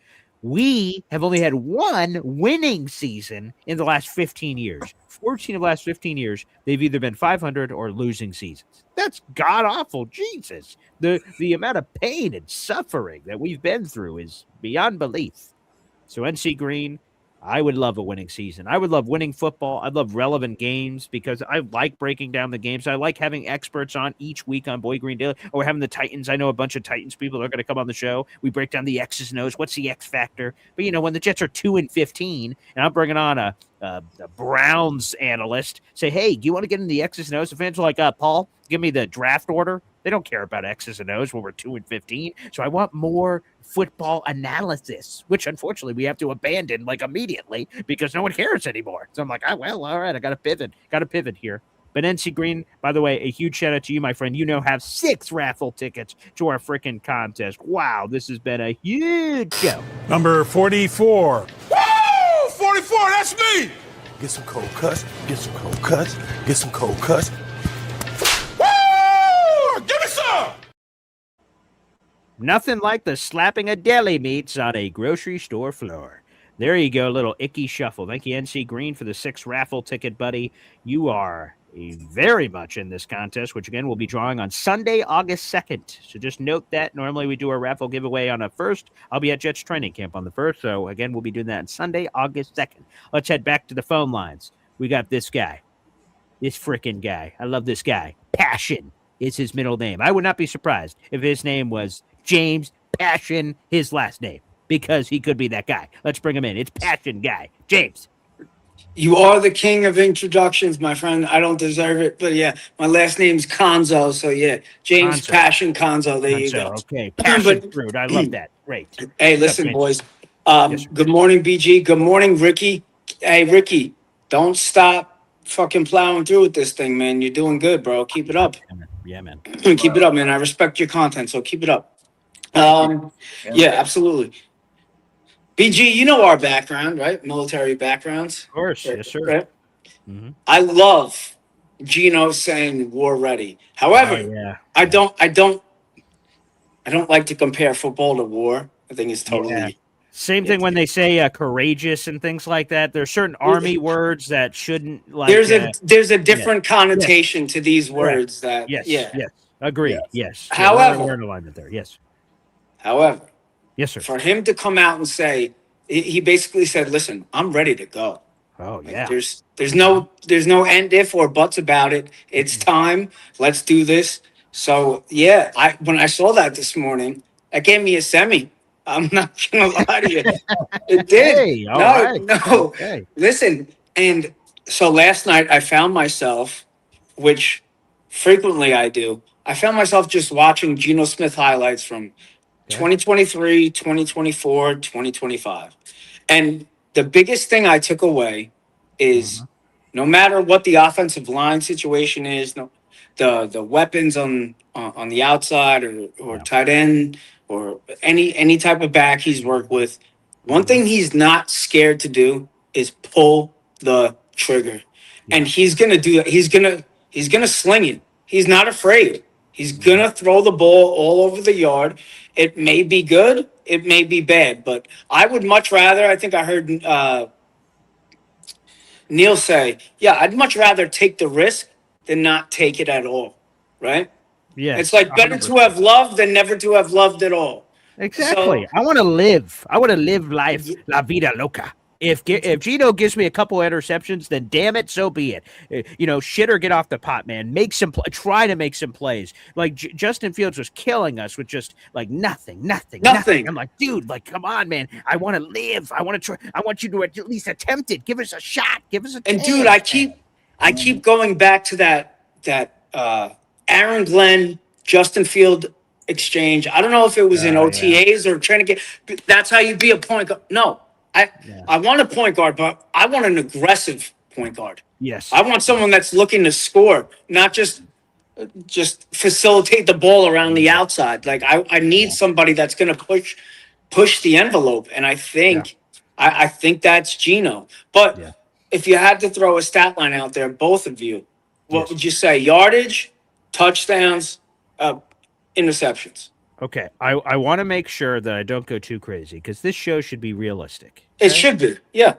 We have only had one winning season in the last 15 years. 14 of the last 15 years, they've either been 500 or losing seasons. That's god-awful. Jesus. The amount of pain and suffering that we've been through is beyond belief. So NC Green, I would love a winning season. I would love winning football. I'd love relevant games because I like breaking down the games. I like having experts on each week on Boy Green Daily, or having the Titans. I know a bunch of Titans people that are going to come on the show. We break down the X's and O's. What's the X factor? But, when the Jets are 2-15 and I'm bringing on a Browns analyst, say, hey, do you want to get into the X's and O's? The fans are like, Paul, give me the draft order. They don't care about X's and O's when we're 2-15. So I want more football analysis, which unfortunately we have to abandon like immediately because no one cares anymore. So I'm like, all right, I got to pivot here. But NC Green, by the way, a huge shout out to you, my friend. You now have 6 raffle tickets to our freaking contest. Wow, this has been a huge show. Number 44. Woo! 44, that's me! Get some cold cuts, get some cold cuts, get some cold cuts. Give me some! Nothing like the slapping of deli meats on a grocery store floor. There you go, little icky shuffle. Thank you, NC Green, for the 6 raffle ticket, buddy. You are very much in this contest, which again we'll be drawing on Sunday, August 2nd. So just note that. Normally we do a raffle giveaway on a 1st. I'll be at Jets training camp on the 1st. So again, we'll be doing that on Sunday, August 2nd. Let's head back to the phone lines. We got this guy. This freaking guy. I love this guy. Passion is his middle name. I would not be surprised if his name was James Passion, his last name, because he could be that guy. Let's bring him in. It's Passion Guy. James. You are the king of introductions, my friend. I don't deserve it, but yeah, my last name's Conzo, so yeah, James Conzo. Passion Conzo. There you go. Okay, Passion Fruit. I love that. Great. Hey, listen, boys. Good morning, BG. Good morning, Ricky. Hey, Ricky, don't stop fucking plowing through with this thing, man. You're doing good, bro. Keep it up. Yeah, man. Keep it up, man. I respect your content, so keep it up. Yeah, absolutely. BG, you know our background, right? Military backgrounds. Of course, yes, sir. Right? I love Geno saying "war ready." However, I don't like to compare football to war. I think it's totally same thing when they say courageous and things like that. There's certain army words that shouldn't like. There's a different connotation to these words that yes, agree. Yes. However, we're in alignment there. Yes. However, yes, sir. For him to come out and say, he basically said, "Listen, I'm ready to go." Oh yeah. There's no end if or buts about it. It's time. Let's do this. So yeah, when I saw that this morning, that gave me a semi. I'm not gonna lie to you. It did. Hey, no. Okay. Listen, and so last night I found myself, which frequently I do, I found myself just watching Geno Smith highlights from 2023, 2024, 2025. And the biggest thing I took away is no matter what the offensive line situation is, the weapons on the outside or tight end or any type of back he's worked with, one thing he's not scared to do is pull the trigger. And he's gonna do that. He's gonna sling it. He's not afraid. He's gonna throw the ball all over the yard. It may be good, it may be bad, but I would much rather. I think I heard Neil say, "Yeah, I'd much rather take the risk than not take it at all." Right? Yeah, it's like better 100%. to have loved than never to have loved at all. Exactly. I want to live. I want to live life, la vida loca. If Geno gives me a couple interceptions, then damn it, so be it. Shit or get off the pot, man. Try to make some plays. Like Justin Fields was killing us with just like nothing. I'm like, dude, like, come on, man. I want to live. I want to try. I want you to at least attempt it. Give us a shot. Give us a chance. And dude, I keep going back to that Aaron Glenn, Justin Field exchange. I don't know if it was in OTAs or trying to get. That's how you be a point guard. No. I want a point guard, but I want an aggressive point guard. Yes. I want someone that's looking to score, not just facilitate the ball around the outside. Like I need somebody that's going to push the envelope, and I think I think that's Geno. But if you had to throw a stat line out there, both of you, what would you say? Yardage, touchdowns, interceptions. Okay, I want to make sure that I don't go too crazy because this show should be realistic. Okay? It should be, yeah.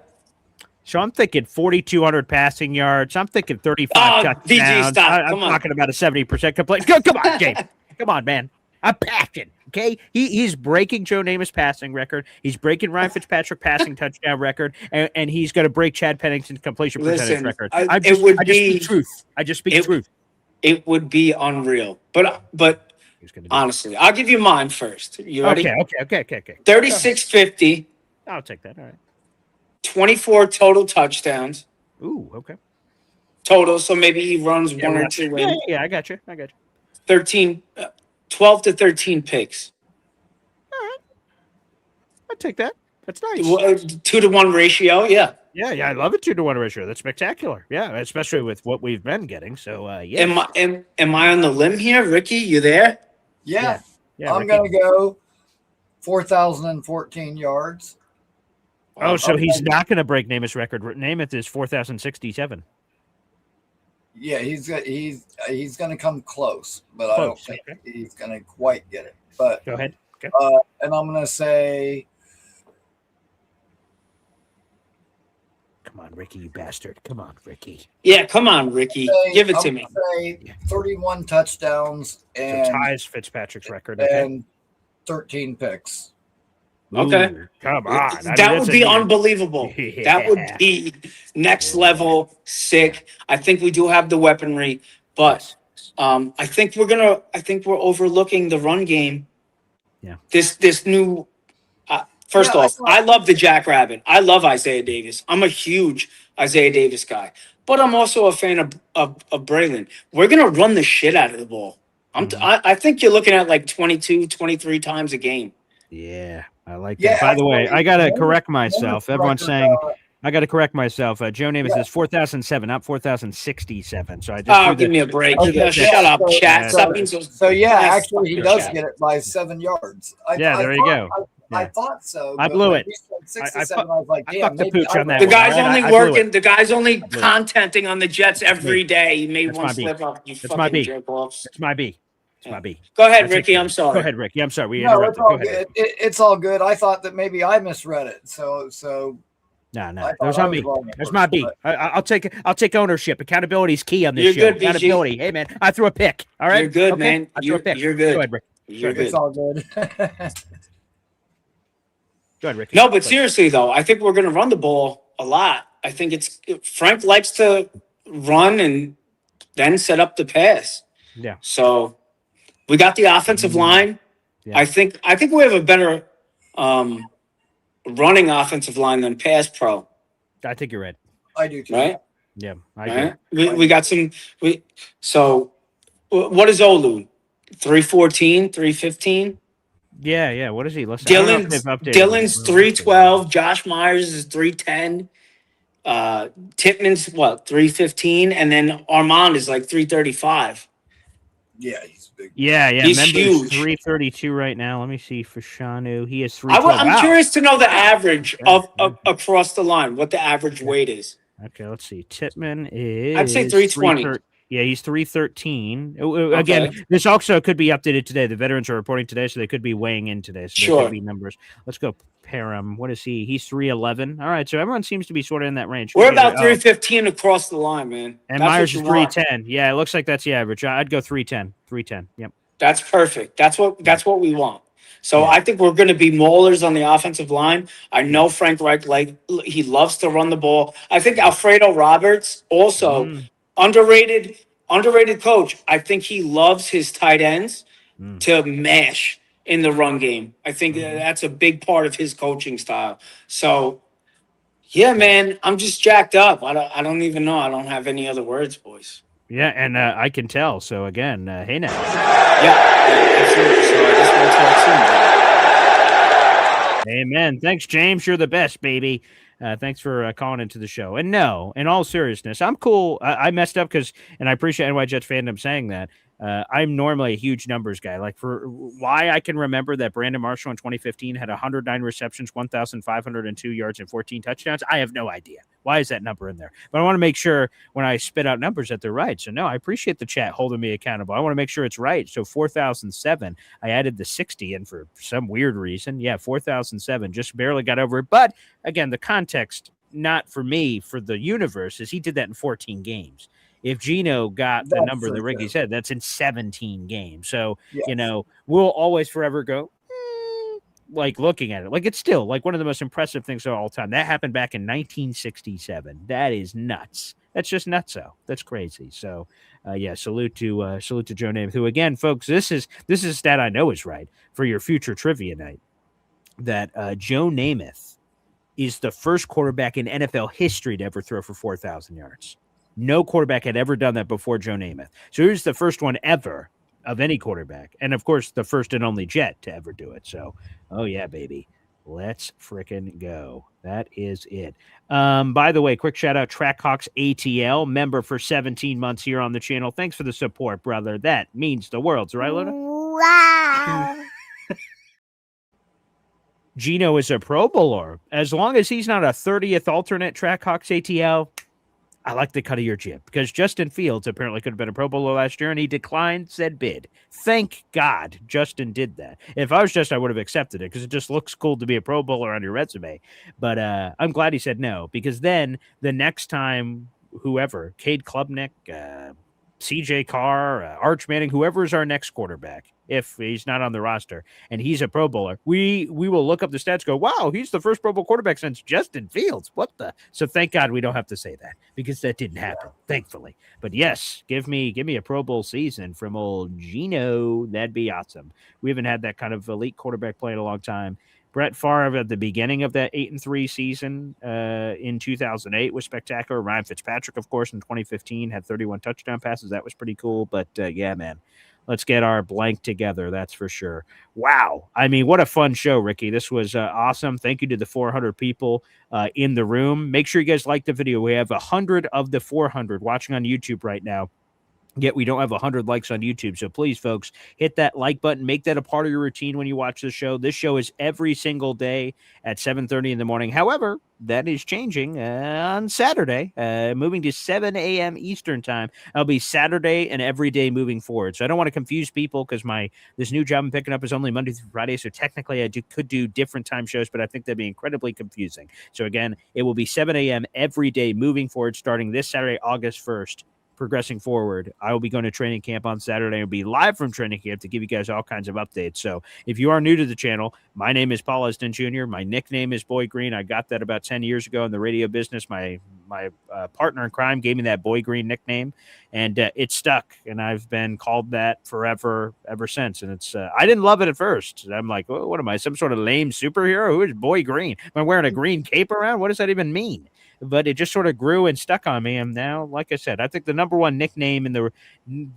So I'm thinking 4,200 passing yards. I'm thinking 35 touchdowns. VG, stop. I'm talking about a 70% complete. Come on, James. Come on, man. I'm passionate. Okay, he's breaking Joe Namath's passing record. He's breaking Ryan Fitzpatrick passing touchdown record, and he's going to break Chad Pennington's completion percentage record. I just speak truth. I just speak truth. It would be unreal, but. Honestly, I'll give you mine first. You ready? Okay. 3650. I'll take that. All right. 24 total touchdowns. Ooh, okay. Total, so maybe he runs one or two. Yeah, I got you. 12 to 13 picks. All right. I'll take that. That's nice. 2-to-1 ratio, yeah. Yeah, I love a 2-to-1 ratio. That's spectacular. Yeah, especially with what we've been getting. So, yeah. Am I on the limb here, Ricky? You there? Yeah, I'm going to go 4,014 yards. Oh, so he's not going to break Namath's record. Namath is 4,067. Yeah, he's going to come close, but I don't think he's going to quite get it. But go ahead. Okay. And I'm going to say Come on, Rickie, you bastard. Come on, Rickie. Yeah, come on, Rickie. Give it to me. Say 31 touchdowns and so ties Fitzpatrick's record. And 13 picks. Okay. Ooh, come on. That would be unbelievable. Yeah. That would be next level sick. I think we do have the weaponry, but I think we're overlooking the run game. Yeah. This new first off, I love the Jackrabbit. I love Isaiah Davis. I'm a huge Isaiah Davis guy. But I'm also a fan of Braylon. We're gonna run the shit out of the ball. I think you're looking at like 22, 23 times a game. Yeah, I like that. By the way, I got to correct myself. Everyone's saying I got to correct myself. Joe Namath is 4,007, not 4,067. So I just give me a break. Shut up, chat. So actually, he does get it by 7 yards. There you go. I thought so. I blew it. 67, I was like, damn, the pooch on that. The guy's only working. The guy's only contenting on the Jets every day. He made one slip up. You fucking jerk offs. It's my B. It's my B. Go ahead, Rickie. I'm sorry. Go ahead, Rickie. I'm sorry. We interrupted. Go ahead. It's all good. I thought that maybe I misread it. So. No. There's not me. There's my B. I'll take ownership. Accountability is key on this show. Good, accountability. Hey man, I threw a pick. All right. You're good, man. You're good. Go ahead, Rick. You're good. It's all good. Go ahead, Rickie. No, but seriously though, I think we're going to run the ball a lot. I think Frank likes to run and then set up the pass. Yeah. So we got the offensive line. Yeah. I think we have a better running offensive line than pass pro. I think you're right. I do too. Right? Yeah, I agree. Right? We got some. So what is Olu? 314, 315? Yeah. What is he? Listen, Dylan's 312. Josh Myers is 310. Tippmann's 315, and then Armand is like 335. Yeah, he's big. Yeah. He's huge. 332 right now. Let me see for Shanu. He is 312. I'm curious to know the average of across the line. What the average weight is. Okay, let's see. Tippmann is. I'd say 320. Yeah, he's 313. Again, this also could be updated today. The veterans are reporting today, so they could be weighing in today. So there could be numbers. Let's go pair him. What is he? He's 311. All right, so everyone seems to be sort of in that range. We're about 315 across the line, man. And Myers is 310. Yeah, it looks like that's the average. I'd go 310. 310. Yep. That's perfect. That's what we want. So I think we're going to be maulers on the offensive line. I know Frank Reich, he loves to run the ball. I think Alfredo Roberts also underrated coach. I think he loves his tight ends to mash in the run game. I think that's a big part of his coaching style. So, yeah, man, I'm just jacked up. I don't even know. I don't have any other words, boys. Yeah, and I can tell. So, again, hey now. Yeah, absolutely. So I guess we'll talk soon. Amen. Thanks, James. You're the best, baby. Thanks for calling into the show. And no, in all seriousness, I'm cool. I messed up and I appreciate NY Jets fandom saying that. I'm normally a huge numbers guy. Like for why I can remember that Brandon Marshall in 2015 had 109 receptions, 1,502 yards, and 14 touchdowns. I have no idea. Why is that number in there? But I want to make sure when I spit out numbers that they're right. So no, I appreciate the chat holding me accountable. I want to make sure it's right. So 4,007, I added the 60 in for some weird reason. Yeah, 4,007, just barely got over it. But again, the context, not for me, for the universe, is he did that in 14 games. If Geno got the number that Rickie said, that's in 17 games. So, we'll always forever go, like looking at it. Like it's still like one of the most impressive things of all time. That happened back in 1967. That is nuts. That's just nutso. That's crazy. So, salute to Joe Namath, who again, folks, this is a stat I know is right for your future trivia night. That Joe Namath is the first quarterback in NFL history to ever throw for 4,000 yards. No quarterback had ever done that before Joe Namath. So here's the first one ever of any quarterback. And, of course, the first and only Jet to ever do it. So, oh, yeah, baby. Let's frickin' go. That is it. By the way, quick shout-out, Trackhawks ATL, member for 17 months here on the channel. Thanks for the support, brother. That means the world. Right, Luna? Wow. Geno is a Pro Bowler. As long as he's not a 30th alternate Trackhawks ATL, I like the cut of your jib because Justin Fields apparently could have been a Pro Bowler last year and he declined said bid. Thank God Justin did that. If I was Justin, I would have accepted it because it just looks cool to be a Pro Bowler on your resume. But I'm glad he said no because then the next time, whoever, Cade Klubnik, CJ Carr, Arch Manning, whoever is our next quarterback, if he's not on the roster and he's a Pro Bowler, we will look up the stats, go, wow, he's the first Pro Bowl quarterback since Justin Fields. What the? So thank God we don't have to say that because that didn't happen, thankfully. But yes, give me a Pro Bowl season from old Geno. That'd be awesome. We haven't had that kind of elite quarterback play in a long time. Brett Favre at the beginning of that 8-3 season in 2008 was spectacular. Ryan Fitzpatrick, of course, in 2015 had 31 touchdown passes. That was pretty cool. But yeah, man, let's get our blank together. That's for sure. Wow. I mean, what a fun show, Rickie. This was awesome. Thank you to the 400 people in the room. Make sure you guys like the video. We have 100 of the 400 watching on YouTube right now. Yet we don't have 100 likes on YouTube. So please, folks, hit that like button. Make that a part of your routine when you watch the show. This show is every single day at 7:30 in the morning. However, that is changing on Saturday, moving to 7 a.m. Eastern time. It'll be Saturday and every day moving forward. So I don't want to confuse people because this new job I'm picking up is only Monday through Friday. So technically I could do different time shows, but I think that'd be incredibly confusing. So again, it will be 7 a.m. every day moving forward, starting this Saturday, August 1st. Progressing forward, I will be going to training camp on Saturday and be live from training camp to give you guys all kinds of updates. So if you are new to the channel, my name is Paul Esden Jr. My nickname is Boy Green. I got that about 10 years ago in the radio business. My partner in crime gave me that Boy Green nickname, and it stuck. And I've been called that ever since. And it's I didn't love it at first. I'm like, well, what am I, some sort of lame superhero? Who is Boy Green? Am I wearing a green cape around? What does that even mean? But it just sort of grew and stuck on me. And now, like I said, I think the number one nickname and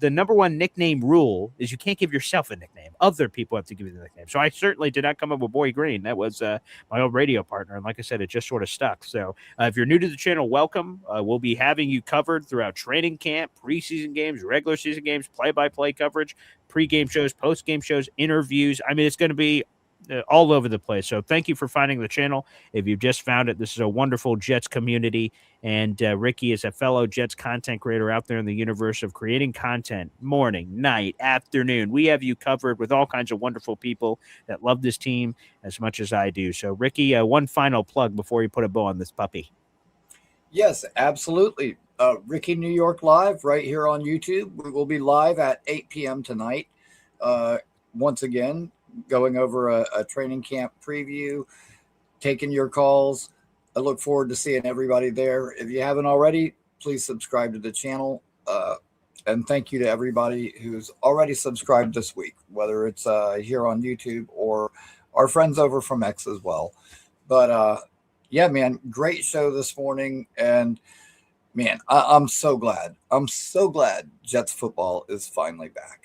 the number one nickname rule is you can't give yourself a nickname. Other people have to give you the nickname. So I certainly did not come up with Boy Green. That was my old radio partner. And like I said, it just sort of stuck. So if you're new to the channel, welcome. We'll be having you covered throughout training camp, preseason games, regular season games, play-by-play coverage, pre-game shows, post-game shows, interviews. I mean, it's going to be all over the place. So thank you for finding the channel. If you've just found it, this is a wonderful Jets community. And Rickie is a fellow Jets content creator out there in the universe of creating content morning, night, afternoon. We have you covered with all kinds of wonderful people that love this team as much as I do. So Rickie, one final plug before you put a bow on this puppy. Yes, absolutely. Rickie New York Live right here on YouTube. We will be live at 8 p.m. tonight. Once again, going over a training camp preview, taking your calls. I look forward to seeing everybody there. If you haven't already, please subscribe to the channel. And thank you to everybody who's already subscribed this week, whether it's here on YouTube or our friends over from X as well. But yeah, man, great show this morning. And man, I'm so glad. I'm so glad Jets football is finally back.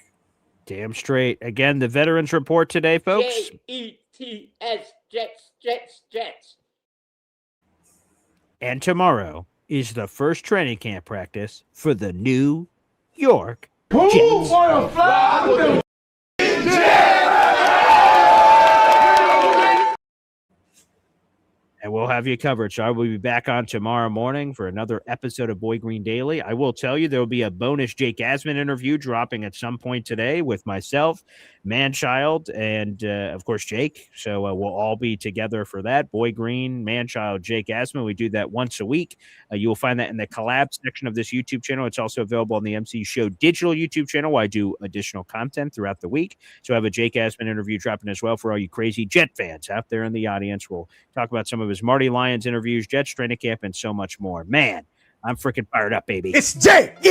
Damn straight. Again, the Veterans Report today, folks. Jets, Jets. And tomorrow is the first training camp practice for the New York Jets. Who wanna fly with them Jets? And we'll have you covered. So I will be back on tomorrow morning for another episode of Boy Green Daily. I will tell you there will be a bonus Jake Asman interview dropping at some point today with myself, Manchild, and of course Jake. So we'll all be together for that. Boy Green, Manchild, Jake Asman. We do that once a week. You will find that in the collab section of this YouTube channel. It's also available on the MC Show digital YouTube channel where I do additional content throughout the week. So I have a Jake Asman interview dropping as well for all you crazy Jet fans out there in the audience. We'll talk about some of his Marty Lyons interviews, Jets training camp, and so much more. Man, I'm freaking fired up, baby. It's Jets,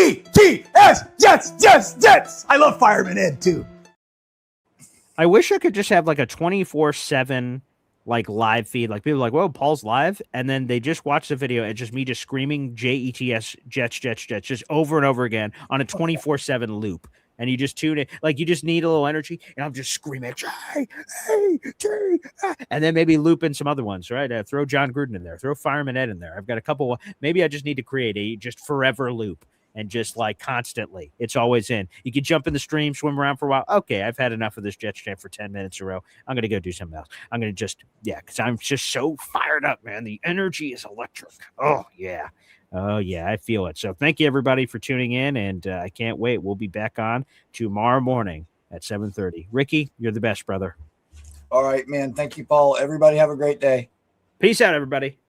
Jets. I love Fireman Ed too. I wish I could just have like a 24/7 like live feed. Like people are like, whoa, Paul's live, and then they just watch the video and just me just screaming JETS Jets just over and over again on a 24/7 loop. And you just tune in, like you just need a little energy, and I'm just screaming, Jay, and then maybe loop in some other ones, right? Throw John Gruden in there, throw Fireman Ed in there. I've got a couple. Maybe I just need to create a just forever loop. and just like constantly. It's always in. You can jump in the stream, swim around for a while. Okay, I've had enough of this Jets chat for 10 minutes in a row. I'm going to go do something else. I'm going to just, because I'm just so fired up, man. The energy is electric. Oh, yeah. Oh, yeah, I feel it. So thank you, everybody, for tuning in, and I can't wait. We'll be back on tomorrow morning at 7:30. Rickie, you're the best, brother. All right, man. Thank you, Paul. Everybody have a great day. Peace out, everybody.